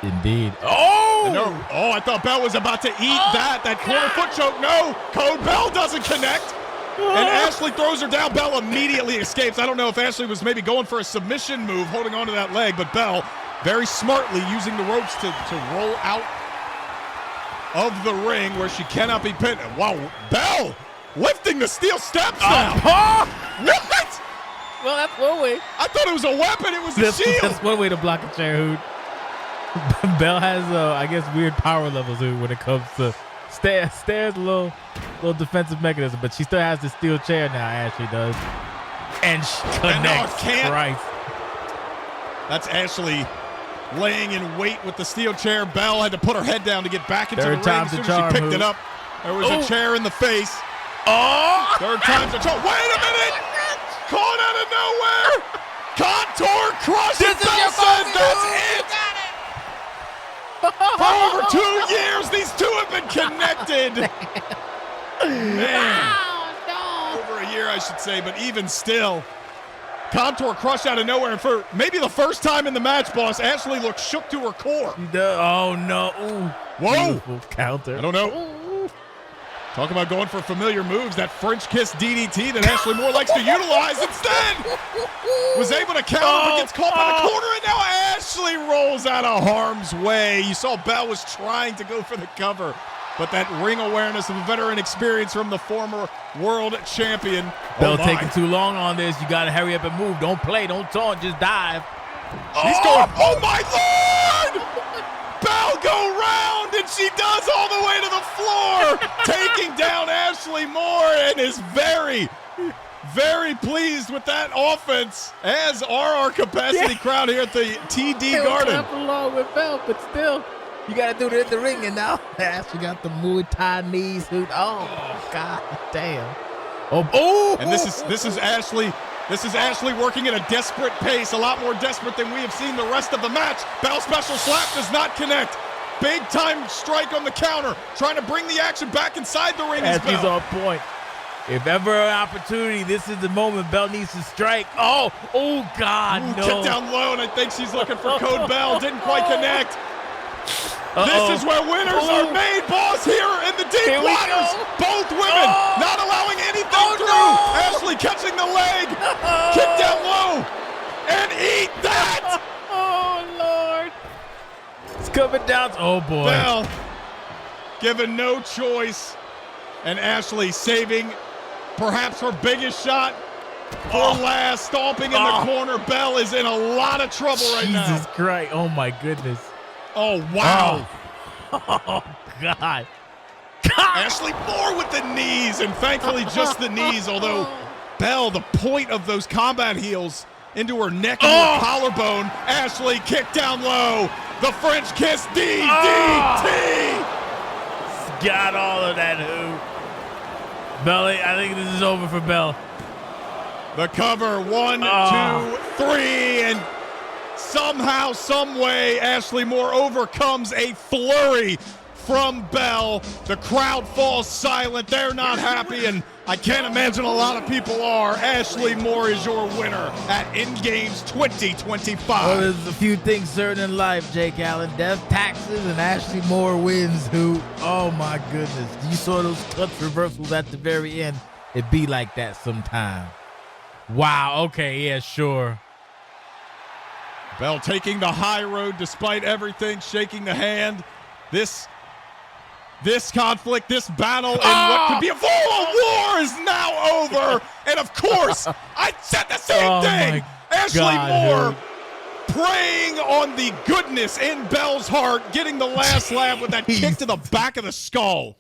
Indeed. Oh! No, I thought Bell was about to eat that corner foot choke. No, Code Bell doesn't connect. And Ashley throws her down. Bell immediately escapes. I don't know if Ashley was maybe going for a submission move, holding onto that leg, but Bell very smartly using the ropes to roll out of the ring where she cannot be pinned. Wow, Bell lifting the steel steps now. What? Well, that's one way. I thought it was a weapon. It was a shield. That's one way to block a chair, Hoot. Bell has, I guess, weird power levels, Hoot, when it comes to stairs, a little defensive mechanism, but she still has the steel chair now. Ashley does, and she connects. Christ. That's Ashley laying in wait with the steel chair. Bell had to put her head down to get back into the ring. As soon as she picked it up, there was a chair in the face. Oh! Third time's a charm. Wait a minute! Caught out of nowhere! Contour crush! Bell says that's it! For over 2 years, these two have been connected. Man. Over a year, I should say, but even still, Contour crush out of nowhere. And for maybe the first time in the match, boss, Ashley looked shook to her core. Oh, no. Ooh. Whoa. Beautiful counter. I don't know. Talk about going for familiar moves. That French kiss DDT that Ashley Moore likes to utilize instead. Was able to counter, but gets caught by the corner, and now Ashley rolls out of harm's way. You saw Belle was trying to go for the cover, but that ring awareness of a veteran experience from the former world champion. Belle taking too long on this. You got to hurry up and move. Don't play. Don't taunt. Just dive. She's going, oh my Lord! Belle go round, and she does all the way to the floor, taking down Ashley Moore, and is very, very pleased with that offense, as are our capacity crowd here at the TD Garden. Clap along with Belle, but still, you got to do it in the ring, and now Ashley got the Muay Thai knees. Oh, God damn. And this is Ashley. This is Ashley working at a desperate pace, a lot more desperate than we have seen the rest of the match. Belle special slap does not connect. Big time strike on the counter, trying to bring the action back inside the ring. As he's on point. If ever an opportunity, this is the moment Belle needs to strike. Oh God, no. Kick down low, and I think she's looking for Code Belle. Didn't quite connect. This is where winners are made, boss, here in the deep waters. Both women not allowing anything through. No. Ashley catching the leg. Kick down low. And eat that. Oh, Lord. It's coming down. Oh, boy. Belle given no choice. And Ashley saving perhaps her biggest shot for last. Stomping in the corner. Belle is in a lot of trouble right now. Jesus Christ. Oh, my goodness. Oh, wow. Oh, God. Ashley Moore with the knees, and thankfully just the knees, although Belle, the point of those combat heels into her neck and her collarbone. Ashley kicked down low. The French kiss DDT. Got all of that hoop. Belle, I think this is over for Belle. The cover, 1, 2, 3, and somehow, some way, Ashley Moore overcomes a flurry from Belle. The crowd falls silent. They're not happy, and I can't imagine a lot of people are. Ashley Moore is your winner at End Games 2025. Well, there's a few things certain in life, Jake Allen. Death, taxes, and Ashley Moore wins. Oh, my goodness. You saw those clutch reversals at the very end. It be like that sometime. Wow, okay, yeah, sure. Belle taking the high road despite everything, shaking the hand. This conflict, this battle, and what could be a war is now over. And of course, I said the same thing. Ashley Moore preying on the goodness in Belle's heart, getting the last laugh with that kick to the back of the skull.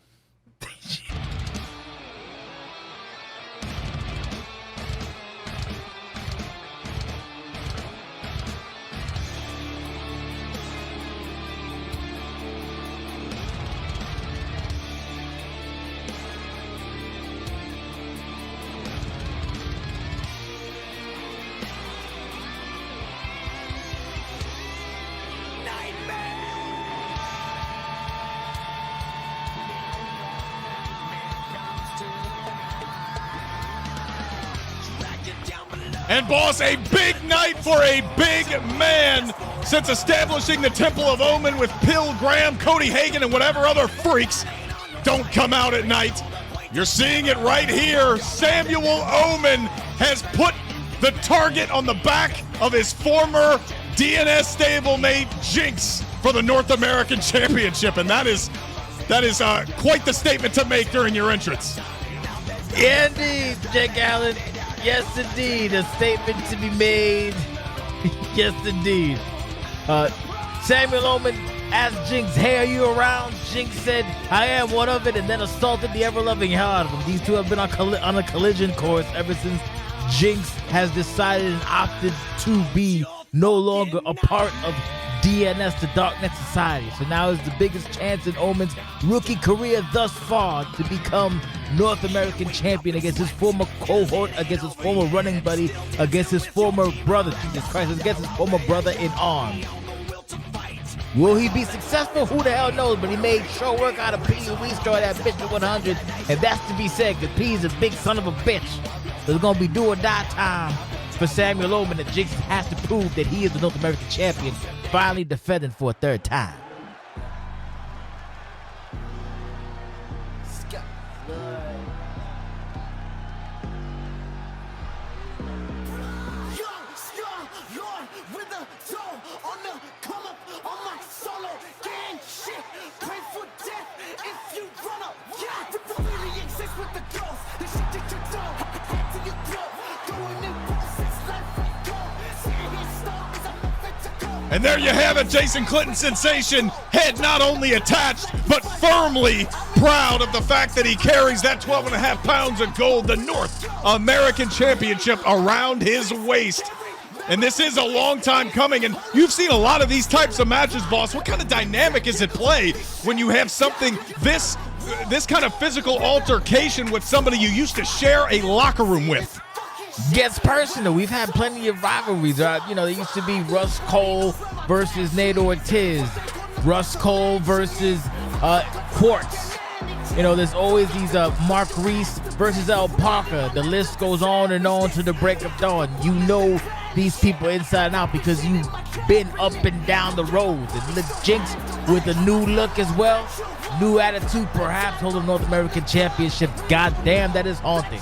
And boss, a big night for a big man since establishing the Temple of Omen with Pill Graham, Cody Hagan, and whatever other freaks don't come out at night. You're seeing it right here. Samuel Omen has put the target on the back of his former DNS stablemate Jinx for the North American Championship, and that is quite the statement to make during your entrance. Yeah, indeed, Jake Allen. Yes, indeed. A statement to be made. Yes, indeed. Samuel Omen asked Jinx, hey, are you around? Jinx said, I am one of it, and then assaulted the ever-loving hell out of him. These two have been on a collision course ever since Jinx has decided and opted to be no longer a part of DNS, the Darknet Society. So now is the biggest chance in Omen's rookie career thus far to become North American champion against his former cohort, against his former running buddy, against his former brother, Jesus Christ, against his former brother in arms. Will he be successful? Who the hell knows? But he made sure work out of P. We started that bitch at 100, and that's to be said, because P is a big son of a bitch. So it's going to be do or die time for Samuel Omen, that Jinx has to prove that he is the North American champion, finally defending for a third time. And there you have it, Jason Clinton Sensation, head not only attached, but firmly proud of the fact that he carries that 12.5 pounds of gold, the North American Championship, around his waist. And this is a long time coming, and you've seen a lot of these types of matches, boss. What kind of dynamic is at play when you have something this kind of physical altercation with somebody you used to share a locker room with? Gets personal. We've had plenty of rivalries. There used to be Russ Cole versus Nate Ortiz, Russ Cole versus Quartz. There's always these Mark Reese versus El Parker. The list goes on and on to the break of dawn. You know these people inside and out because you've been up and down the roads. And look, Jinx with a new look as well, new attitude, perhaps holding North American Championship. God damn, that is haunting.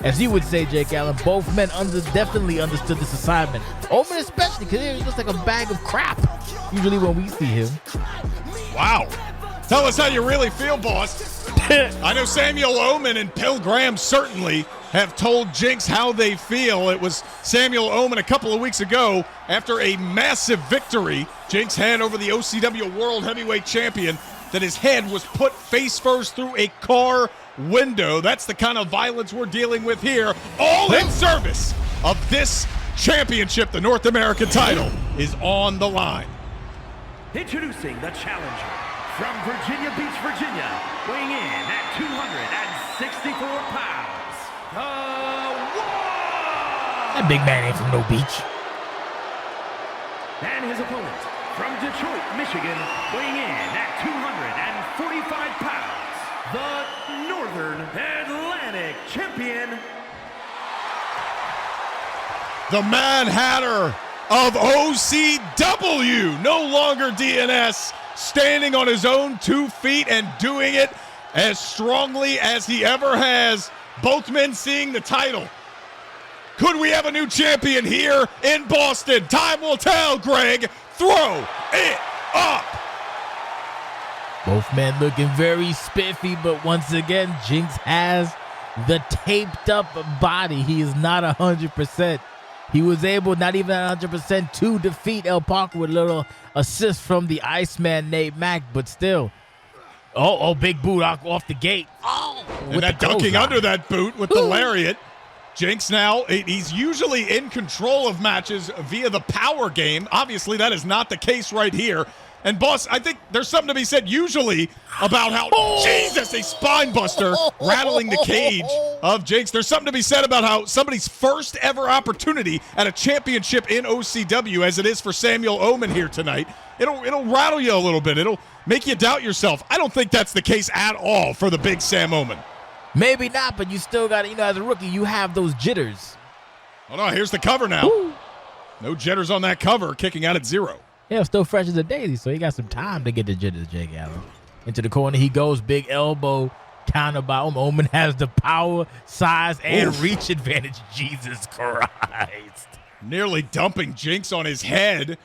As you would say, Jake Allen, both men definitely understood this assignment. Omen especially, because he looks like a bag of crap, usually when we see him. Wow. Tell us how you really feel, boss. I know Samuel Omen and Pill Graham certainly have told Jinx how they feel. It was Samuel Omen a couple of weeks ago after a massive victory Jinx had over the OCW World Heavyweight Champion that his head was put face first through a car window. That's the kind of violence we're dealing with here, all in service of this championship. The North American title is on the line. Introducing the challenger from Virginia Beach, Virginia, weighing in at 264 pounds, That big man ain't from no beach. and his opponent from Detroit, Michigan, weighing in at 245 pounds, the Northern Atlantic Champion, The Mad Hatter of OCW, no longer DNS, standing on his own 2 feet and doing it as strongly as he ever has. Both men seeing the title. Could we have a new champion here in Boston? Time will tell, Greg. Throw it up. Both men looking very spiffy, but once again, Jinx has the taped up body. He is not 100%. He was able, not even 100%, to defeat El Parker with a little assist from the Iceman, Nate Mack, but still. Oh, big boot off the gate. Oh, and that dunking under that boot with the lariat. Jinx now, he's usually in control of matches via the power game. Obviously, that is not the case right here. And, boss, I think there's something to be said usually about how, Jesus, a spine buster rattling the cage of Jinx. There's something to be said about how somebody's first ever opportunity at a championship in OCW, as it is for Samuel Omen here tonight, it'll rattle you a little bit. It'll make you doubt yourself. I don't think that's the case at all for the big Sam Omen. Maybe not, but you still got to, as a rookie, you have those jitters. Hold on, here's the cover now. Woo. No jitters on that cover, kicking out at 0. Yeah, still fresh as a daisy, so he got some time to get the jitters, Jake Allen. Into the corner he goes, big elbow, counter by Omen. Omen has the power, size, and reach advantage. Jesus Christ. Nearly dumping Jinx on his head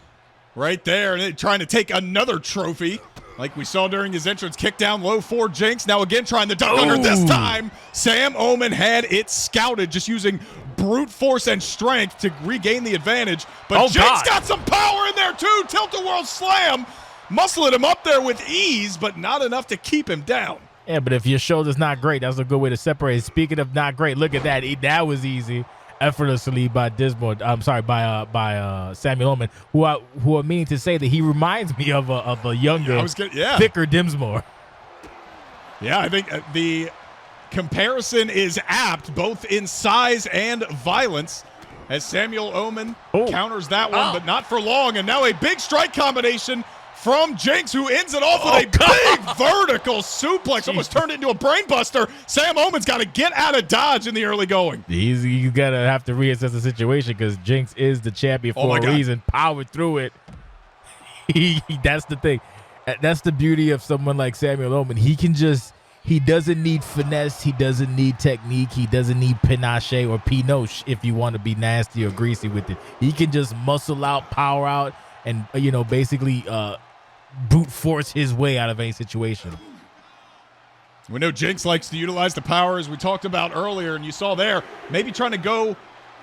right there, and trying to take another trophy. Like we saw during his entrance, kick down low for Jinx. Now again trying to dunk under this time. Sam Omen had it scouted, just using brute force and strength to regain the advantage. But Jinx got some power in there too. Tilt-a-whirl slam. Muscling him up there with ease, but not enough to keep him down. Yeah, but if your shoulder's not great, that's a good way to separate. Speaking of not great, look at that. That was easy. Effortlessly by Samuel Omen, who are meaning to say that he reminds me of a younger, thicker Dinsmore. Yeah, I think the comparison is apt, both in size and violence, as Samuel Omen counters that one, but not for long. And now a big strike combination from Jinx, who ends it off with a big vertical suplex. Almost turned it into a brain buster. Sam Omen's got to get out of dodge in the early going. You got to have to reassess the situation because Jinx is the champion for a reason. Powered through it. That's the thing. That's the beauty of someone like Samuel Omen. He doesn't need finesse. He doesn't need technique. He doesn't need panache or pinoche if you want to be nasty or greasy with it. He can just muscle out, power out, and, basically brute force his way out of any situation. We know Jinx likes to utilize the power, as we talked about earlier, and you saw there, maybe trying to go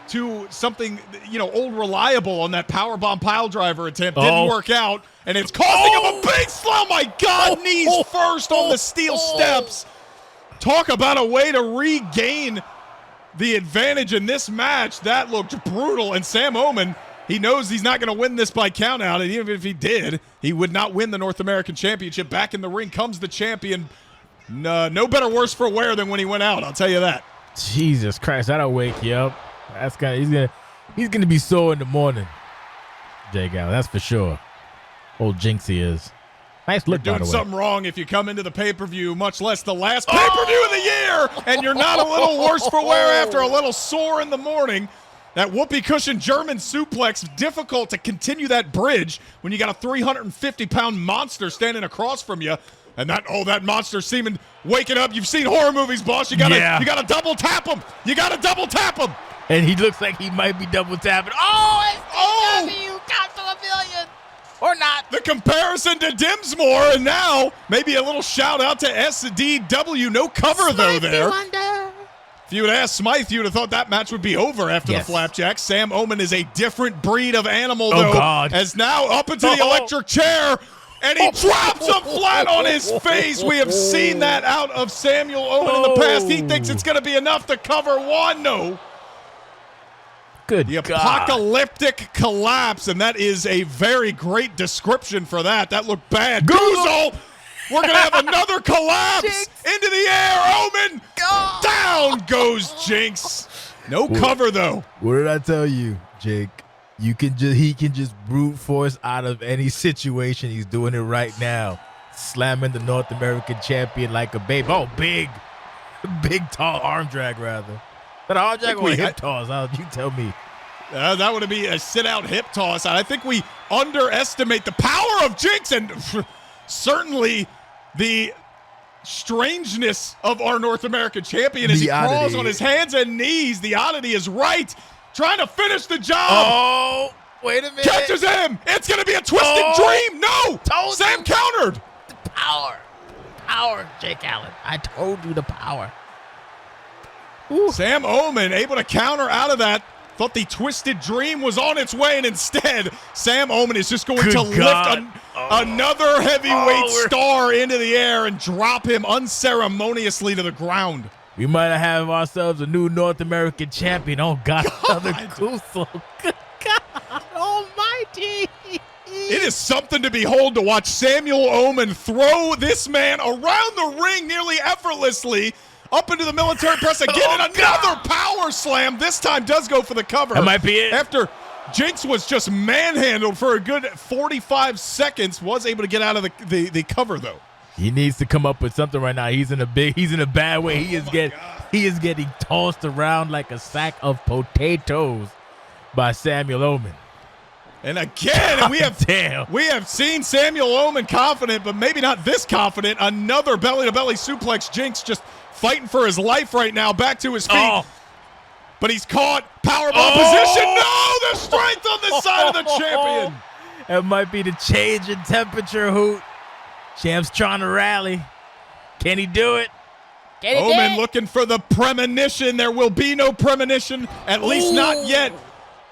to something, old reliable on that powerbomb pile driver attempt. Didn't work out, and it's costing him a big slam. Oh, my God, knees first on the steel steps. Talk about a way to regain the advantage in this match. That looked brutal, and Sam Omen, he knows he's not going to win this by countout, and even if he did, he would not win the North American Championship. Back in the ring comes the champion. No better worse for wear than when he went out, I'll tell you that. Jesus Christ, that'll wake you up. He's gonna be sore in the morning, Jake Allen, that's for sure. Old Jinxie is. Nice look, you're by the doing way. something wrong if you come into the pay-per-view, much less the last pay-per-view of the year, and you're not a little worse for wear after a little sore in the morning. That whoopee cushion German suplex, difficult to continue that bridge when you got a 350-pound monster standing across from you. And that monster seeming waking up. You've seen horror movies, boss. You gotta double tap him. You gotta double tap him. And he looks like he might be double tapping. SCW, count to a million. Or not. The comparison to Dimsmore, and now maybe a little shout out to SDW. No cover though there. If you would ask Smythe, you would have thought that match would be over after the flapjack. Sam Omen is a different breed of animal though. God. As now up into the electric chair. And he drops him flat on his face. We have seen that out of Samuel Owen in the past. He thinks it's going to be enough to cover one. No. Good The God. apocalyptic collapse, and that is a very great description for that. That looked bad. Goozle! We're going to have another collapse into the air. Omen! Down goes Jinx. No cover, though. What did I tell you, Jake? He can just brute force out of any situation. He's doing it right now. Slamming the North American champion like a baby. Oh, big tall arm drag, rather. But arm drag or hip toss? You tell me. That would be a sit-out hip toss. I think we underestimate the power of Jinx and certainly the strangeness of our North American champion as he crawls on his hands and knees. The oddity is right. Trying to finish the job. Oh, wait a minute. Catches him. It's going to be a twisted dream. No. Sam countered. The power. Power, Jake Allen. I told you the power. Ooh. Sam Omen able to counter out of that. Thought the twisted dream was on its way, and instead, Sam Omen is just going to lift another heavyweight star into the air and drop him unceremoniously to the ground. We might have ourselves a new North American champion. Oh, God, another Goozle. Good God almighty. It is something to behold to watch Samuel Omen throw this man around the ring nearly effortlessly up into the military press again, and another power slam. This time does go for the cover. That might be it. After Jinx was just manhandled for a good 45 seconds, was able to get out of the cover, though. He needs to come up with something right now. He's in a bad way. He is getting tossed around like a sack of potatoes by Samuel Omen. And again, we have seen Samuel Omen confident, but maybe not this confident. Another belly-to-belly suplex. Jinx just fighting for his life right now, back to his feet. But he's caught. Powerbomb position. No, the strength on the side of the champion. It might be the change in temperature, Hoot. Champ's trying to rally. Can he do it? Omen looking for the premonition. There will be no premonition, at least not yet.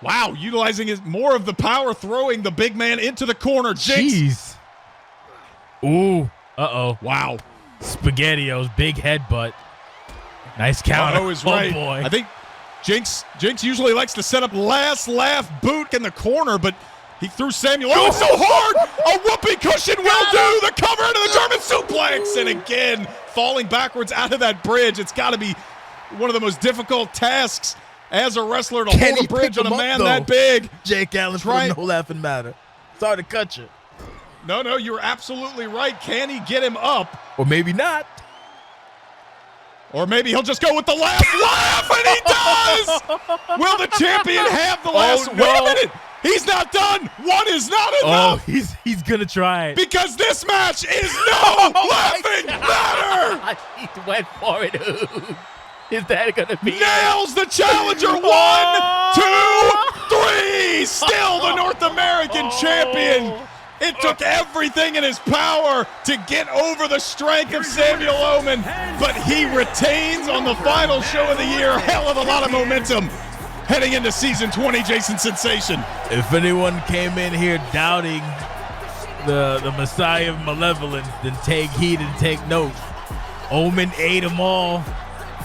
Wow, utilizing more of the power, throwing the big man into the corner. Jinx. Jeez. Ooh. Uh-oh. Wow. SpaghettiOs, big headbutt. Nice counter. Is right. Boy. I think Jinx usually likes to set up last laugh boot in the corner, but he threw Samuel Owen so hard. A whoopee cushion will do. The cover into the German suplex. And again, falling backwards out of that bridge. It's got to be one of the most difficult tasks as a wrestler to hold a bridge on a man that big. Jake Allen, no laughing matter. Sorry to cut you. No, you're absolutely right. Can he get him up? Or maybe not. Or maybe he'll just go with the last laugh, and he does! Will the champion have the last? No. Wait a minute! He's not done! One is not enough! Oh, he's gonna try it. Because this match is no laughing matter! He went for it. Is that gonna be Nails the challenger! 1, 2, 3! Still the North American champion! It took everything in his power to get over the strength of Samuel Omen, but he retains on the final show of the year. Hell of a lot of momentum. heading into season 20, Jason Sensation? If anyone came in here doubting the Messiah of Malevolence, then take heed and take note. Omen ate them all,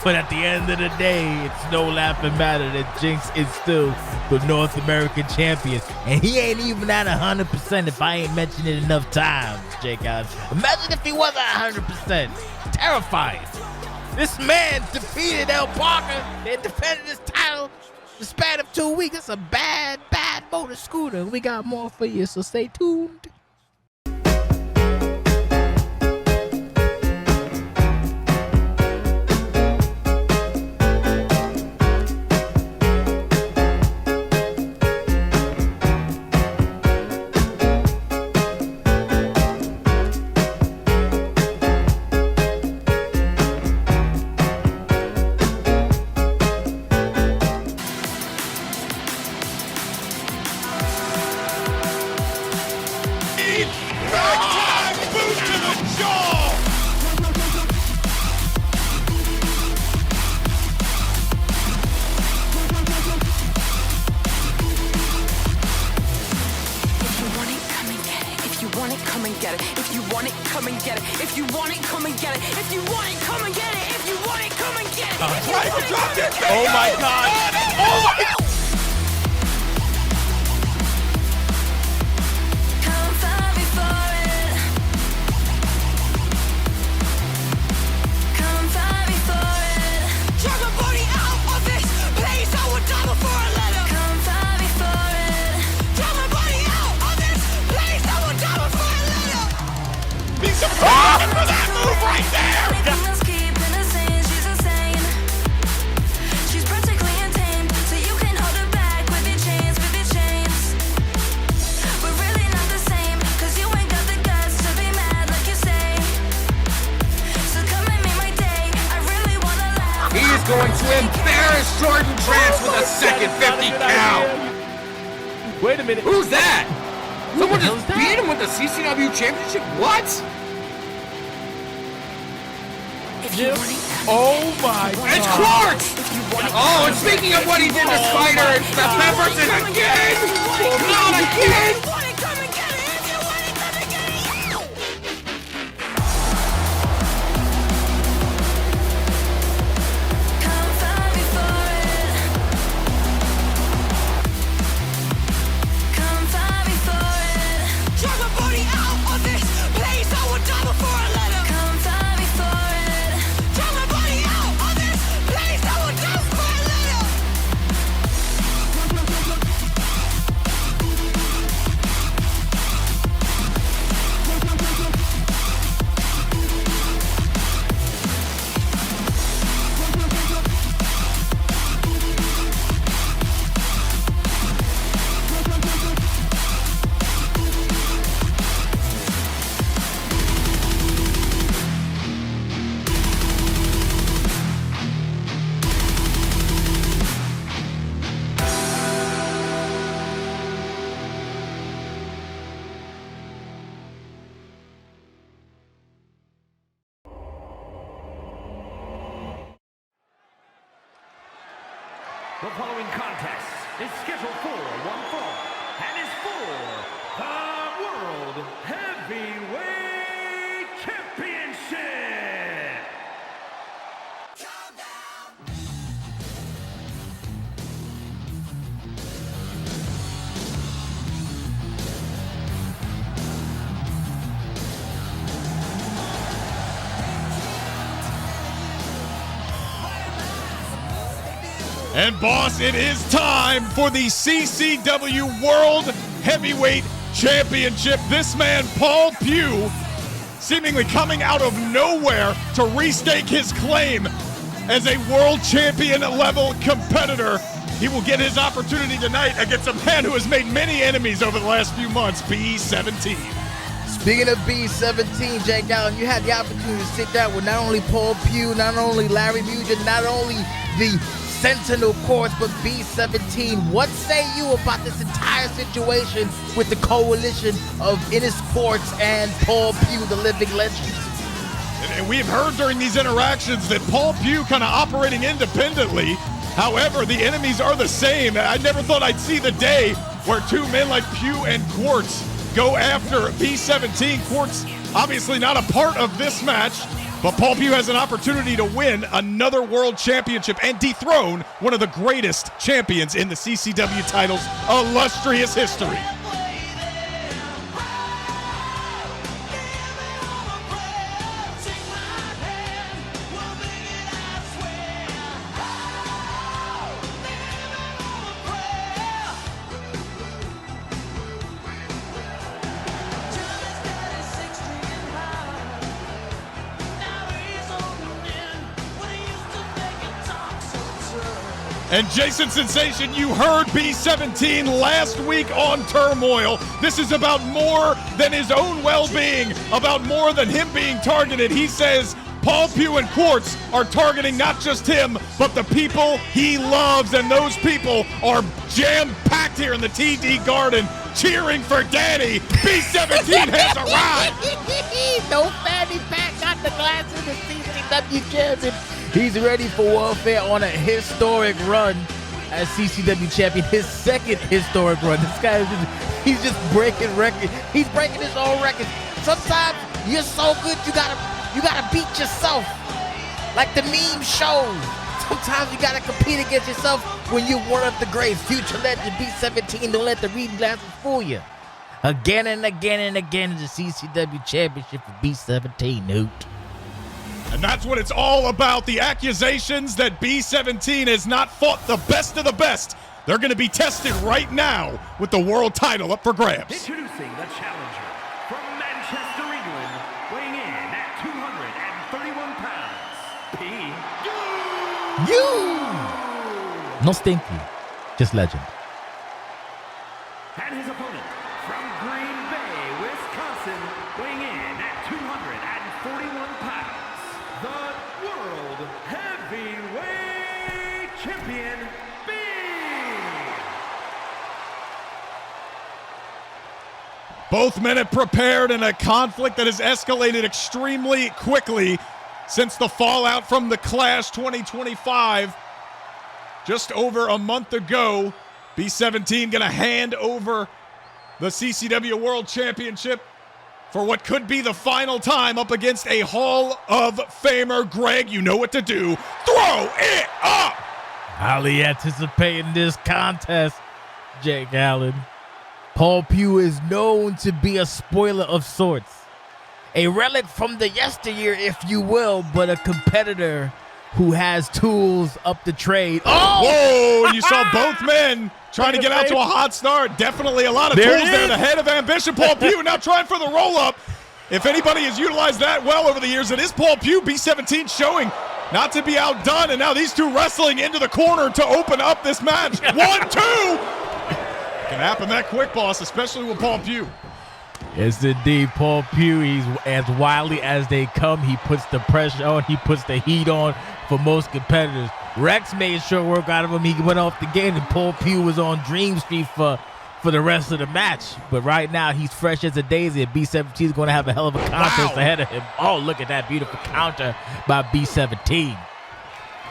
but at the end of the day, it's no laughing matter that Jinx is still the North American champion. And he ain't even at 100% if I ain't mentioned it enough times, Jake Allen. Imagine if he was at 100%. Terrifying. This man defeated El Parker and defended his title in the span of 2 weeks. It's a bad motor scooter. We got more for you, so stay tuned. Oh my God! Oh my God! Going to embarrass Jordan Trance with a second 50 count. Wait a minute. Who's that? Someone just beat him with the CCW Championship? What? Oh my God. It's Clark! Oh, and speaking of what he did to Spider, it's the Pepperson again! Not again! The following contest is scheduled for one fall and is for the World Heavyweight Championship. And boss, it is time for the CCW World Heavyweight Championship. This man, Paul Pugh, seemingly coming out of nowhere to restake his claim as a world champion level competitor. He will get his opportunity tonight against a man who has made many enemies over the last few months, B17. Speaking of B17, Jake Allen, you had the opportunity to sit down with not only Paul Pugh, not only Larry Mugent, not only the Sentinel Course, but B17. What say you about this entire situation with the coalition of Inner Sports and Paul Pugh, the living legend? And we've heard during these interactions that Paul Pugh kind of operating independently However, the enemies are the same. I never thought I'd see the day where two men like Pew and Quartz go after B17. Quartz obviously not a part of this match, but Paul Pew has an opportunity to win another world championship and dethrone one of the greatest champions in the CCW title's illustrious history. And Jason Sensation, you heard B17 last week on Turmoil. This is about more than his own well-being, about more than him being targeted. He says Paul Pew and Quartz are targeting not just him, but the people he loves. And those people are jam-packed here in the TD Garden, cheering for Daddy. B17 has arrived. No fanny pack, got the glass in the CCW champion. He's ready for warfare on a historic run as CCW champion. His second historic run. This guy is he's just breaking records. He's breaking his own records. Sometimes you're so good you gotta beat yourself. Like the meme shows. Sometimes you gotta compete against yourself when you're one of the greats. Future legend B17, don't let the reading glasses fool you. Again and again and again is the CCW championship for B17, Newt. And that's what it's all about. The accusations that B17 has not fought the best of the best. They're going to be tested right now with the world title up for grabs. Introducing the challenger from Manchester, England, weighing in at 231 pounds, You! No stinky, just legend. And his opponent from Green Bay, Wisconsin, weighing in at 241 pounds, the World Heavyweight Champion, B. Both men have prepared in a conflict that has escalated extremely quickly since the fallout from the Clash 2025. Just over a month ago, B17 going to hand over the CCW World Championship for what could be the final time up against a Hall of Famer. Greg, you know what to do. Throw it up! Highly anticipating this contest, Jake Allen. Paul Pew is known to be a spoiler of sorts. A relic from the yesteryear, if you will, but a competitor who has tools up the trade. Oh! Whoa! You saw both men trying to get out to a hot start. Definitely a lot of tools there. The head of ambition, Paul Pew, now trying for the roll-up. If anybody has utilized that well over the years, it is Paul Pew. B17 showing not to be outdone, and now these two wrestling into the corner to open up this match. 1, 2! Can happen that quick, boss, especially with Paul Pew. Yes, indeed. Paul Pew, he's as wildly as they come. He puts the pressure on. He puts the heat on for most competitors. Rex made short work out of him. He went off the gate, and Paul Pew was on Dream Street for the rest of the match. But right now, he's fresh as a daisy, and B17 is going to have a hell of a contest ahead of him. Oh, look at that beautiful counter by B17.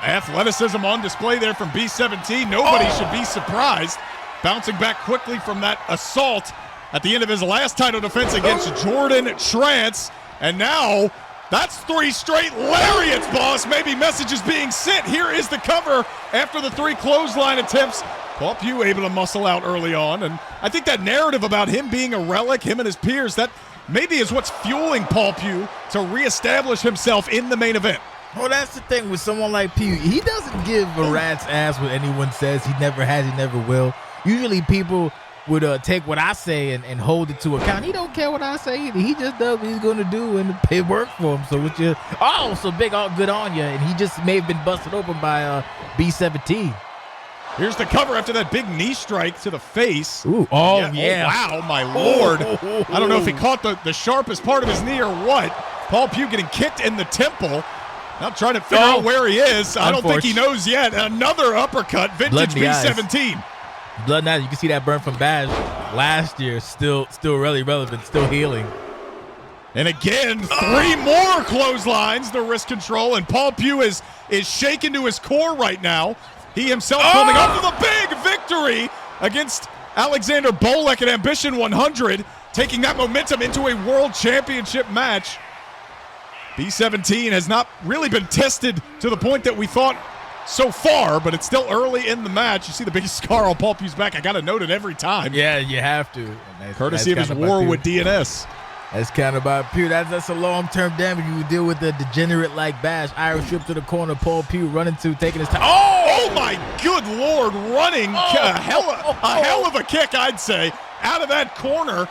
Athleticism on display there from B17. Nobody should be surprised. Bouncing back quickly from that assault at the end of his last title defense against Jordan Trance. And now, that's 3 straight lariats, boss. Maybe messages being sent. Here is the cover after the 3 clothesline attempts. Paul Pew able to muscle out early on. And I think that narrative about him being a relic, him and his peers, that maybe is what's fueling Paul Pew to reestablish himself in the main event. Well, that's the thing with someone like Pew. He doesn't give a rat's ass what anyone says. He never has, he never will. Usually people would take what I say and hold it to account. He don't care what I say either. He just does what he's going to do, and it worked for him. So with you, so big, good on you. And he just may have been busted open by B17. Here's the cover after that big knee strike to the face. Ooh, yeah. Oh, wow, my Lord. I don't know if he caught the sharpest part of his knee or what. Paul Pew getting kicked in the temple. Now trying to figure out where he is. I don't think he knows yet. Another uppercut, vintage B17. Blood now, you can see that burn from Bash last year, still really relevant, still healing. And again, 3 more clotheslines, the wrist control, and Paul Pew is shaken to his core right now. He himself coming up with a big victory against Alexander Bolek at Ambition 100, taking that momentum into a World Championship match. B17 has not really been tested to the point that we thought so far, but it's still early in the match. You see the biggest scar on Paul Pugh's back. I got to note it every time. Yeah, you have to. Courtesy of his war with DNS. That's kind of about Pugh. That's a long-term damage. You deal with the degenerate-like bash. Irish whip to the corner. Paul Pugh running to, taking his time. Oh my good Lord, running. A hell of a kick, I'd say, out of that corner.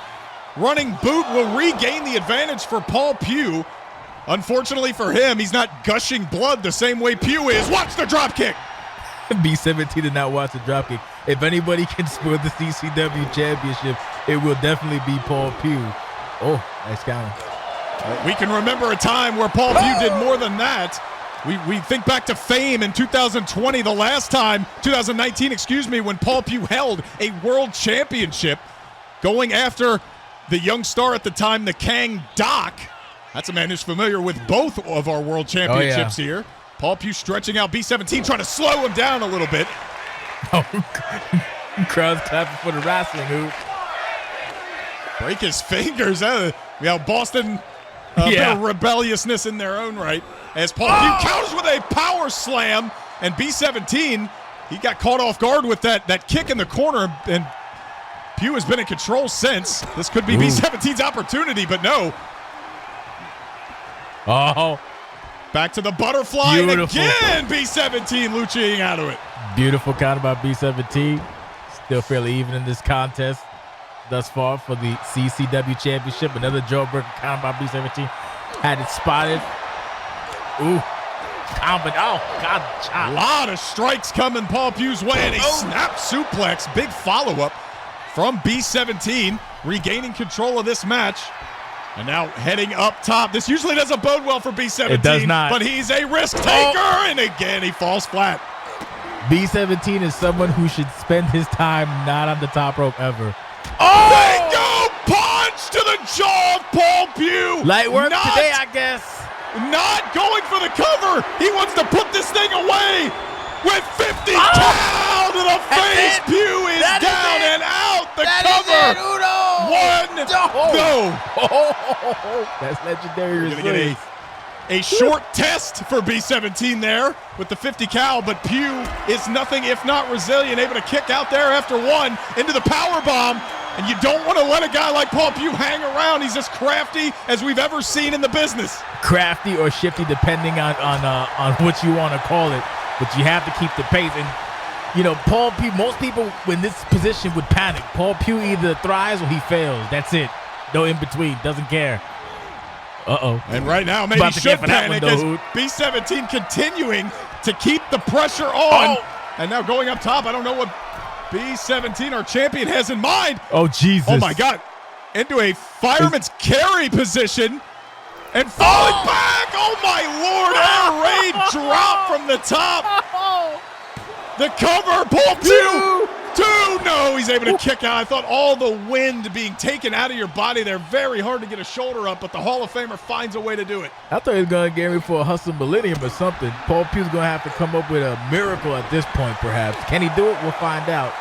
Running boot will regain the advantage for Paul Pugh. Unfortunately for him, he's not gushing blood the same way Pugh is. Watch the drop kick. B17 did not watch the drop kick. If anybody can spoil the CCW championship, it will definitely be Paul Pugh. Oh, nice counter. We can remember a time where Paul Pugh did more than that. We think back to Fame in 2020, the last time, 2019, excuse me, when Paul Pugh held a world championship, going after the young star at the time, the Kang Doc. That's a man who's familiar with both of our world championships here. Paul Pugh stretching out B17, trying to slow him down a little bit. Crowd's clapping for the wrestling hoop. Break his fingers. We have Boston bit of rebelliousness in their own right. As Paul Pugh counters with a power slam, and B17, he got caught off guard with that kick in the corner, and Pugh has been in control since. This could be B17's opportunity, but no. Oh. Back to the butterfly, Beautiful. And again, B17 luching out of it. Beautiful count by B17. Still fairly even in this contest thus far for the CCW Championship. Another jawbreaker count by B17. Had it spotted. Ooh. Combat. Oh, God. A lot of strikes coming Paul Pugh's way, and a snap suplex. Big follow-up from B17, regaining control of this match. And now heading up top. This usually doesn't bode well for B17. It does not. But he's a risk taker, and again, he falls flat. B17 is someone who should spend his time not on the top rope ever. Bingo! Punch to the jaw of Paul Pugh. Light work today, I guess. Not going for the cover. He wants to put this thing away with 50 count to the face. Pugh is down and out. The cover. One, go. That's legendary. We're going to get a short test for B17 there with the 50 cal, but Pugh is nothing if not resilient, able to kick out there after one into the power bomb. And you don't want to let a guy like Paul Pugh hang around. He's as crafty as we've ever seen in the business. Crafty or shifty, depending on what you want to call it. But you have to keep the pace. And, you know, Paul Pugh, most people in this position would panic. Paul Pugh either thrives or he fails. That's it. No in between. Doesn't care. Uh-oh. And right now, maybe he should panic as B17 continuing to keep the pressure on. And now going up top, I don't know what B17, our champion, has in mind. Oh, Jesus. Oh, my God. Into a fireman's carry position and falling back. Oh, my Lord. Air raid drop from the top. The cover. Paul Pugh. Two. No, he's able to kick out. I thought all the wind being taken out of your body there. Very hard to get a shoulder up, but the Hall of Famer finds a way to do it. I thought he was going to get me for a Hustle Millennium or something. Paul Pugh's going to have to come up with a miracle at this point, perhaps. Can he do it? We'll find out.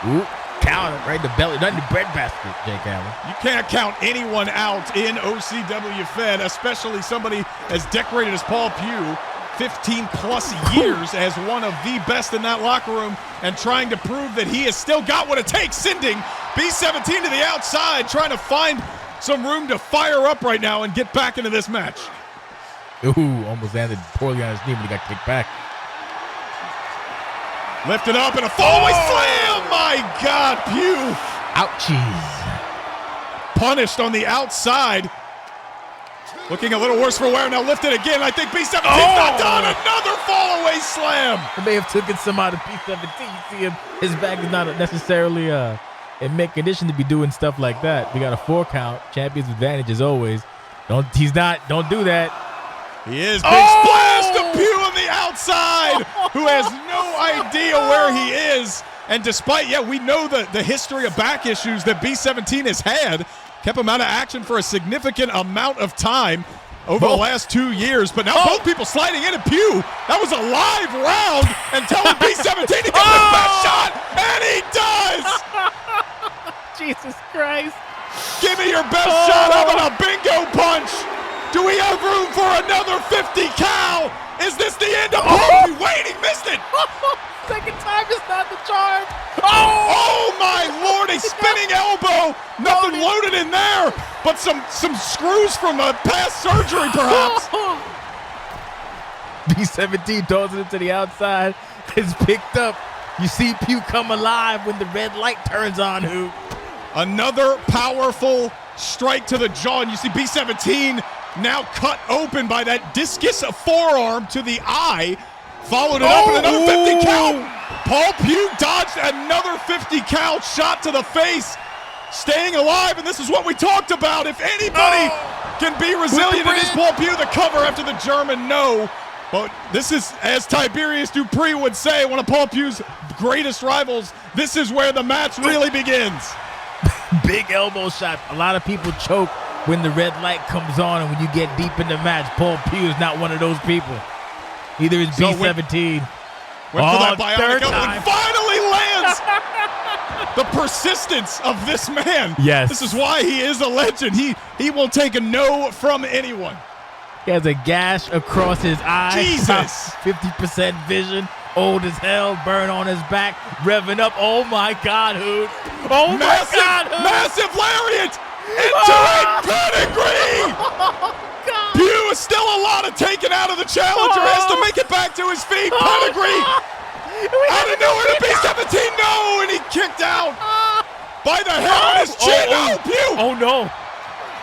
Ooh, counter right in the belly, not in the breadbasket, Jake Allen. You can't count anyone out in OCWFED, especially somebody as decorated as Paul Pugh. 15-plus years as one of the best in that locker room and trying to prove that he has still got what it takes, sending B17 to the outside, trying to find some room to fire up right now and get back into this match. Ooh, almost landed poorly on his knee when he got kicked back. Lifted up and a fallaway slam! My God, Pugh! Ouchies. Punished on the outside. Looking a little worse for wear. Now lifted again. I think B17's not done. Another fallaway slam. It may have taken some out of B17. You see him, his back is not necessarily in mint condition to be doing stuff like that. We got a 4 count. Champion's advantage as always. Don't do that. He is. Big splash to Pugh on the outside, who has no idea where he is. And despite, we know the history of back issues that B17 has had, kept him out of action for a significant amount of time. over the last 2 years, but now both people sliding in, and Pugh, that was a live round, and telling B17 to give him his best shot, and he does! Jesus Christ. Give me your best shot. How about a bingo punch? Do we have room for another 50 cal? Is this the end of Paul Pugh? Wait, he missed it! Second time is not the charm. Oh my Lord, a spinning elbow. Nothing loaded in there, but some screws from a past surgery, perhaps. B17 tosses it to the outside. It's picked up. You see Pugh come alive when the red light turns on, Hoop. Another powerful strike to the jaw, and you see B17 now cut open by that discus forearm to the eye. Followed it up with another 50 cal. Paul Pugh dodged another 50 cal shot to the face. Staying alive, and this is what we talked about. If anybody can be resilient, it is Paul Pugh. The cover after the German no. But this is, as Tiberius Dupree would say, one of Paul Pugh's greatest rivals. This is where the match really begins. Big elbow shot. A lot of people choke when the red light comes on and when you get deep in the match. Paul Pugh is not one of those people. Either is B17. Went for that bionic elbow and finally lands. The persistence of this man. Yes. This is why he is a legend. He will take a no from anyone. He has a gash across his eye. Jesus. 50% vision. Old as hell. Burn on his back. Revving up. Oh my God, Hood. Oh massive, my God, Hood. Massive lariat. Into a pedigree. Pugh is still a lot of taken out of the challenger. Has to make it back to his feet. Pedigree. Out of nowhere to B17. No, and he kicked out by the hair on his chin. Oh, Pugh. Oh, no.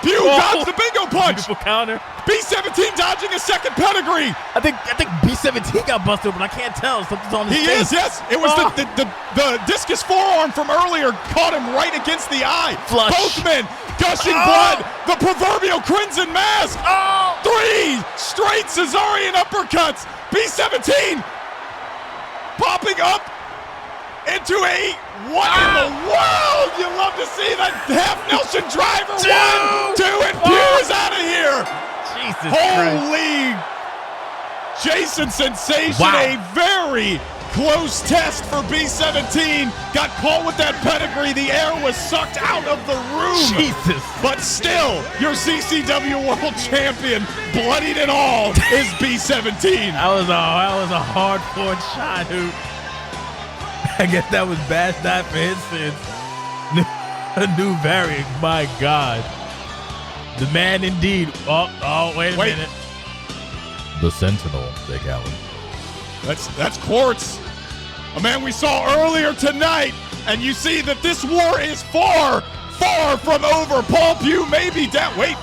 Pugh dodged the bingo punch. Beautiful counter. B17 dodging a second pedigree. I think B17 got busted, but I can't tell. Something's on his face. He is, yes. It was the discus forearm from earlier caught him right against the eye. Flush. Both men gushing blood. The proverbial crimson mask. 3 straight Caesarian uppercuts. B17 popping up into a what in the world? You love to see that half Nelson driver. 1, 2, and Pugh is out of here. Jesus Holy Christ. Jason Sensation, Wow. a very close test for B17. Got caught with that pedigree. The air was sucked out of the room. Jesus. But still, your CCW World Champion, bloodied and all, is B17. That was a hard-fought shot, Hoop. I guess that was bad night for his sins. A new variant, my God. The man indeed. Wait a minute. The Sentinel, Jake Allen. That's Quartz, a man we saw earlier tonight, and you see that this war is far, far from over. Paul Pugh may be down. Wait.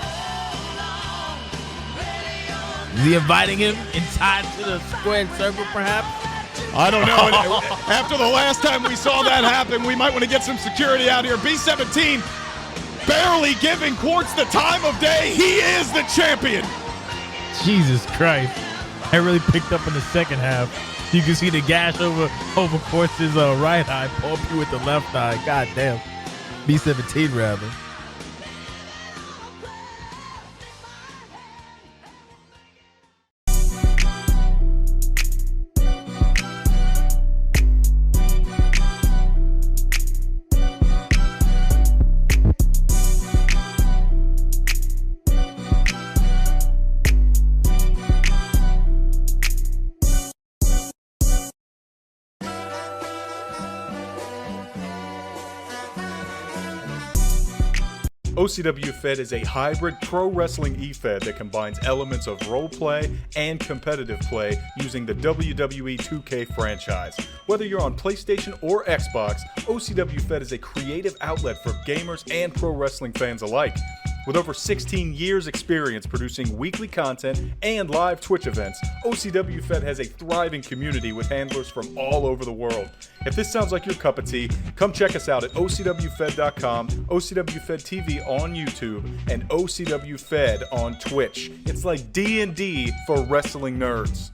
Is he inviting him inside to the squared circle, perhaps? I don't know. After the last time we saw that happen, we might want to get some security out here. B17 barely giving Quartz the time of day. He is the champion. Jesus Christ. I really picked up in the second half. You can see the gash over Quartz's right eye. Paul Pugh with the left eye. God damn. B17 rather. OCWFED is a hybrid pro wrestling eFed that combines elements of role play and competitive play using the WWE 2K franchise. Whether you're on PlayStation or Xbox, OCWFED is a creative outlet for gamers and pro wrestling fans alike. With over 16 years experience producing weekly content and live Twitch events, OCWFED has a thriving community with handlers from all over the world. If this sounds like your cup of tea, come check us out at OCWFed.com, OCWFed TV on YouTube, and OCWFed on Twitch. It's like D&D for wrestling nerds.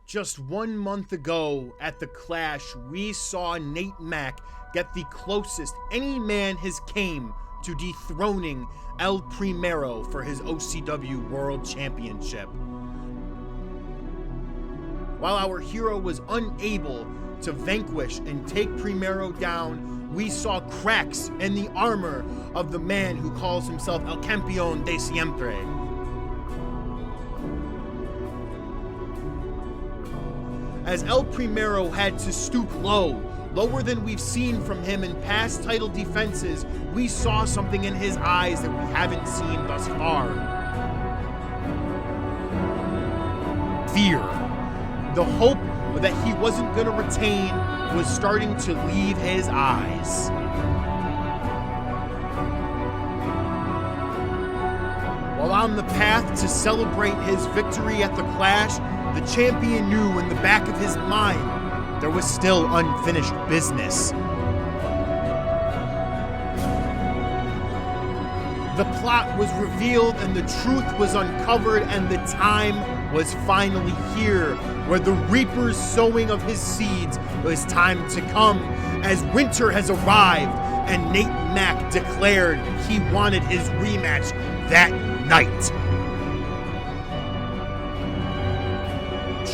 Just 1 month ago at the Clash, we saw Nate Mack get the closest any man has came to dethroning El Primero for his OCW World Championship. While our hero was unable to vanquish and take Primero down, we saw cracks in the armor of the man who calls himself El Campeón de Siempre. As El Primero had to stoop low, lower than we've seen from him in past title defenses, we saw something in his eyes that we haven't seen thus far. Fear. The hope that he wasn't going to retain was starting to leave his eyes. While on the path to celebrate his victory at the Clash, the champion knew in the back of his mind there was still unfinished business. The plot was revealed and the truth was uncovered, and the time was finally here, where the reaper's sowing of his seeds was time to come, as winter has arrived and Nate Mack declared he wanted his rematch that night.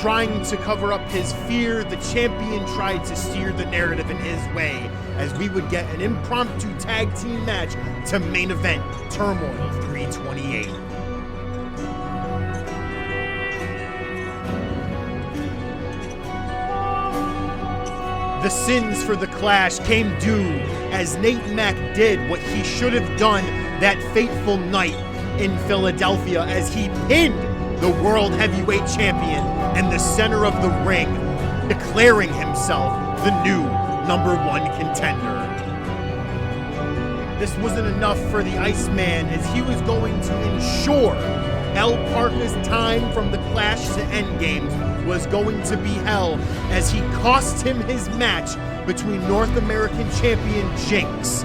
Trying to cover up his fear, the champion tried to steer the narrative in his way, as we would get an impromptu tag team match to main event Turmoil 328. The sins for the Clash came due as Nate Mack did what he should have done that fateful night in Philadelphia, as he pinned the World Heavyweight Champion in the center of the ring, declaring himself the new #1 contender. This wasn't enough for the Iceman, as he was going to ensure El Parka's time from the Clash to End Games was going to be hell, as he cost him his match between North American champion Jinx.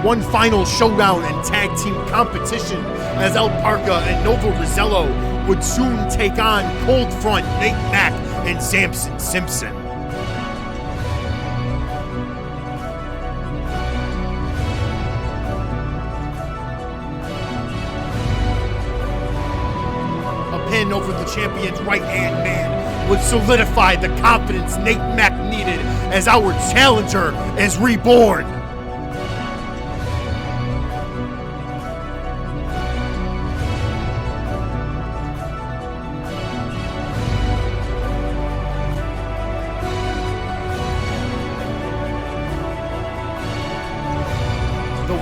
One final showdown and tag team competition, as El Parka and Novo Rizzello would soon take on Cold Front, Nate Mack, and Samson Simpson. A pin over the champion's right-hand man would solidify the confidence Nate Mack needed, as our challenger is reborn.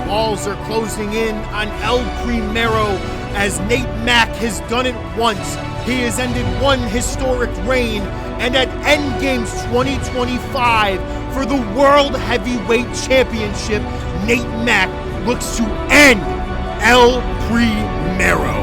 Walls are closing in on El Primero, as Nate Mack has done it once. He has ended one historic reign, and at End Games 2025 for the World Heavyweight Championship, Nate Mack looks to end El Primero.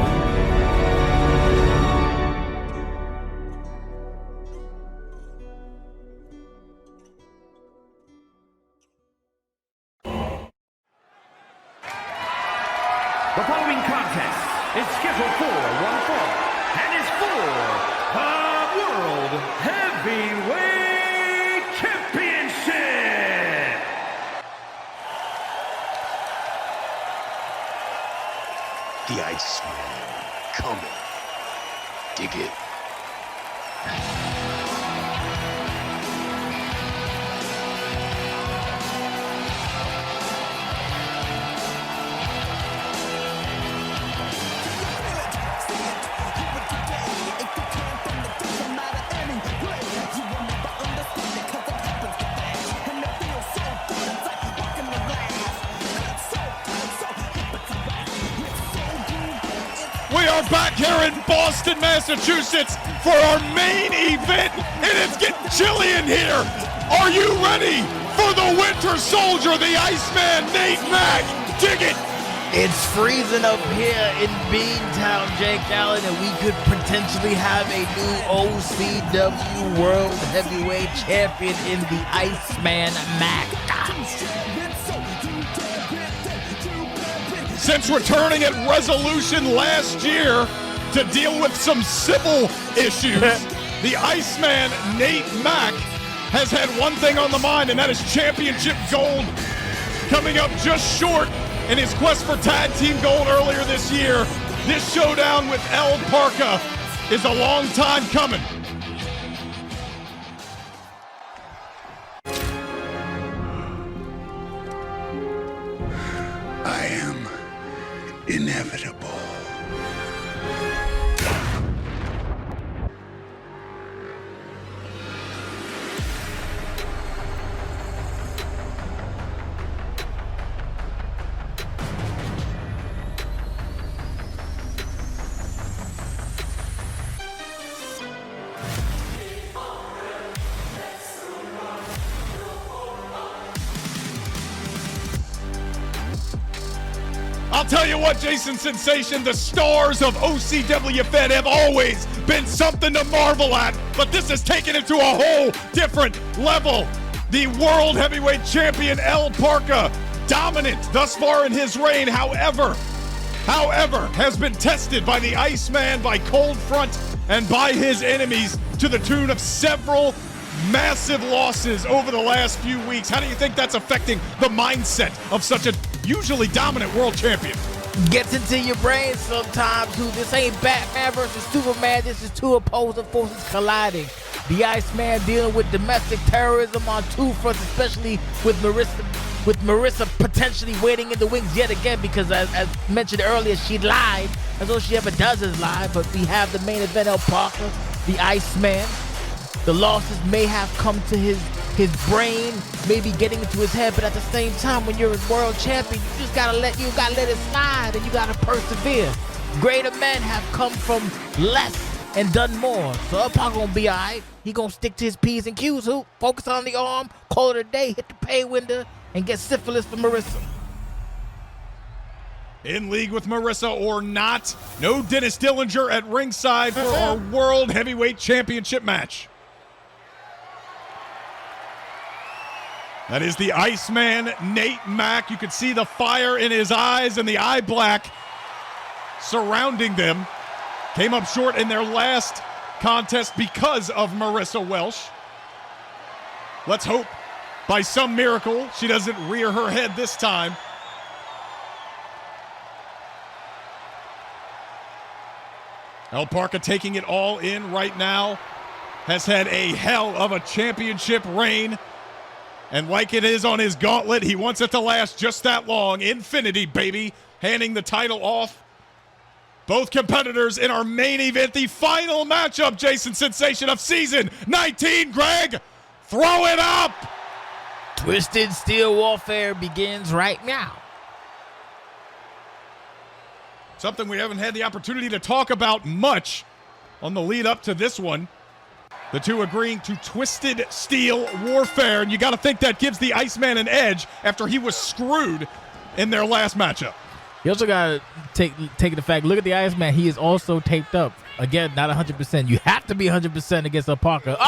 The following contest is scheduled for one fall and is for the World Heavyweight Championship. The Iceman coming. Dig it. We are back here in Boston, Massachusetts for our main event, and it's getting chilly in here. Are you ready for the Winter Soldier, the Iceman, Nate Mack? Dig it! It's freezing up here in Beantown, Jake Allen, and we could potentially have a new OCW World Heavyweight Champion in the Iceman Mack. since returning at Resolution last year to deal with some civil issues, the Iceman, Nate Mack, has had one thing on the mind, and that is championship gold, coming up just short in his quest for tag team gold earlier this year. This showdown with El Parka is a long time coming. I am inevitable. I'll tell you what, Jason Sensation, the stars of OCWFED have always been something to marvel at, but this has taken it to a whole different level. The World Heavyweight Champion El Parka, dominant thus far in his reign, however, has been tested by the Iceman, by Cold Front, and by his enemies to the tune of several massive losses over the last few weeks. How do you think that's affecting the mindset of such a usually dominant world champion? Gets into your brain sometimes, who this ain't Batman versus Superman. This is two opposing forces colliding. The Iceman dealing with domestic terrorism on two fronts, especially with Marissa potentially waiting in the wings yet again, because as mentioned earlier, she lied, as all she ever does is lie. But we have the main event, El Parka, the Iceman. The losses may have come to his brain, maybe getting into his head, but at the same time, when you're a world champion, you gotta let it slide, and you gotta persevere. Greater men have come from less and done more. So El Parka gonna be alright. He gonna stick to his P's and Q's, who focus on the arm, call it a day, hit the pay window, and get syphilis for Marissa. In league with Marissa or not, no Dennis Dillinger at ringside for our World Heavyweight Championship match. That is the Iceman, Nate Mack. You can see the fire in his eyes and the eye black surrounding them. Came up short in their last contest because of Marissa Welsh. Let's hope by some miracle she doesn't rear her head this time. El Parka taking it all in right now. Has had a hell of a championship reign. And like it is on his gauntlet, he wants it to last just that long. Infinity, baby. Handing the title off. Both competitors in our main event. The final matchup, Jason Sensation, of season 19. Greg, throw it up! Twisted Steel Warfare begins right now. Something we haven't had the opportunity to talk about much on the lead up to this one. The two agreeing to Twisted Steel Warfare, and you got to think that gives the Iceman an edge after he was screwed in their last matchup. You also got to take the fact, look at the Iceman. He is also taped up. Again, not 100%. You have to be 100% against El Parka.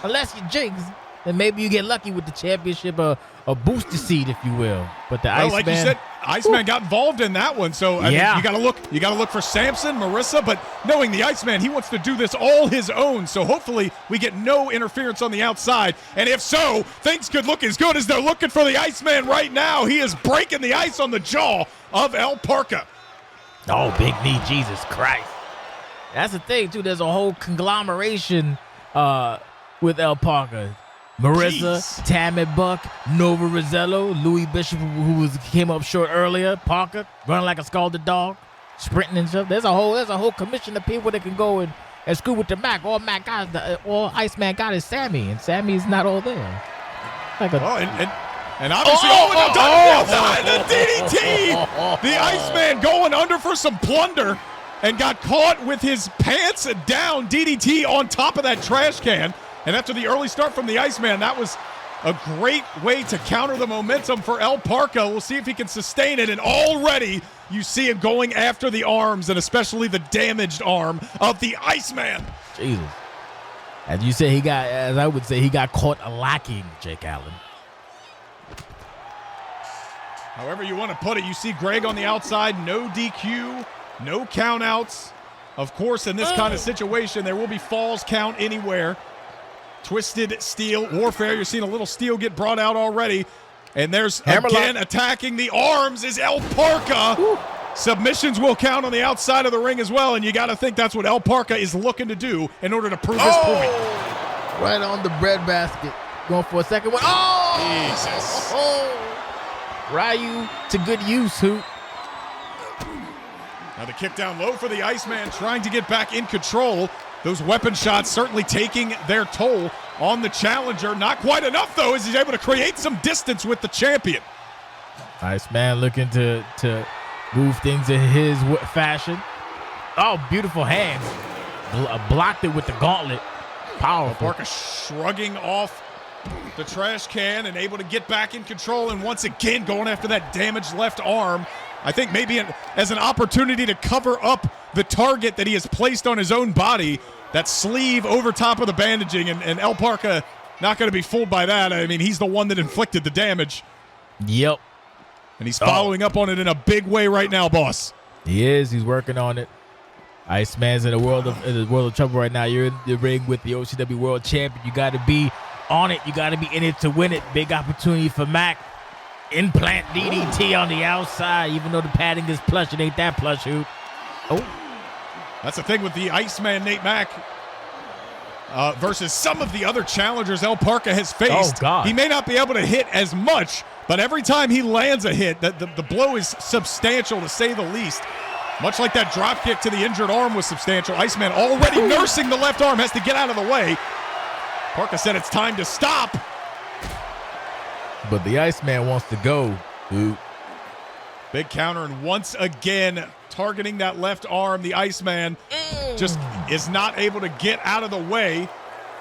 Unless you jinx, then maybe you get lucky with the championship, a booster seed, if you will. But the Iceman, like you said, Iceman got involved in that one, so I mean, you got to look for Samson, Marissa, but knowing the Iceman, he wants to do this all his own. So hopefully we get no interference on the outside, and if so, things could look as good as they're looking for the Iceman right now. He is breaking the ice on the jaw of El Parka. Oh, big knee, Jesus Christ! That's the thing too. There's a whole conglomeration with El Parka. Marissa, Tammy Buck, Nova Rosello, Louis Bishop, who came up short earlier, Parker, running like a scalded dog, sprinting and stuff. There's a whole commission of people that can go and screw with the Mac. All Iceman got is Sammy, and Sammy's not all there. And obviously, the DDT! The Iceman going under for some plunder and got caught with his pants down. DDT on top of that trash can. And after the early start from the Iceman, that was a great way to counter the momentum for El Parka. We'll see if he can sustain it. And already you see him going after the arms, and especially the damaged arm of the Iceman. Jesus. As I would say, he got caught lacking, Jake Allen. However you want to put it, you see Greg on the outside, no DQ, no countouts. Of course, in this kind of situation, there will be falls count anywhere. Twisted steel warfare. You're seeing a little steel get brought out already. And there's, again, attacking the arms is El Parka. Woo. Submissions will count on the outside of the ring as well, and you got to think that's what El Parka is looking to do in order to prove his point. Right on the breadbasket. Going for a second one. Oh! Jesus. Ryu to good use, Hoot. Now the kick down low for the Iceman, trying to get back in control. Those weapon shots certainly taking their toll on the challenger. Not quite enough, though, as he's able to create some distance with the champion. Iceman looking to move things in his fashion. Oh, beautiful hands. Blocked it with the gauntlet. Powerful. Parker shrugging off the trash can and able to get back in control, and once again going after that damaged left arm. I think maybe as an opportunity to cover up the target that he has placed on his own body, that sleeve over top of the bandaging, and El Parka not going to be fooled by that. I mean, he's the one that inflicted the damage. Yep. And he's following up on it in a big way right now, boss. He is. He's working on it. Iceman's in a world of trouble right now. You're in the ring with the OCW World Champion. You got to be on it. You got to be in it to win it. Big opportunity for Mac. Implant DDT on the outside. Even though the padding is plush, it ain't that plush, Hoot. Oh. That's the thing with the Iceman, Nate Mack, versus some of the other challengers El Parka has faced. Oh, God. He may not be able to hit as much, but every time he lands a hit, the blow is substantial, to say the least. Much like that drop kick to the injured arm was substantial. Iceman already nursing the left arm, has to get out of the way. Parka said it's time to stop. But the Iceman wants to go, Hoot. Big counter, and once again, targeting that left arm, the Iceman just is not able to get out of the way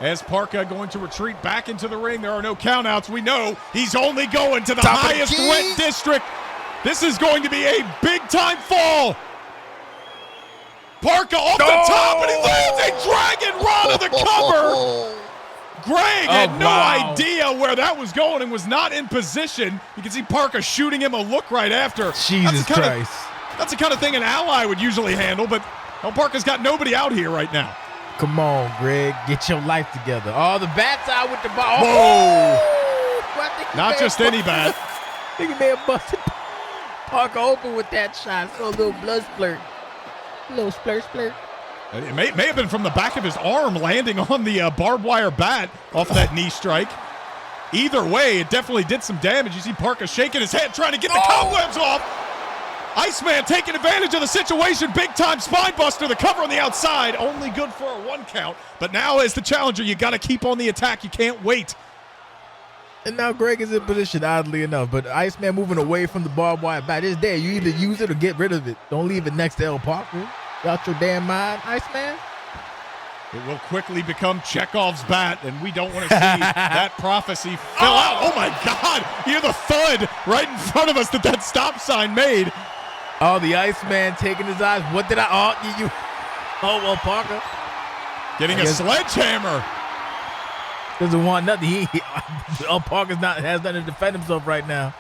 as Parka going to retreat back into the ring. There are no countouts. We know he's only going to the highest wet district. This is going to be a big-time fall. Parka off the top, and he lands a Dragon Rana the cover. Greg had no idea where that was going and was not in position. You can see Parka shooting him a look right after. Jesus Christ. That's the kind of thing an ally would usually handle, but El Parka's got nobody out here right now. Come on, Greg. Get your life together. Oh, the bat's out with the ball. Whoa. Not just any bat. I think he may have busted Parka open with that shot. So a little blood splurt. A little splurt. It may have been from the back of his arm landing on the barbed wire bat off that knee strike. Either way, it definitely did some damage. You see Parka shaking his head, trying to get the cobwebs off. Iceman taking advantage of the situation. Big time spine buster. The cover on the outside. Only good for a 1 count. But now as the challenger, you got to keep on the attack. You can't wait. And now Greg is in position, oddly enough. But Iceman moving away from the barbed wire bat is there. You either use it or get rid of it. Don't leave it next to El Parka. You out your damn mind, Iceman? It will quickly become Chekhov's bat, and we don't want to see that prophecy fill out. Oh, my God. You hear the thud right in front of us that stop sign made. Oh, the Iceman taking his eyes. What did I... Oh, well, Parker. Getting a sledgehammer. Doesn't want nothing. Parker's has nothing to defend himself right now.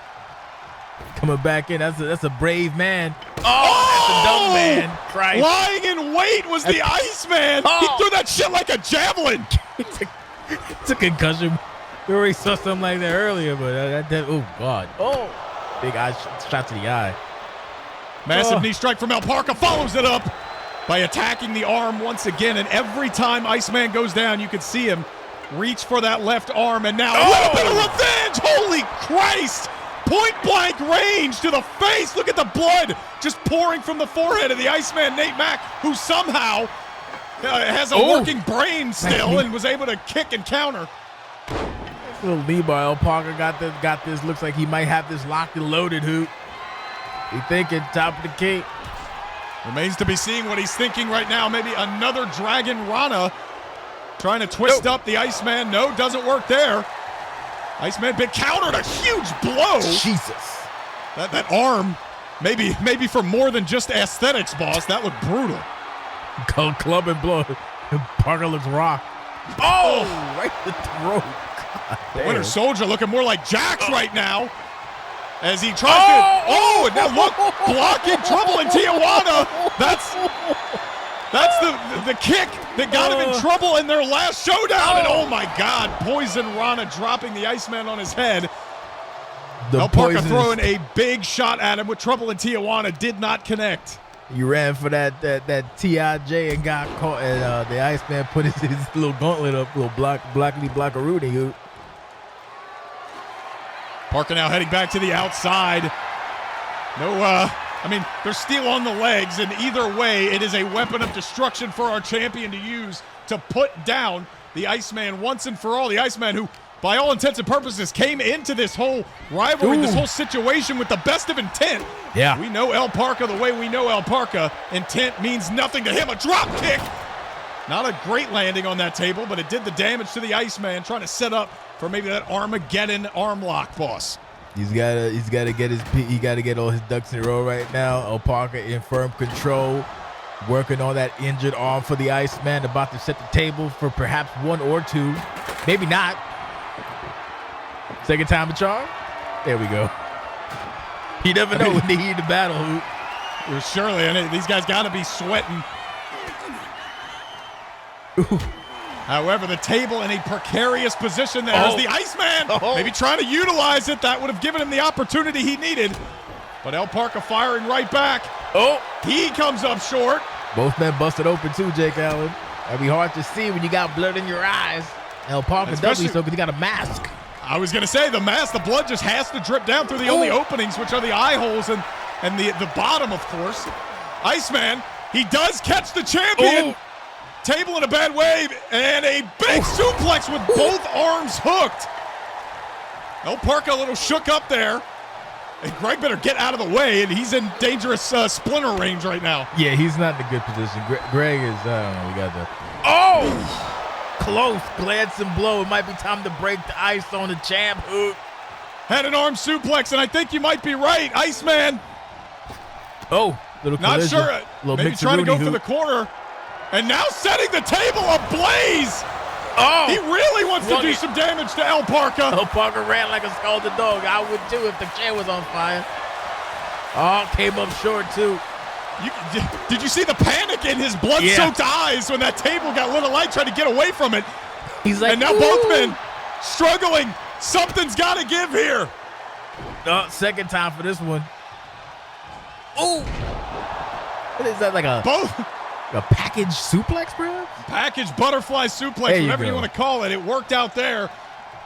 Coming back in. That's a brave man. That's a dumb man. Christ. Lying in wait was the Iceman. He threw that shit like a javelin. It's a concussion. We already saw something like that earlier, but oh, God. Oh, big eye shot to the eye. Massive knee strike from El Parka, follows it up by attacking the arm once again. And every time Iceman goes down, you can see him reach for that left arm. And now a little bit of revenge. Holy Christ. Point blank range to the face. Look at the blood just pouring from the forehead of the Iceman, Nate Mack, who somehow has a working brain still and was able to kick and counter. Little knee bar. El Parka got this. Looks like he might have this locked and loaded, Hoot. He thinking top of the key. Remains to be seen what he's thinking right now. Maybe another Dragon Rana trying to twist up the Iceman. No, doesn't work there. Iceman been countered, a huge blow. Jesus. That arm, maybe for more than just aesthetics, boss. That looked brutal. Club and blow. Parker looks rock. Oh, right in the throat. The Winter Soldier looking more like Jax right now. as he tries to. Oh, and now look, blocking Trouble in Tijuana. That's the kick that got him in trouble in their last showdown. And oh my God, Poison Rana dropping the Iceman on his head. El Parka throwing a big shot at him with Trouble in Tijuana, did not connect. You ran for that TIJ and got caught, and the Iceman put his little gauntlet up, little blockaroonie. Parker now heading back to the outside. They're still on the legs, and either way, it is a weapon of destruction for our champion to use to put down the Iceman once and for all. The Iceman who, by all intents and purposes, came into this whole rivalry, this whole situation with the best of intent. Yeah. We know El Parka the way we know El Parka. Intent means nothing to him. A drop kick. Not a great landing on that table, but it did the damage to the Iceman, trying to set up for maybe that Armageddon arm lock, boss. He's gotta get all his ducks in a row right now. El Parka in firm control, working on that injured arm for the Iceman, about to set the table for perhaps 1 or 2, maybe not. Second time a charm. There we go. You never know when they heat the battle. Well, surely, and these guys got to be sweating. Ooh. However, the table in a precarious position there as the Iceman maybe trying to utilize it. That would have given him the opportunity he needed. But El Parka firing right back. He comes up short. Both men busted open too, Jake Allen. That'd be hard to see when you got blood in your eyes. El Parka doubly so because he got a mask. I was going to say, the mask, the blood just has to drip down through the only openings, which are the eye holes and the bottom, of course. Iceman, he does catch the champion. Table in a bad way, and a big suplex with both arms hooked. El Parka a little shook up there. And Greg better get out of the way, and he's in dangerous splinter range right now. Yeah, he's not in a good position. Greg is, I don't know, we got the... Close, glancing blow. It might be time to break the ice on the champ. Had an arm suplex, and I think you might be right. Iceman. Little collision. Not sure. Maybe trying to go for the corner. And now setting the table ablaze. He really wants to do some damage to El Parka. El Parka ran like a scalded dog. I would too if the chair was on fire. Came up short too. Did you see the panic in his blood-soaked eyes when that table got lit alight trying to get away from it? He's like, and now both men struggling. Something's got to give here. Second time for this one. What is that, like a package suplex, bro? Package butterfly suplex, whatever you want to call it. It worked out there.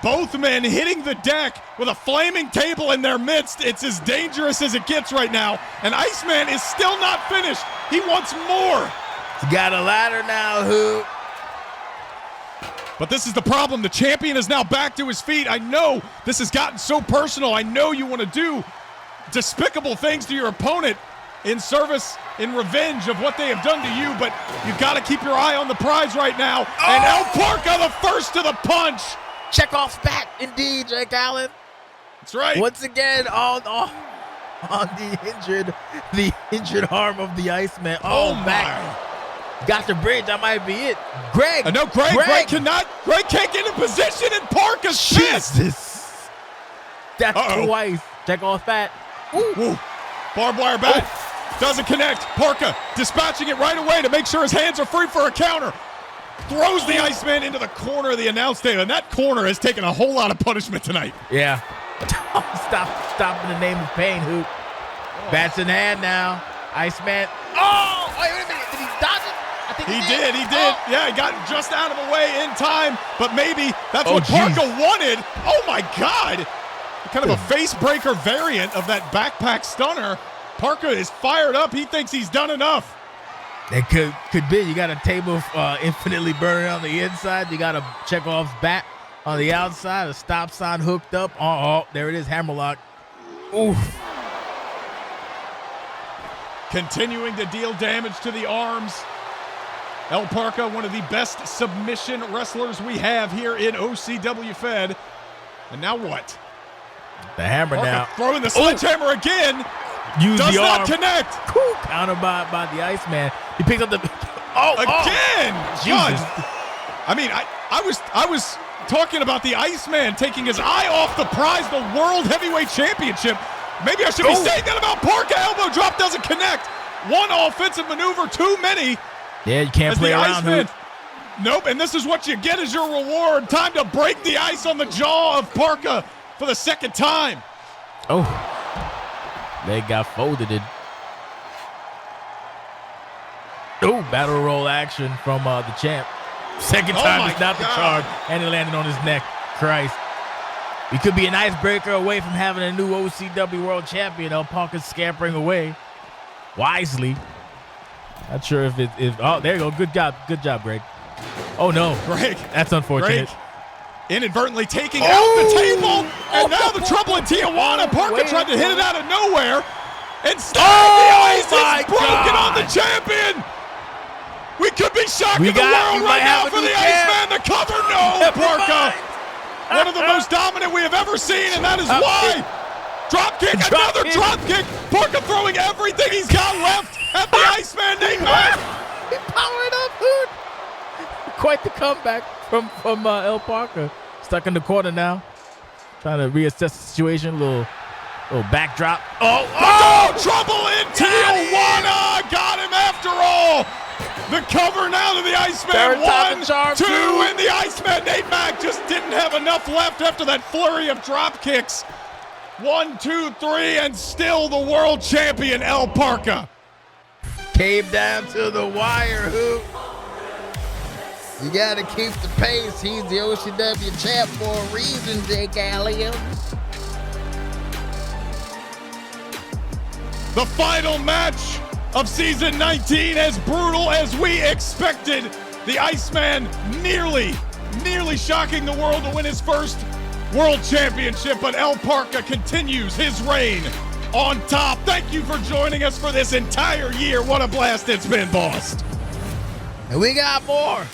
Both men hitting the deck with a flaming table in their midst. It's as dangerous as it gets right now. And Iceman is still not finished. He wants more. He's got a ladder now, But this is the problem. The champion is now back to his feet. I know this has gotten so personal. I know you want to do despicable things to your opponent in service, in revenge of what they have done to you, but you've got to keep your eye on the prize right now. And El Parka, the first to the punch. Chekhov's bat, indeed, Jake Allen. That's right. Once again, on the injured arm of the Iceman. My. Got the bridge. That might be it. Greg. No, Greg can't get in position, and Parka's missed. That's twice. Chekhov's bat. Ooh. Barbed wire bat. Doesn't connect. Parka dispatching it right away to make sure his hands are free for a counter. Throws the Iceman into the corner of the announce table, and that corner has taken a whole lot of punishment tonight. Yeah. Stop in the name of pain, Hoop. Bats in hand now. Iceman. Wait a minute. Did he dodge it? I think he did. Yeah, he got just out of the way in time, but maybe that's what Parka wanted. Oh, my God. Kind of a face breaker variant of that backpack stunner. Parka is fired up. He thinks he's done enough. It could be. You got a table infinitely burning on the inside. You got a Chekhov's bat on the outside. A stop sign hooked up. There it is. Hammerlock. Oof. Continuing to deal damage to the arms. El Parka, one of the best submission wrestlers we have here in OCWFED. And now what? The hammer Parka now. Throwing the sledgehammer again. Does not connect. Counter by the Iceman. He picks up the again. Jesus. God. I mean, I was talking about the Iceman taking his eye off the prize, the World Heavyweight Championship. Maybe I should be saying that about Parker. Elbow drop doesn't connect. One offensive maneuver too many. Yeah, you can't play around. Nope, and this is what you get as your reward. Time to break the ice on the jaw of Parker for the second time. Oh, leg got folded. Oh, battle roll action from the champ. Second time is not the charge, and it landed on his neck. Christ. We could be an icebreaker away from having a new OCW World Champion. Parker's scampering away wisely. Not sure if oh, there you go. Good job, Greg. Oh no, Greg, that's unfortunate. Greg inadvertently taking out the table, and now the trouble in Tijuana. Parker tried to hit it out of nowhere, and the ice is broken on the champion. We could be shocking the world right now for the Iceman. The cover, no, Parker. One of the most dominant we have ever seen, and that is why. Drop kick, another drop kick. Parker throwing everything he's got left at the Iceman. Nate Mack. He powered up, dude. Quite the comeback from El Parker. Stuck in the corner now. Trying to reassess the situation. Little backdrop. Trouble in Tijuana. Got him after all. The cover now to the Iceman. 1, 2, and the Iceman. Nate Mack just didn't have enough left after that flurry of drop kicks. 1, 2, 3, and still the world champion, El Parker. Came down to the wire, Hoop. You got to keep the pace. He's the OCW champ for a reason, Jake Allium. The final match of season 19, as brutal as we expected. The Iceman nearly shocking the world to win his first world championship, but El Parker continues his reign on top. Thank you for joining us for this entire year. What a blast it's been, boss. And we got more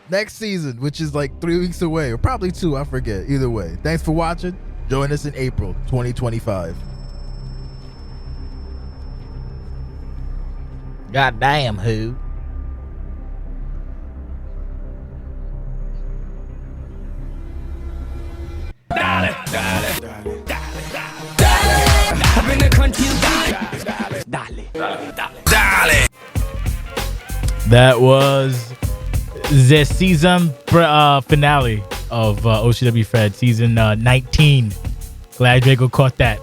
next season, which is like 3 weeks away, or probably 2, I forget. Either way, thanks for watching. Join us in April 2025. God damn, who? Dale, dale, dale, dale. I've been a country dale, dale. That was the season finale of OCWFED season 19. Glad Draco caught that.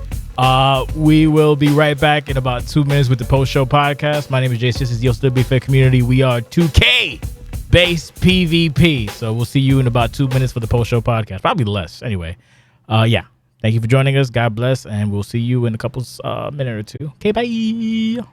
We will be right back in about 2 minutes with the post-show podcast. My name is Jace. This is the OCWFED community. We are 2K based PvP. So we'll see you in about 2 minutes for the post-show podcast. Probably less. Anyway, yeah. Thank you for joining us. God bless. And we'll see you in a couple minute or two. Okay, bye.